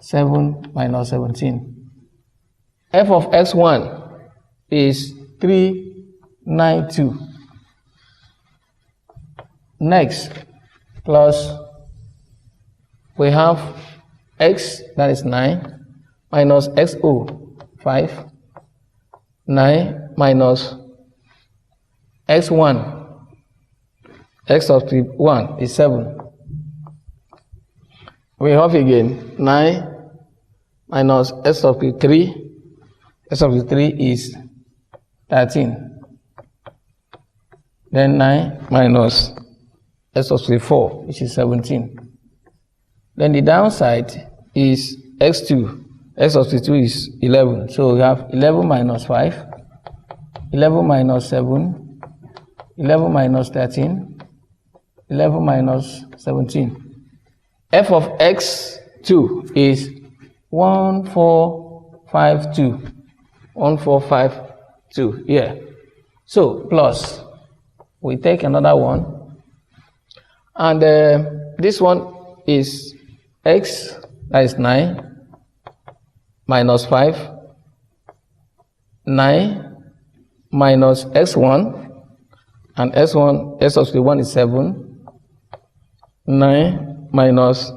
7 minus 17. F of x1 is 392. Next, plus we have x, that is 9, minus xo, 5. 9 minus x1, x subscript 1 is 7. We have again 9 minus x subscript 3, x subscript 3 is 13. Then 9 minus x subscript 4, which is 17. Then the downside is x2. X subscript 2 is 11. So we have 11 minus 5, 11 minus 7, 11 minus 13, 11 minus 17. F of x2 is 1452. 1452 here. So plus, we take another one. And this one is x, that is 9. Minus 5, 9 minus x1, and x1, x subscript 1 is 7, 9 minus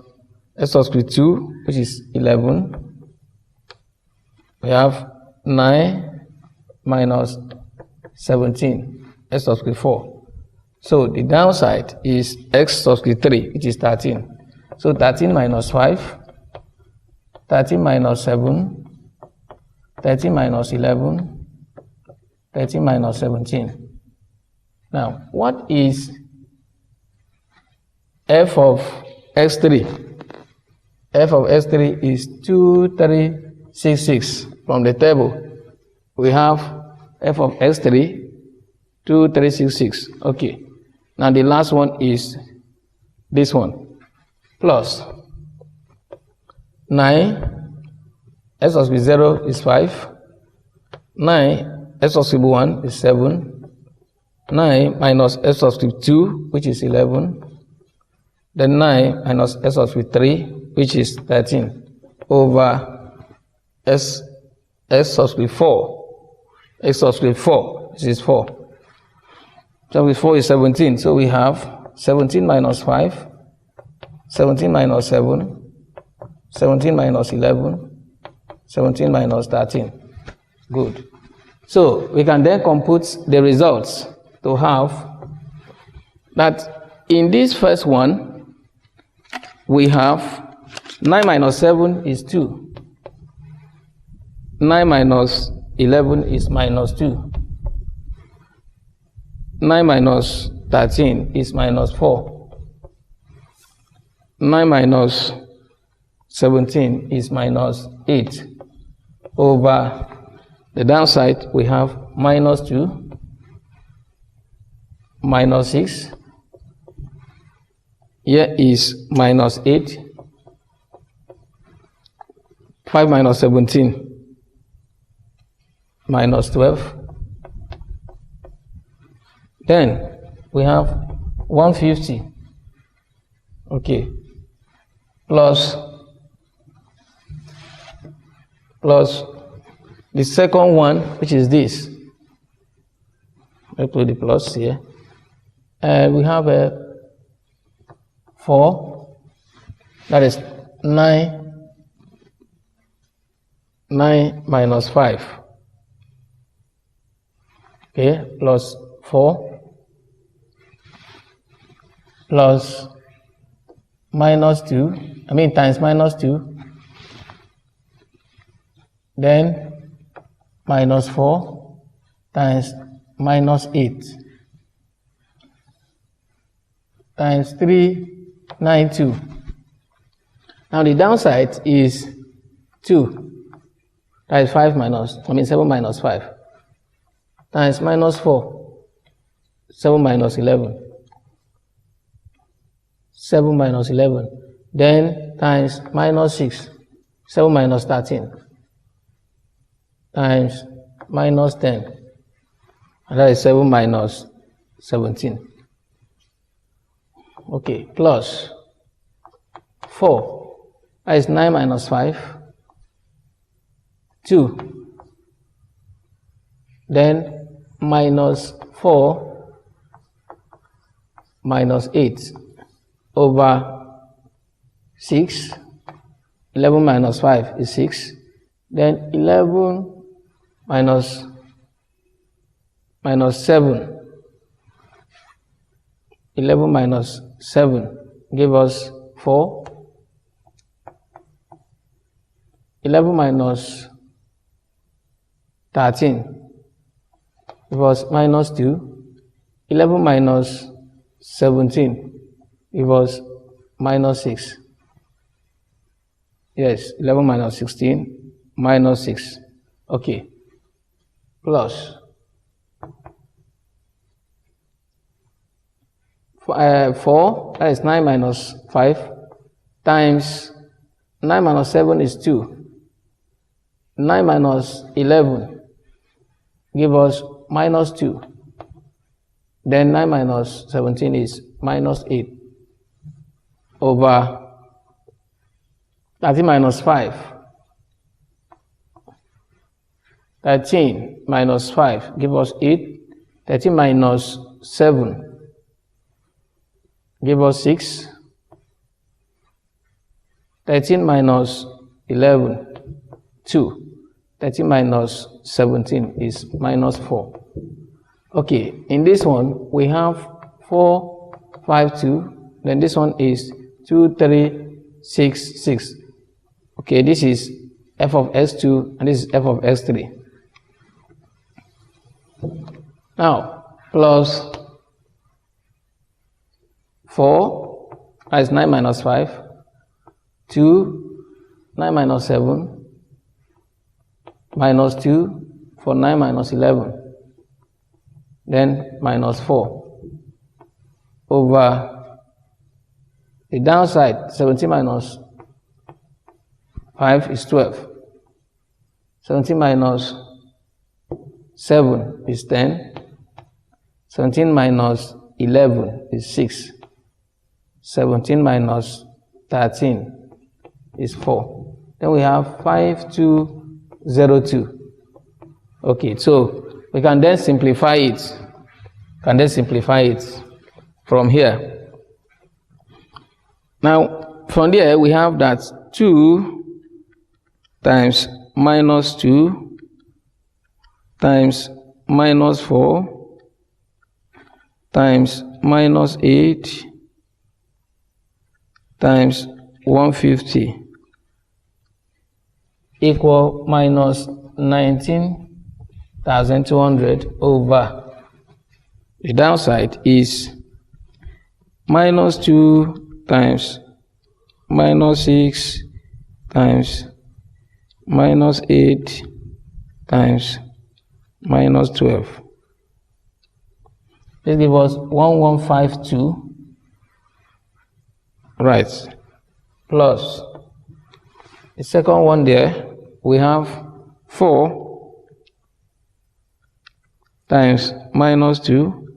x subscript 2, which is 11. We have 9 minus 17, x subscript 4. So the downside is x subscript 3, which is 13. So 13 minus 5, 13 minus 7, 13 minus 11, 13 minus 17. Now, what is f of x3? F of x3 is 2366. From the table, we have f of x3, 2366. Okay. Now, the last one is this one, plus 9, x subscript 0 is 5, 9, x subscript 1 is 7, 9 minus x subscript 2, which is 11, then 9 minus s sub square 3, which is 13, over s sub square 4. S sub square 4, this is 4. So 4 is 17, so we have 17 minus 5, 17 minus 7, 17 minus 11, 17 minus 13. Good. So we can then compute the results to have that in this first one, we have 9 minus 7 is 2. 9 minus 11 is minus 2. 9 minus 13 is minus 4. 9 minus 17 is minus 8. Over the downside, we have minus 2, minus 6. Here is minus 8. 5 minus 17, minus 12. Then we have 150. Okay. Plus the second one, which is this. Let's put the plus here. And we have a 4. That is 9 minus 5. Okay, plus 4 plus minus 2, times minus 2, then minus 4 times minus 8 times 392. Now the downside is 2. That is 7 minus 5 times minus 4, 7 minus 11. 7 minus 11, then times minus 6, 7 minus 13, times minus 10, and that is 7 minus 17. Okay, plus 4, that is 9 minus 5, 2, then minus 4 minus 8. Over 6, 11 minus 5 is 6, then 11 minus 7, 11 minus 7 give us 4, 11 minus 13 give us minus 2, 11 minus 17 it was minus 6. Yes, 11 minus 16, minus 6. Okay. Plus 4, that is 9 minus 5, times 9 minus 7 is 2. 9 minus 11 give us minus 2. Then 9 minus 17 is minus 8. Over 13 minus 5. 13 minus 5 give us 8. 13 minus 7 give us 6. 13 minus 11, 2. 13 minus 17 is minus 4. Okay, in this one we have 4, 5, 2. Then this one is 2, 3, 6, 6. Okay, this is f of s2 and this is f of s3. Now, plus 4, that is 9 minus 5, 2, 9 minus 7, minus 2 for 9 minus 11, then minus 4, over the downside, 17 minus 5 is 12. 17 minus 7 is 10. 17 minus 11 is 6. 17 minus 13 is 4. Then we have 5202. Okay, so we can then simplify it. From here. Now, from there we have that 2 times minus 2 times minus 4 times minus 8 times 150 equal minus 19,200 over the downside is minus 2 times minus 6 times minus 8 times minus 12. This gives us 1152. Right. Plus the second one there, we have 4 times minus 2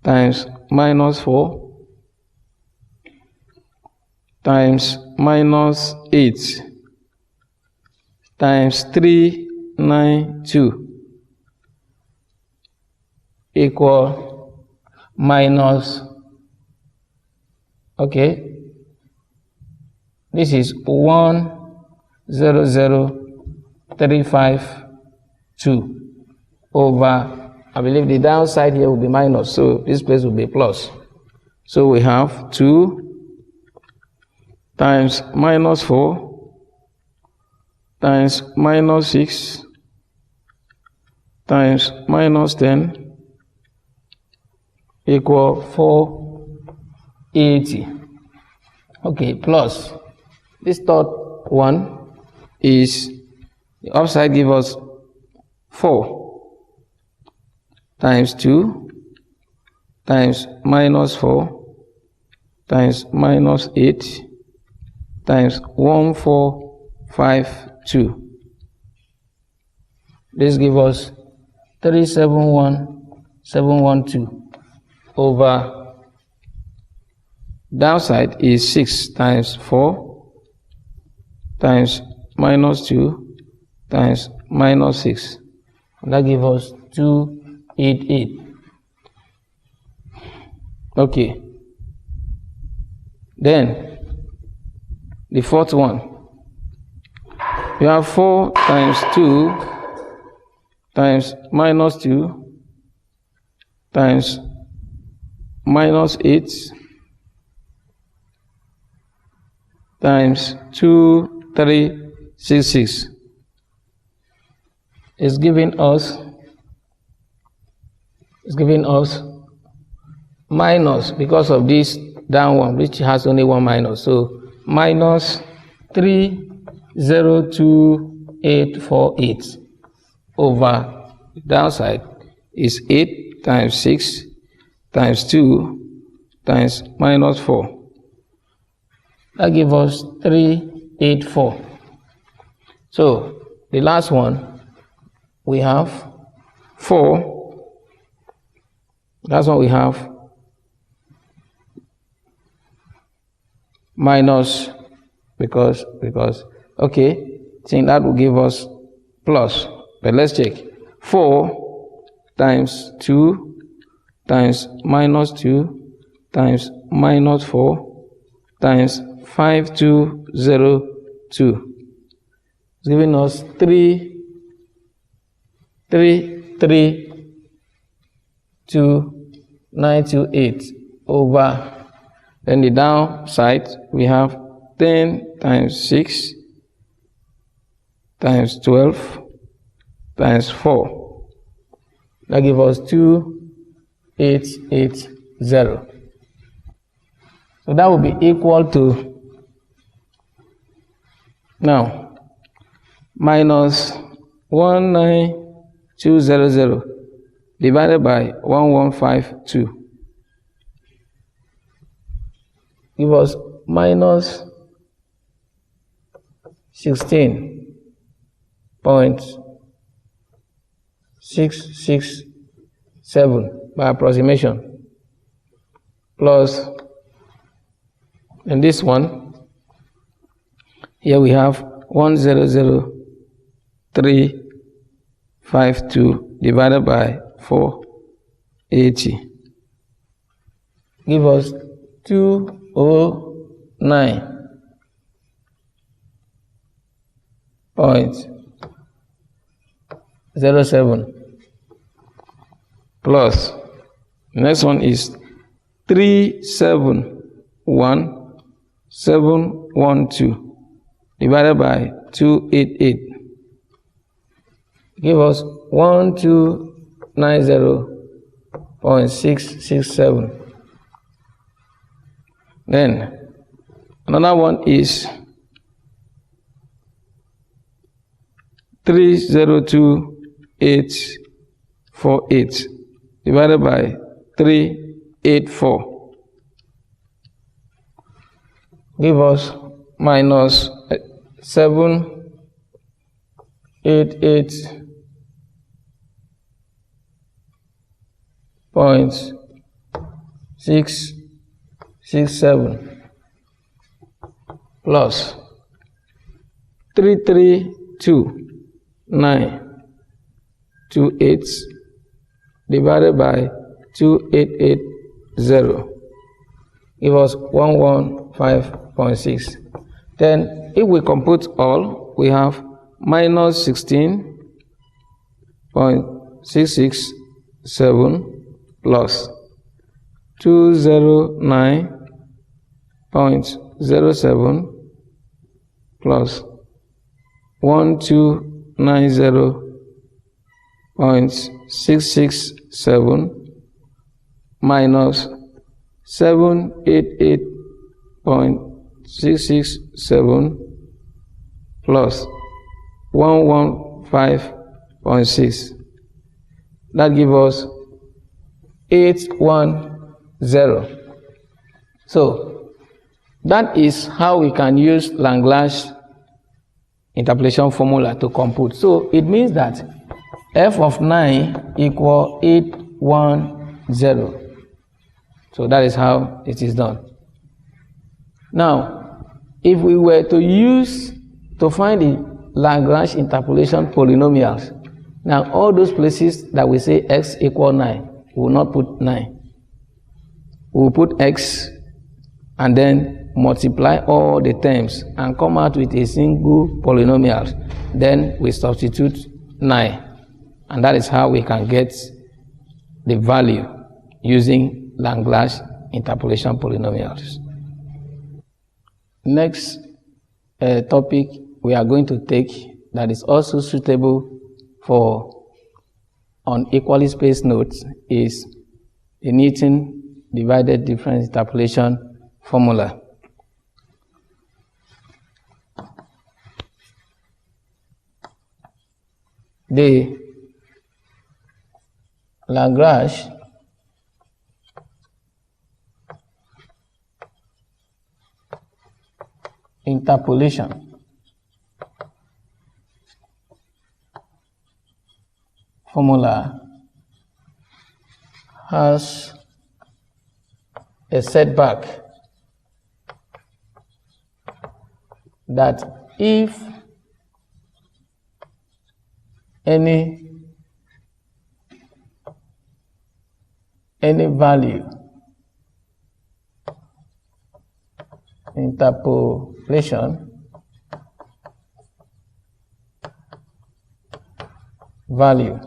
times minus 4 times minus 8 times 392 equal minus, okay, this is 100,352 over, I believe the downside here will be minus, so this place will be plus. So we have 2 times minus 4 times minus 6 times minus 10 equal 480. Okay, plus this third one is the upside give us 4 times 2 times minus 4 times minus 8 times 1452. This gives us 371712 over downside is 6 times 4 times minus 2 times minus 6. And that gives us 288. Okay. Then the fourth one, we have 4 times 2 times minus 2 times minus 8 times 2366 is giving us minus, because of this down one which has only one minus, so minus 302848 over the downside is 8 times 6 times 2 times minus 4. That gives us 384. So the last one we have 4. That's what we have minus, because okay, I think that will give us plus, but let's check. 4 times 2 times minus 2 times minus 4 times 5202 is giving us 332,928 over, then the downside we have 10 times 6 times 12 times 4. That gives us 2880. So that will be equal to, now, minus 19200 divided by 1152. Give us minus 16.667 by approximation, plus And this one, here we have 100,352 divided by 480. Give us 209.07 plus, next one is 371,712 divided by 288. Give us 1290.667. Then another one is 302,848 divided by 384. Give us minus 788.667 plus 332,928 divided by 2880. Give us 115.6. Then if we compute all, we have minus 16.667 plus 209.07 plus 1290.667 minus 788.667 plus 115.6. That gives us 810. So that is how we can use Lagrange interpolation formula to compute. So it means that f of 9 equal 810. So that is how it is done. Now, if we were to find the Lagrange interpolation polynomials, now all those places that we say x equal 9, we will not put 9. We will put x and then multiply all the terms and come out with a single polynomial. Then we substitute 9. And that is how we can get the value using Lagrange interpolation polynomials. Next topic we are going to take that is also suitable for unequally spaced nodes is the Newton divided difference interpolation formula. The Lagrange interpolation formula has a setback that if any value interpolation value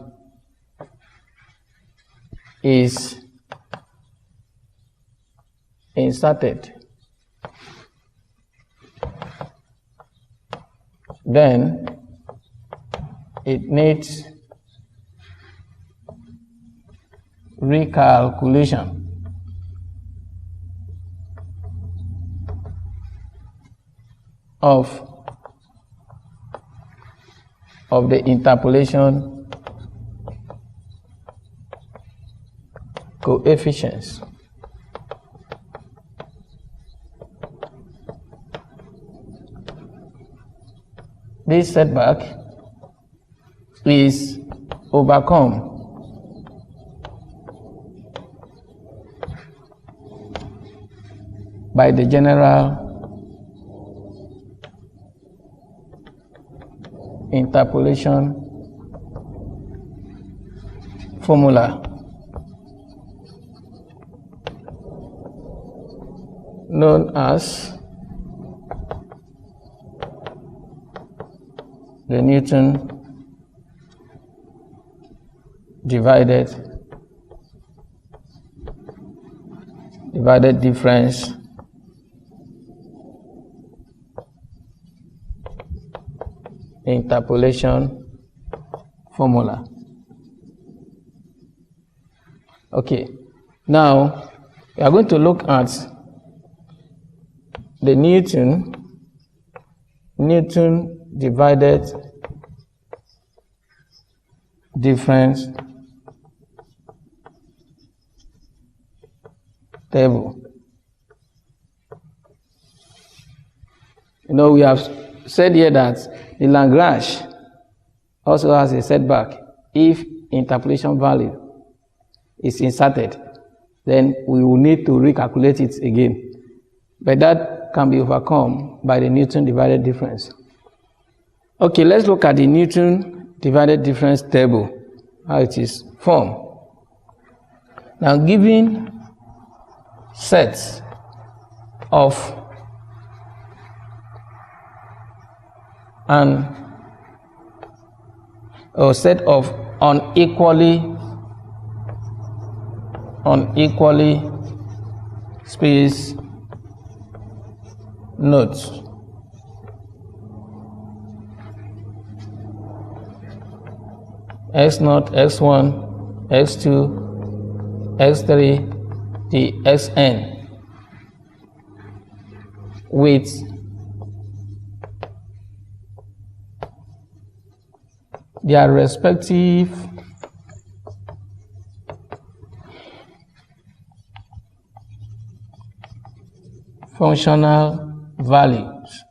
is inserted, then it needs recalculation of the interpolation coefficients. This setback is overcome by the general interpolation formula known as the Newton divided difference interpolation formula. Okay, now we are going to look at the Newton divided difference table. You know, we have said here that the Lagrange also has a setback. If interpolation value is inserted, then we will need to recalculate it again. But that can be overcome by the Newton divided difference. Okay, let's look at the Newton divided difference table, how it is formed. Now, given sets of set of unequally spaced nodes, x0, x1, x2, x3, the xn, with their respective functional values.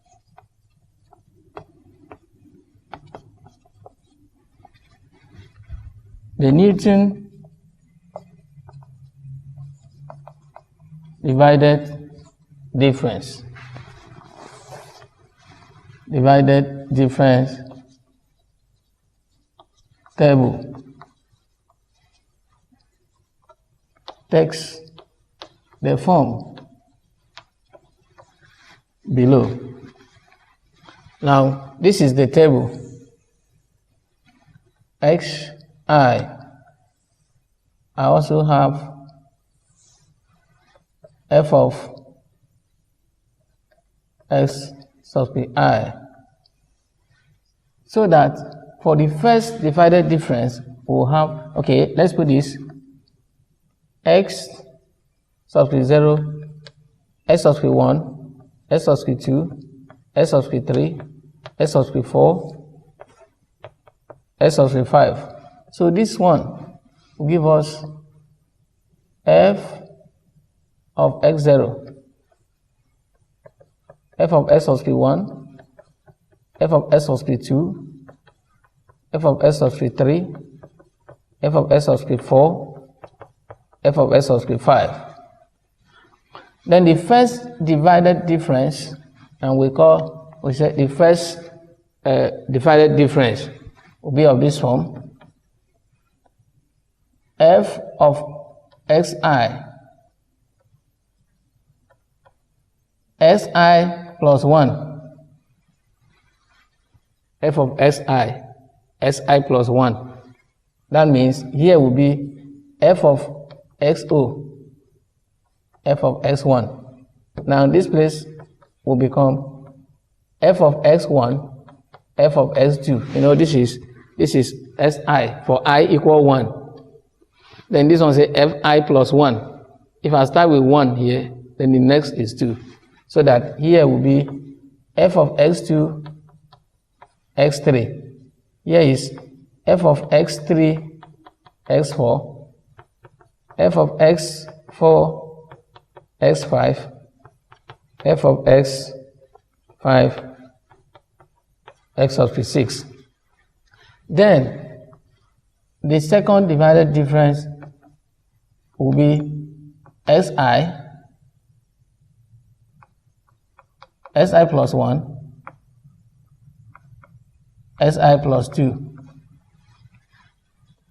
The Newton divided difference table takes the form below. Now, this is the table. Xi, I also have f of x sub I, so that for the first divided difference we'll have, okay, let's put this x sub 0, x sub 1, x sub 2, x sub 3, x sub 4, x sub 5. So this one will give us f of x0, f of x sub 1, f of x sub 2, f of x sub 3, f of x sub 4, f of x sub 5. Then the first divided difference, and we say the first divided difference will be of this form: f of xi, xi plus 1, f of xi plus 1. That means here will be f of xo, f of x1. Now this place will become f of x1, f of x2. You know, this is si for I equal 1. Then this one say fi plus 1. If I start with 1 here, then the next is 2. So that here will be f of x2, x3. Here is f of x3, x4, f of x4, x5, f of x5, x sub 6. Then the second divided difference will be si Si plus 1, Si plus 2.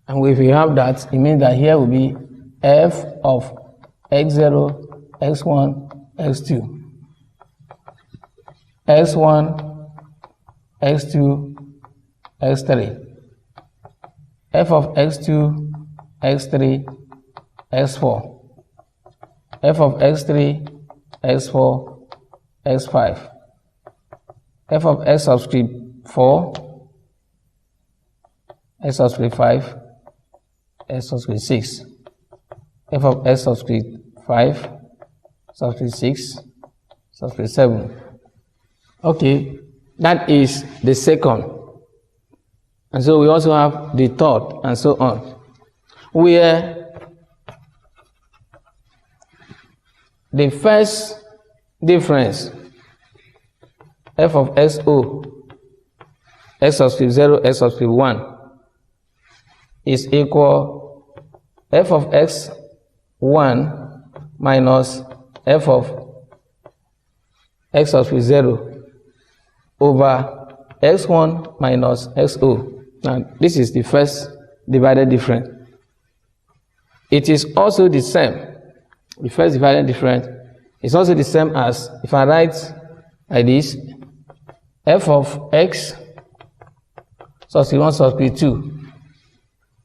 And if we have that, it means that here will be f of x0, x1, x2. x1, x2, x3. F of x2, x3, x4. F of x3, x4, x5. F of x subscript 4, x subscript 5, x subscript 6. F of x subscript 5, subscript 6, subscript 7. Okay, that is the second. And so we also have the third, and so on. Where the first difference, f of xo, x subscript 0, x subscript 1, is equal f of x1 minus f of x subscript 0 over x1 minus xo. Now, this is the first divided difference. It is also the same. The first divided difference is also the same as if I write like this: f of x subscript 1 subscript 2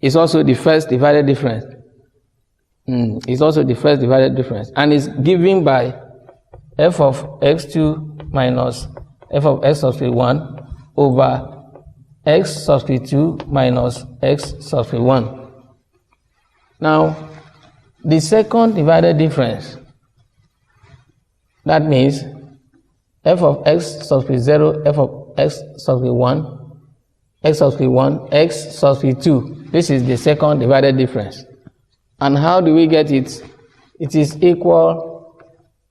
is also the first divided difference. It's also the first divided difference, and is given by f of x2 minus f of x subscript 1 over x subscript 2 minus x subscript 1. Now, the second divided difference, that means f of x subscript 0, f of x subscript 1, x subscript 1, x subscript 2. This is the second divided difference. And how do we get it? It is equal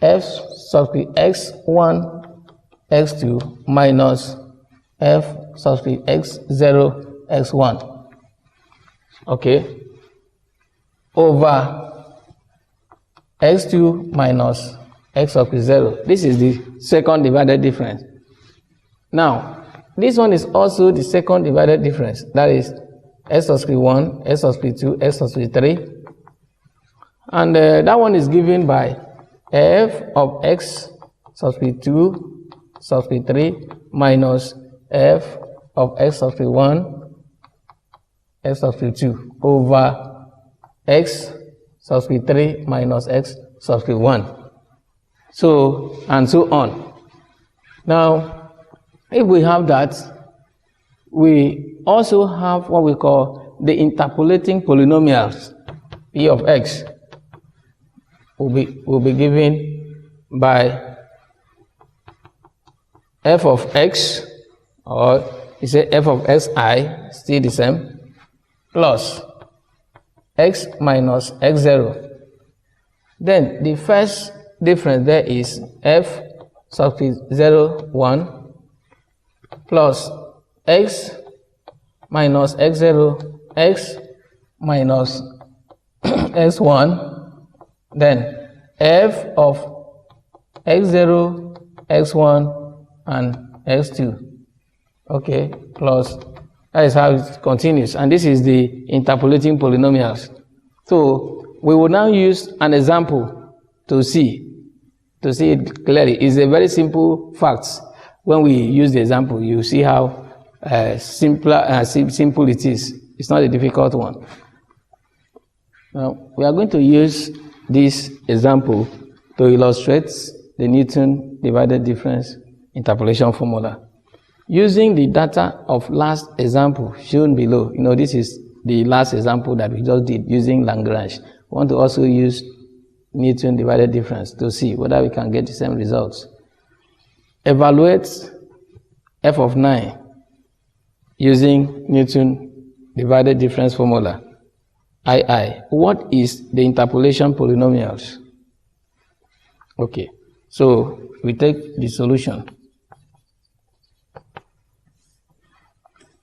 f subscript x1, x2 minus f subscript x0, x1. Okay? Over x2 minus x subscript 0. This is the second divided difference. Now, this one is also the second divided difference. That is x subscript 1, x subscript 2, x subscript 3. And that one is given by f of x subscript 2 subscript 3 minus f of x subscript 1, x subscript 2 over x subscript 3 minus x subscript 1. So, and so on. Now, if we have that, we also have what we call the interpolating polynomials. P of x will be given by f of x, or you say f of xi, still the same, plus x minus x0. Then the first difference there is f subscript 0, 1 plus x minus x0, x minus x1, then f of x0, x1, and x2. Okay, plus, that is how it continues. And this is the interpolating polynomials. So we will now use an example to see it clearly. It's a very simple fact. When we use the example, you see how simple it is. It's not a difficult one. Now, we are going to use this example to illustrate the Newton divided difference interpolation formula. Using the data of last example shown below, this is the last example that we just did using Lagrange. We want to also use Newton divided difference to see whether we can get the same results. Evaluate f of 9 using Newton divided difference formula. II. What is the interpolation polynomials? Okay, so we take the solution.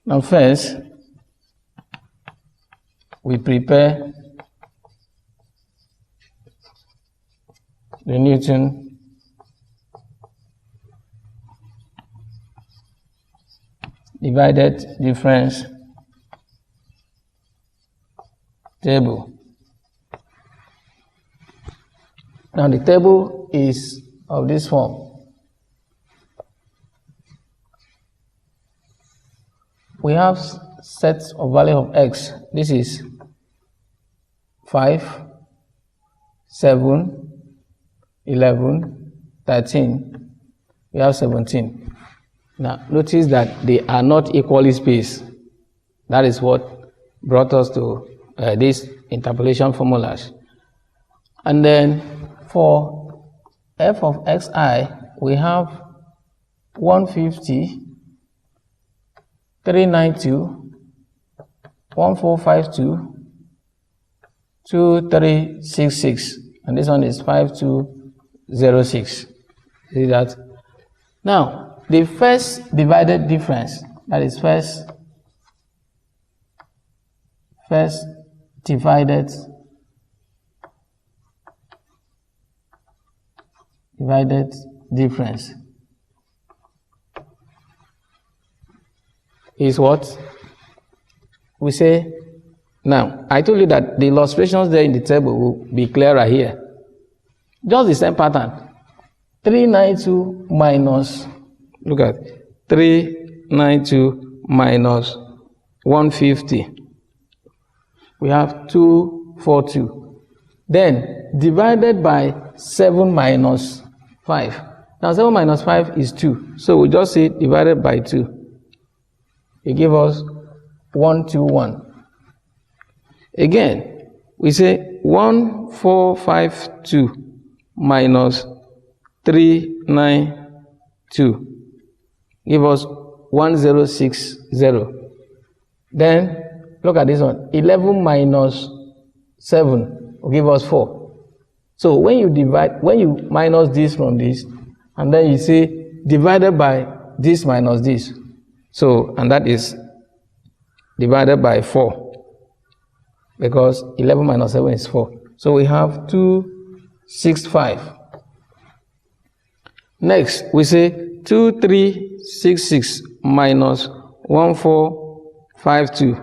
Now first, we prepare the Newton divided difference table. Now the table is of this form. We have sets of value of x. This is 5, 7, 11, 13. We have 17. Now notice that they are not equally spaced. That is what brought us to these interpolation formulas. And then for f of xi, we have 150, 392, 1452, 2366, and this one is 5206. See that? Now, the first divided difference, that is first divided difference is what? We say, now, I told you that the illustrations there in the table will be clearer here. Just the same pattern. 392 minus, look at 392 minus 150. We have 242. Then divided by 7 minus 5. Now 7 minus 5 is 2. So we just say divided by 2. It gives us 121. Again, we say 1452 minus 392 give us 1060. Then look at this one. 11 minus 7 will give us 4. So when you minus this from this, and then you say divided by this minus this. So, and that is divided by 4. Because 11 minus 7 is 4. So we have 265. Next, we say 2366 minus 1452.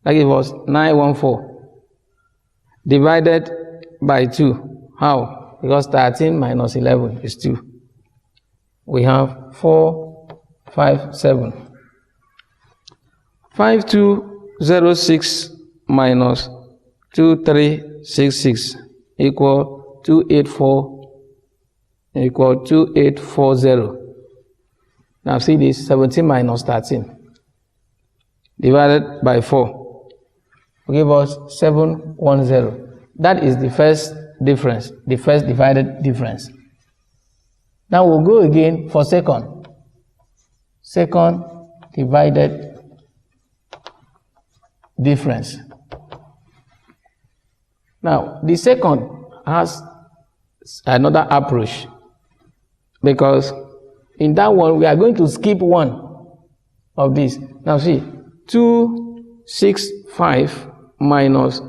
That gives us 914. Divided by 2. How? Because 13 minus 11 is 2. We have 457. 5206 minus 2366 equal 284 equal 2840. Now see this, 17 minus 13 divided by 4 will give us 710. That is the first difference, the first divided difference. Now we'll go again for second. Second divided difference. Now, the second has another approach, because in that one we are going to skip one of these. Now see, 265 minus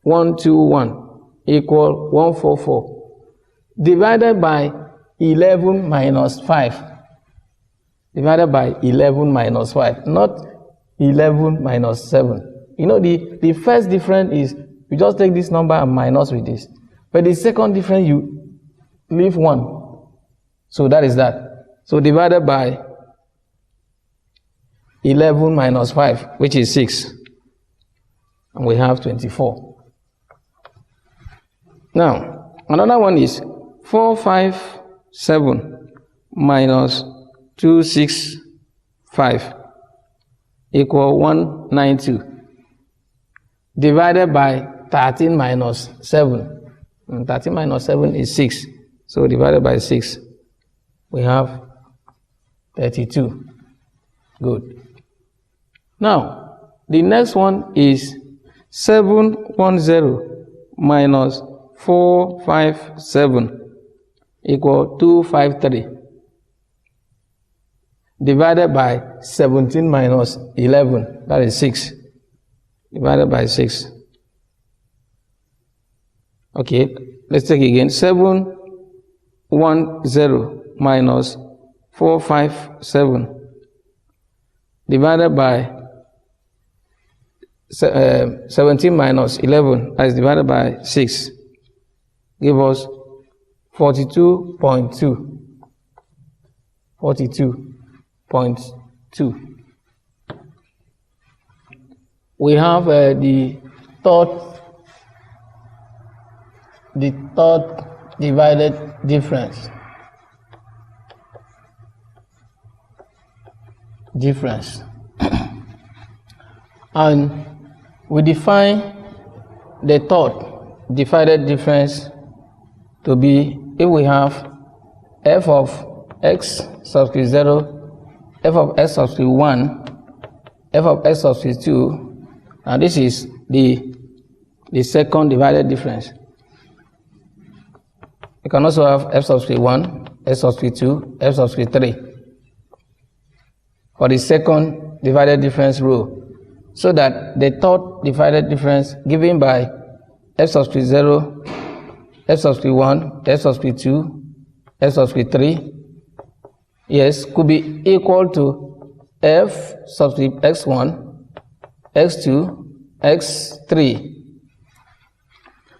121 equal 144 divided by 11 minus 5. Divided by 11 minus 5, not 11 minus 7. You know, the first difference is you just take this number and minus with this. But the second difference, you leave 1. So that is that. So divided by 11 minus 5, which is 6. And we have 24. Now, another one is 457 minus 265 equal 192 divided by 13 minus 7. And 13 minus 7 is 6. So divided by 6, we have 32. Good. Now, the next one is 710 minus 457 equal 253 divided by 17 minus 11, that is 6, divided by 6. Okay, let's take again. 710 minus 457 divided by 17 minus 11, that is divided by 6, give us 42.2. 42.2. We have the third divided difference. And we define the third divided difference to be if we have f of x subscript 0, f of x subscript 1, f of x subscript 2, and this is the second divided difference. You can also have f subscript 1, f subscript 2, f subscript 3 for the second divided difference rule, so that the third divided difference given by f subscript 0, f subscript 1, f subscript 2, f subscript 3, yes, could be equal to f subscript x1, x2, x3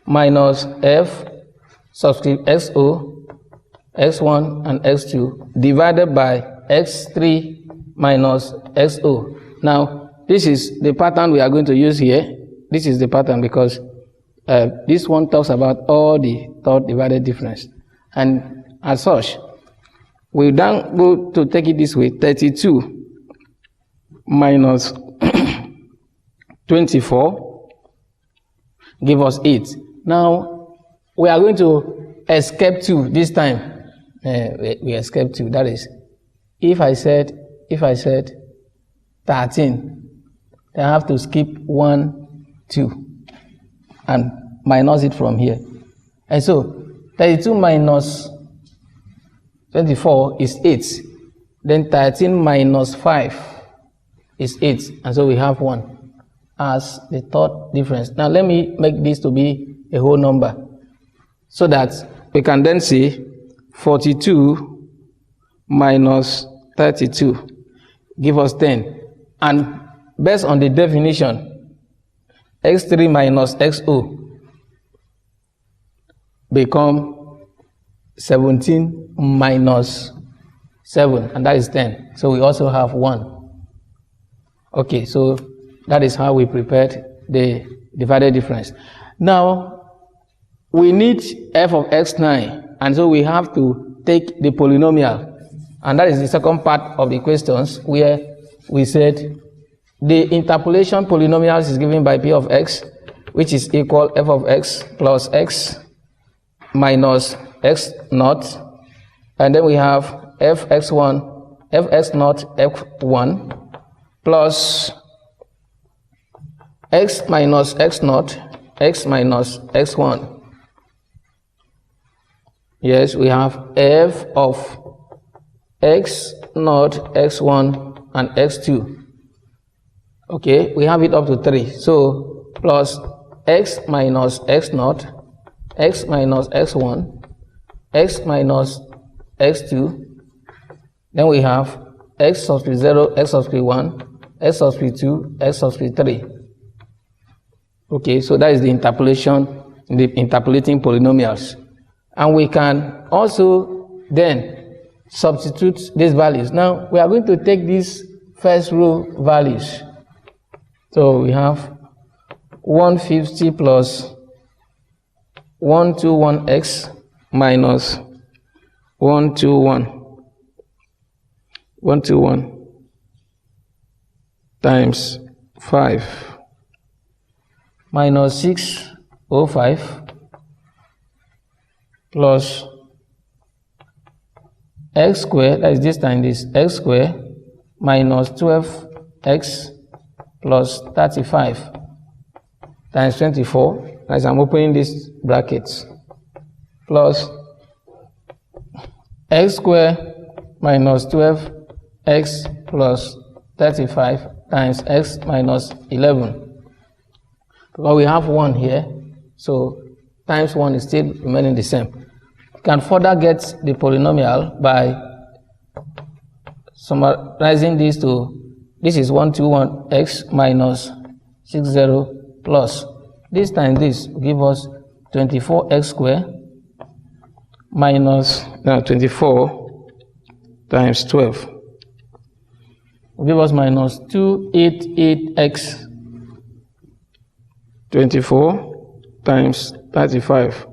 minus f subscript xo, x1 and x2 divided by x3 minus xo. Now, this is the pattern we are going to use here. This is the pattern because this one talks about all the third divided difference. And as such, we then go to take it this way: 32 minus 24 give us 8. Now, we are going to escape 2 this time. We escape 2. That is, if I said 13, then I have to skip 1, 2, and minus it from here. And so, 32 minus 24 is 8. Then 13 minus 5 is 8. And so we have 1 as the third difference. Now let me make this to be a whole number, so that we can then say 42 minus 32 give us 10. And based on the definition, x3 minus xo become 17 minus 7, and that is 10. So we also have 1. Okay, so that is how we prepared the divided difference. Now, we need f of x9, and so we have to take the polynomial. And that is the second part of the questions, where we said the interpolation polynomials is given by p of x, which is equal f of x plus x minus x naught. And then we have fx1, fx naught f1 plus x minus x naught, x minus x1. Yes, we have f of x naught, x1, and x2. Okay, we have it up to 3. So, plus x minus x naught, x minus x1, x minus x2. Then we have x subscript 0, x subscript 1, x subscript 2, x subscript 3. Okay, so that is the interpolating polynomials. And we can also then substitute these values. Now, we are going to take these first row values. So we have 150 plus 121x minus 121 times 5 minus 605 plus x squared, that is this time this x squared, minus 12x plus 35 times 24, as I'm opening these brackets, plus x squared minus 12x plus 35 times x minus 11. Because we have 1 here, so times 1 is still remaining the same. You can further get the polynomial by summarizing this to This is 121x minus 60 plus. This times this give us 24x squared minus 24 times 12. Will give us minus 288x. 24 times 35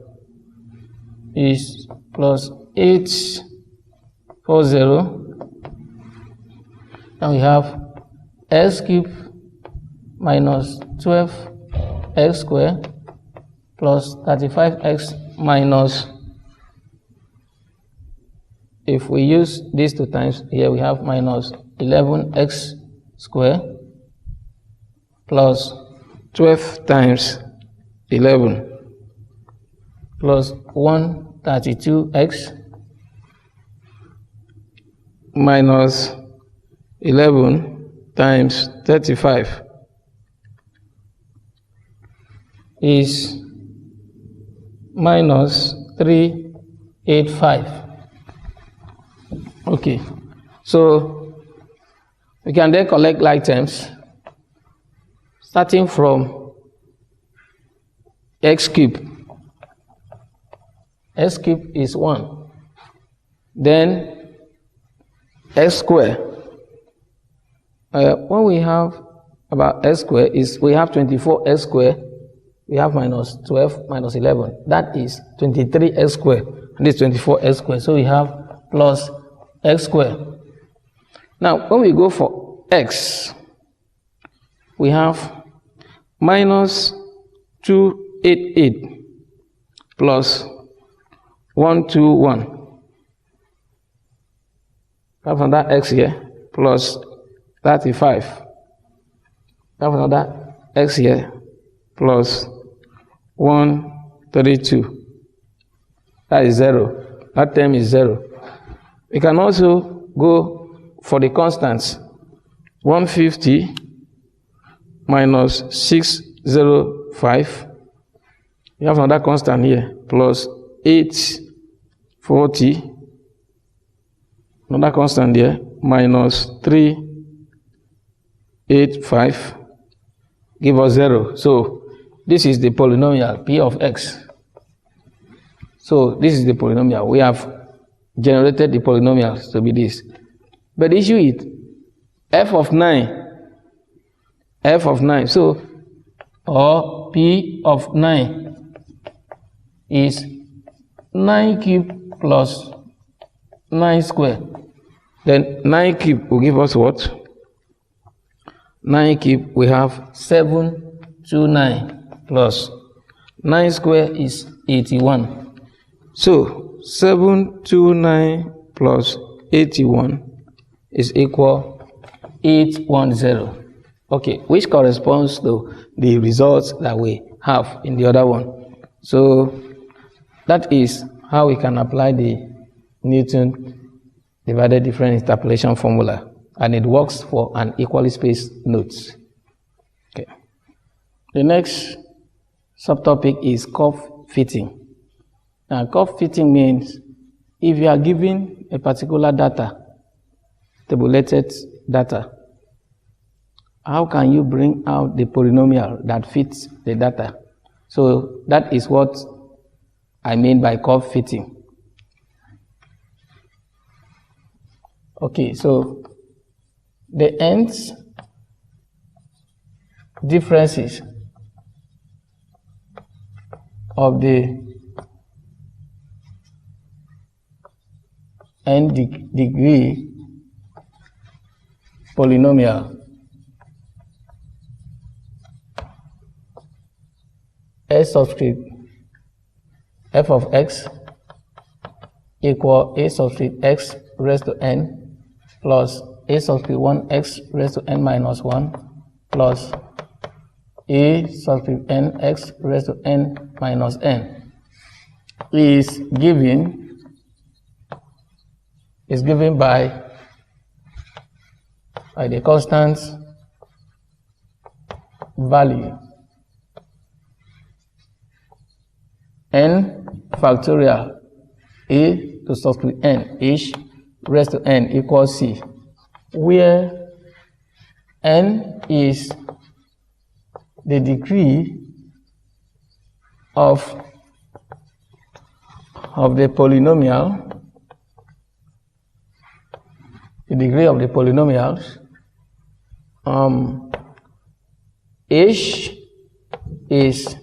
is plus 840. Now we have x cubed minus 12x squared plus 35x minus, if we use these two times, here we have minus 11x squared plus 12 times 11 plus 132x minus 11 times 35 is minus 385. Okay, so we can then collect like terms starting from x cubed. X cubed is 1. Then x squared. When we have about x squared is we have 24x squared. We have minus 12 minus 11. That is 23x squared. And this is 24x squared. So we have plus x squared. Now, when we go for x, we have minus 288 plus 121. Have another x here plus 35. Have another x here plus 132. That is 0. That term is 0. We can also go for the constants. 150 minus 605. We have another constant here plus 840. Another constant here minus 385. Give us 0. So this is the polynomial p of x. So this is the polynomial. We have generated the polynomials to be this. But the issue is f of 9. F of 9. So, or p of 9 is 9 cubed plus 9 squared. Then 9 cubed will give us what? 9 cubed we have 729 plus 9 squared is 81. So 729 plus 81 is equal 810. Okay, which corresponds to the results that we have in the other one. So that is how we can apply the Newton divided difference interpolation formula, and it works for an equally spaced nodes. Okay. The next subtopic is curve fitting. Now, curve fitting means if you are given a particular data, tabulated data, how can you bring out the polynomial that fits the data? So that is what I mean by curve fitting. Okay, so the ends differences of the n degree polynomial s subscript f of x equal a subscript x raised to n plus a subscript 1x raised to n minus 1 plus a subscript n x raised to n minus n is given by the constant value n factorial a to subscript n each raised to n equals c, where n is the degree of the polynomial, the degree of the polynomials. H is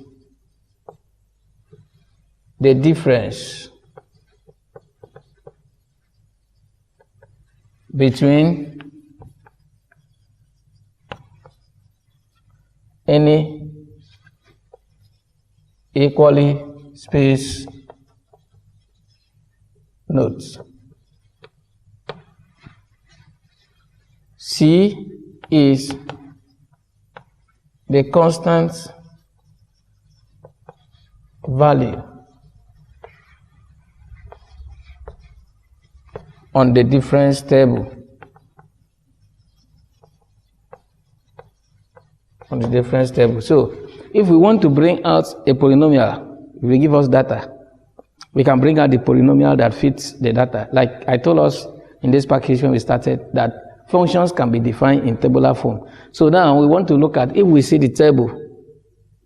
the difference between any equally spaced nodes. C is the constant value on the difference table. On the difference table. So, if we want to bring out a polynomial, it will give us data. We can bring out the polynomial that fits the data. Like I told us in this package when we started that functions can be defined in tabular form. So now we want to look at, if we see the table,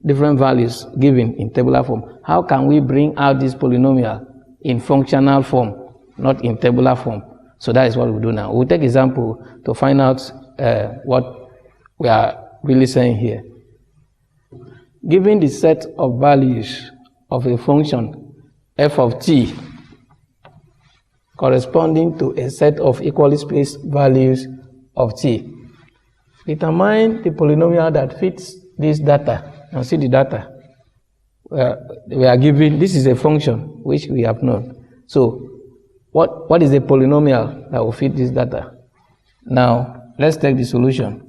different values given in tabular form, how can we bring out this polynomial in functional form, not in tabular form? So that is what we'll do now. We'll take example to find out what we are really saying here. Given the set of values of a function f of t corresponding to a set of equally spaced values of t, determine the polynomial that fits this data. Now see the data. We are given, this is a function which we have known. So what is the polynomial that will fit this data? Now let's take the solution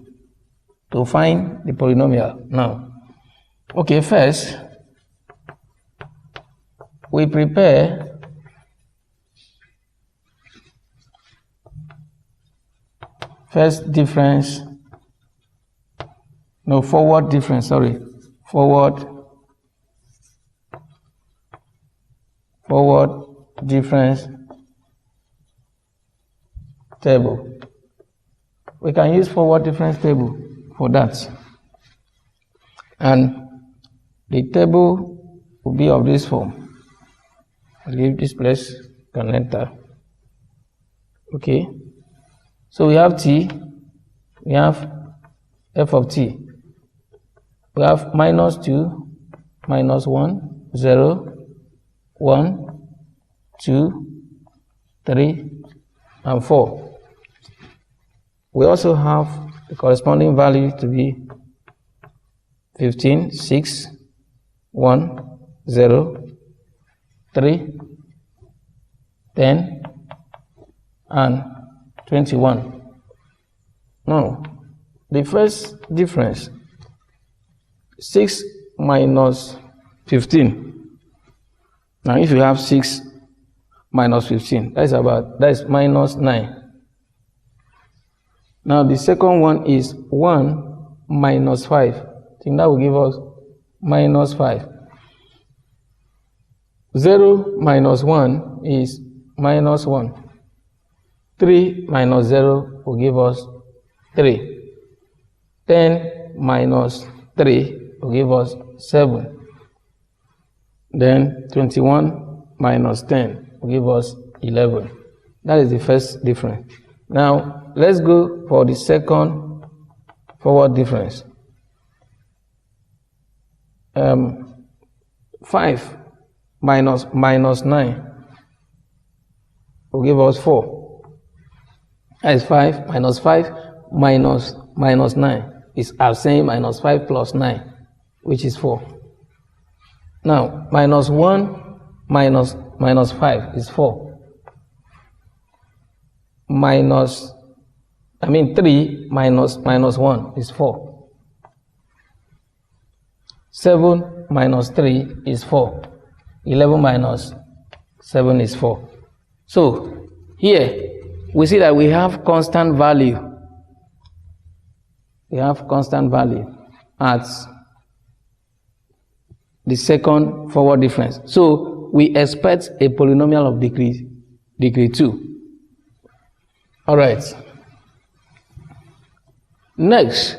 to find the polynomial now. Okay, first we prepare forward difference, table. We can use forward difference table for that. And the table will be of this form. I'll leave this place, you can enter. Okay. So we have t, we have f of t. We have minus 2, minus 1, 0, 1, 2, 3, and 4. We also have the corresponding value to be 15, 6, 1, 0, 3, 10, and 21. Now, the first difference, 6 minus 15. Now, if you have 6 minus 15, that is minus 9. Now, the second one is 1 minus 5. I think that will give us minus 5. 0 minus 1 is minus 1. 3 minus 0 will give us 3. 10 minus 3 will give us 7. Then 21 minus 10 will give us 11. That is the first difference. Now, let's go for the second forward difference. 5 minus 9 will give us 4. That is 5 minus 9 is our same minus 5 plus 9, which is 4. Now, minus 1 minus 5 is 4. 3 minus 1 is 4. 7 minus 3 is 4. 11 minus 7 is 4. So, here, we see that we have constant value. We have constant value at the second forward difference. So, we expect a polynomial of degree 2. All right. Next,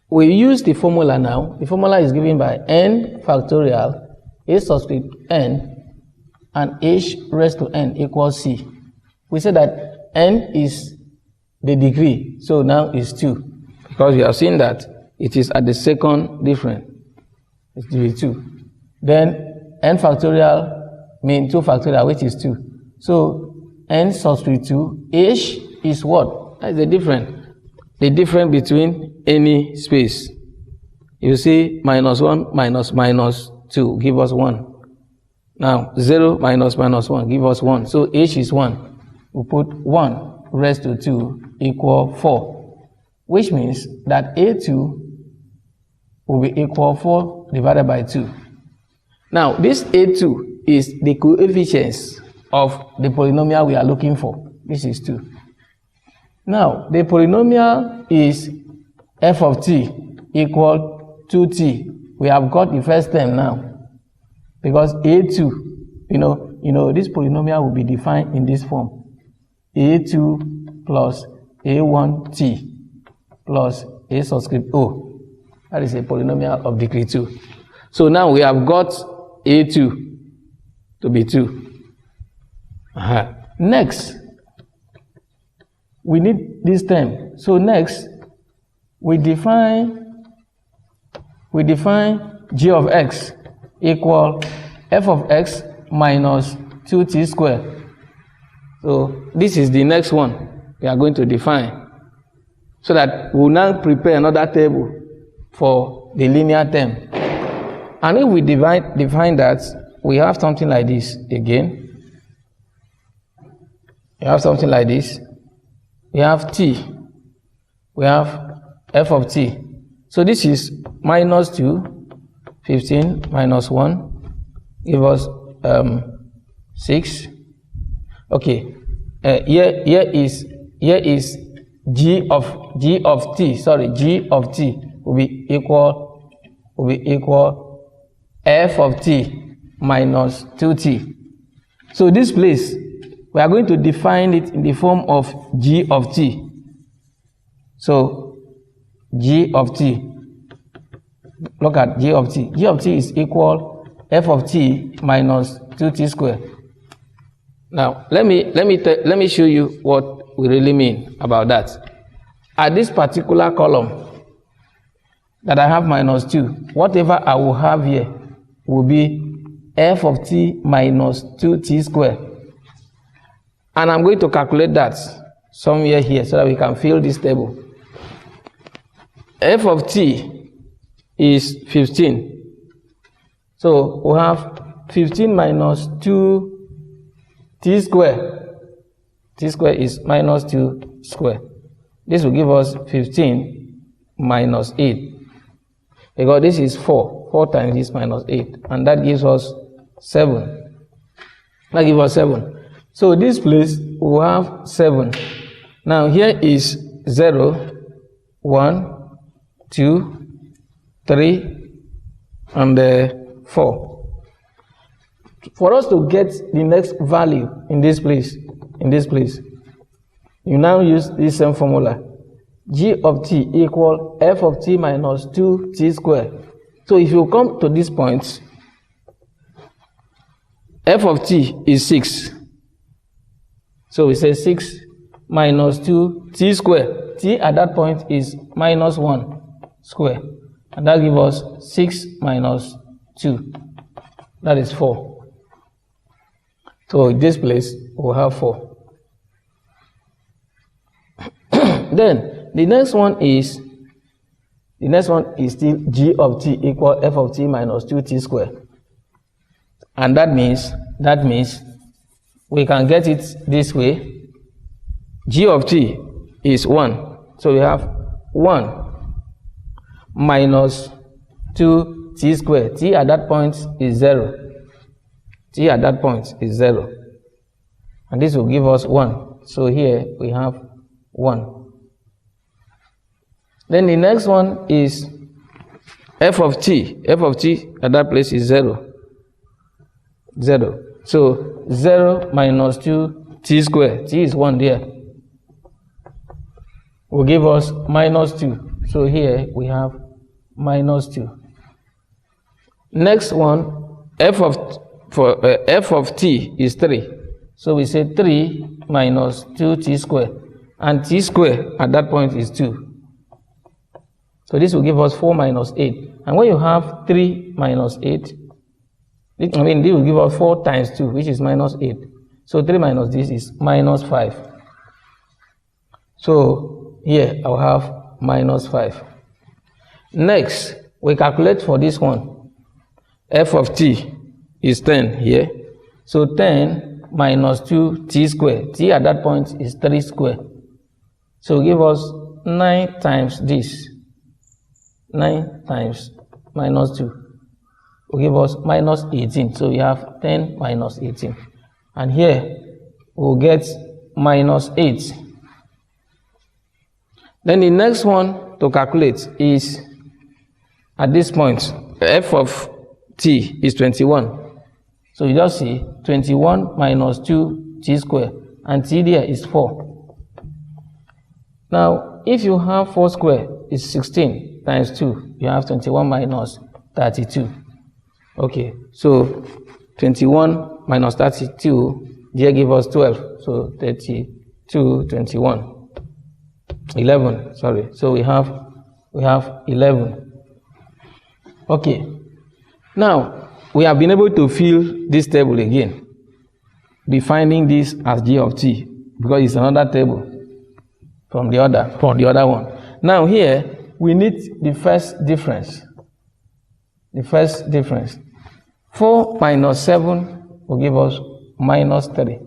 we use the formula now. The formula is given by n factorial a subscript n and h raised to n equals c. We say that n is the degree, so now it's 2, because we have seen that it is at the second difference. It's degree 2. Then n factorial means 2 factorial, which is 2. So n subscript 2, h is what? That's the difference. The difference between any space. You see -1 minus -2 give us 1. Now 0 minus -1 give us 1. So h is 1. We put 1 raised to 2 equal 4, which means that a2 will be equal 4 divided by 2. Now this a2 is the coefficients of the polynomial we are looking for. This is 2. Now the polynomial is f of t equal 2t. We have got the first term now, because a2, this polynomial will be defined in this form: a2 plus a1t plus a subscript o. That is a polynomial of degree 2. So now we have got a2 to be 2. Next, we need this term. So next, we define g of x equal f of x minus 2t squared. So this is the next one we are going to define, so that we will now prepare another table for the linear term. And if we define that, we have something like this again. We have something like this. We have t. We have f of t. So this is minus 2, 15 minus 1, give us 6. Okay. Here is g of t. Sorry, g of t will be equal f of t minus 2t. So this place, we are going to define it in the form of g of t. So g of t, look at g of t. G of t is equal f of t minus 2t squared. Now let me show you what we really mean about that. At this particular column that I have minus 2, whatever I will have here will be f of t minus 2t squared. And I'm going to calculate that somewhere here so that we can fill this table. F of t is 15. So we have 15 minus 2t squared. T squared is minus 2 squared. This will give us 15 minus 8. Because this is 4. 4 times this minus 8. And that gives us 7. That gives us 7. So this place will have 7. Now here is 0, 1, 2, 3, and 4. For us to get the next value in this place, you now use this same formula. G of t equal f of t minus 2t squared. So if you come to this point, f of t is 6. So we say 6 minus 2t squared. T at that point is minus 1 square. And that gives us 6 minus 2. That is 4. So in this place, we'll have 4. Then the next one is still g of t equal f of t minus 2t squared. And that means we can get it this way. G of t is 1. So we have 1 minus 2t squared. T at that point is 0. T at that point is 0. And this will give us 1. So here we have 1. Then the next one is f of t. F of t at that place is 0. 0. So 0 minus 2t squared. T is 1 there. will give us minus 2. So here we have minus 2. Next one, f of t is 3. So we say 3 minus 2t squared. And t squared at that point is 2. So this will give us 4 minus 8. And when you have 3 minus 8, this will give us 4 times 2, which is minus 8. So 3 minus this is minus 5. So here I'll have minus 5. Next, we calculate for this one. F of t is 10 here. So 10 minus 2t squared. T at that point is 3 squared. So give us 9 times this. 9 times minus 2 will give us minus 18. So we have 10 minus 18. And here we'll get minus 8. Then the next one to calculate is at this point, f of t is 21. So you just see 21 minus 2t squared, and t there is 4. Now, if you have 4 squared, it's 16 times 2. You have 21 minus 32. Okay, so 21 minus 32, there give us 12. So 32, 21. 11, sorry. So we have 11. Okay. Now, we have been able to fill this table again, defining this as g of t, because it's another table from the other one. Now here, we need the first difference. The first difference. 4 minus 7 will give us minus 3.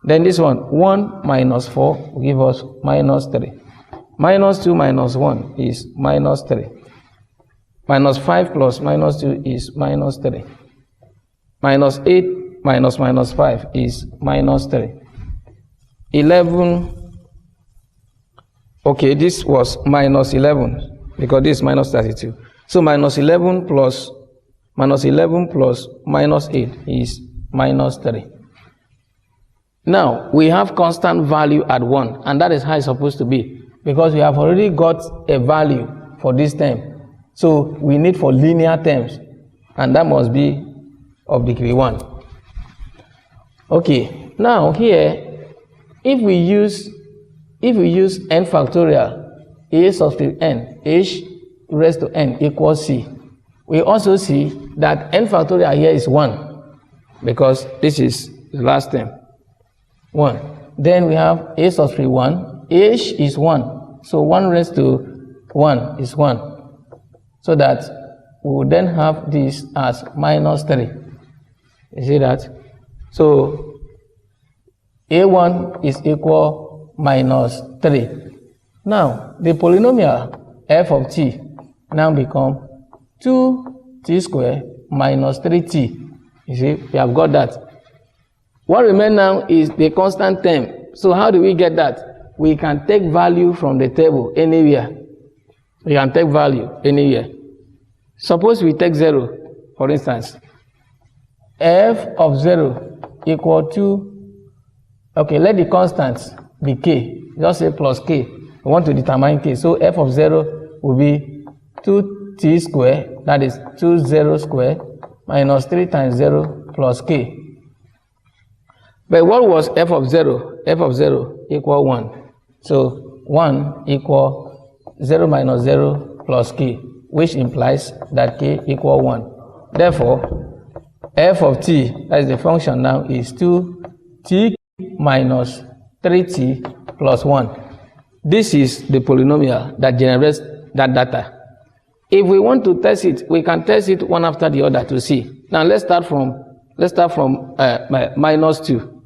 Then this one, 1 minus 4 will give us minus 3. Minus 2 minus 1 is minus 3. Minus 5 plus minus 2 is minus 3. Minus 8 minus minus 5 is minus 3. 11, okay, this was minus 11 because this is minus 32. So minus 11 plus minus 8 is minus 3. Now, we have constant value at 1, and that is how it's supposed to be, because we have already got a value for this term. So we need for linear terms, and that must be of degree 1. Okay, now here, if we use n factorial, a subscript n, h raised to n equals c, we also see that n factorial here is 1, because this is the last term. 1. Then we have a subscript 1, h is 1, so 1 raised to 1 is 1. So that we will then have this as minus 3. You see that? So a1 is equal minus 3. Now, the polynomial f of t now become 2t squared minus 3t. You see, we have got that. What remains now is the constant term. So how do we get that? We can take value from the table anywhere. We can take value anywhere. Suppose we take 0, for instance. F of 0 equal to, okay, let the constants be k. Just say plus k. We want to determine k. So f of 0 will be 2t squared, that is 20 squared, minus 3 times 0 plus k. But what was f of 0? F of 0 equal 1. So 1 equal 0 minus 0 plus k, which implies that k equal 1. Therefore, f of t, that is the function now, is 2t minus 3t plus 1. This is the polynomial that generates that data. If we want to test it, we can test it one after the other to see. Now let's start from minus 2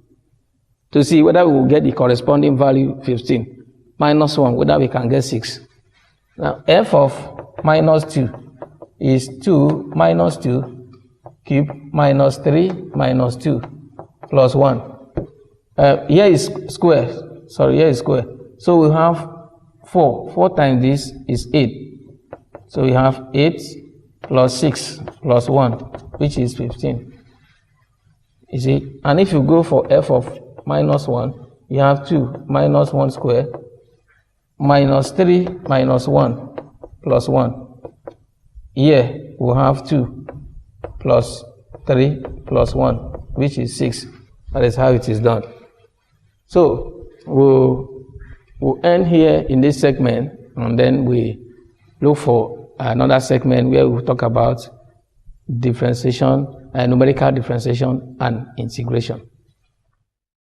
to see whether we will get the corresponding value 15. Minus 1, whether we can get 6. Now f of minus 2 is 2 minus 2 cube minus 3 minus 2 plus 1. Here is square. Sorry, here is square. So we have 4. 4 times this is 8. So we have 8 plus 6 plus 1, which is 15. You see? And if you go for f of minus 1, you have 2 minus 1 square minus 3 minus 1 plus 1. Here we'll have 2 plus 3 plus 1, which is 6. That is how it is done. So we'll end here in this segment, and then we look for another segment where we'll talk about differentiation, numerical differentiation and integration.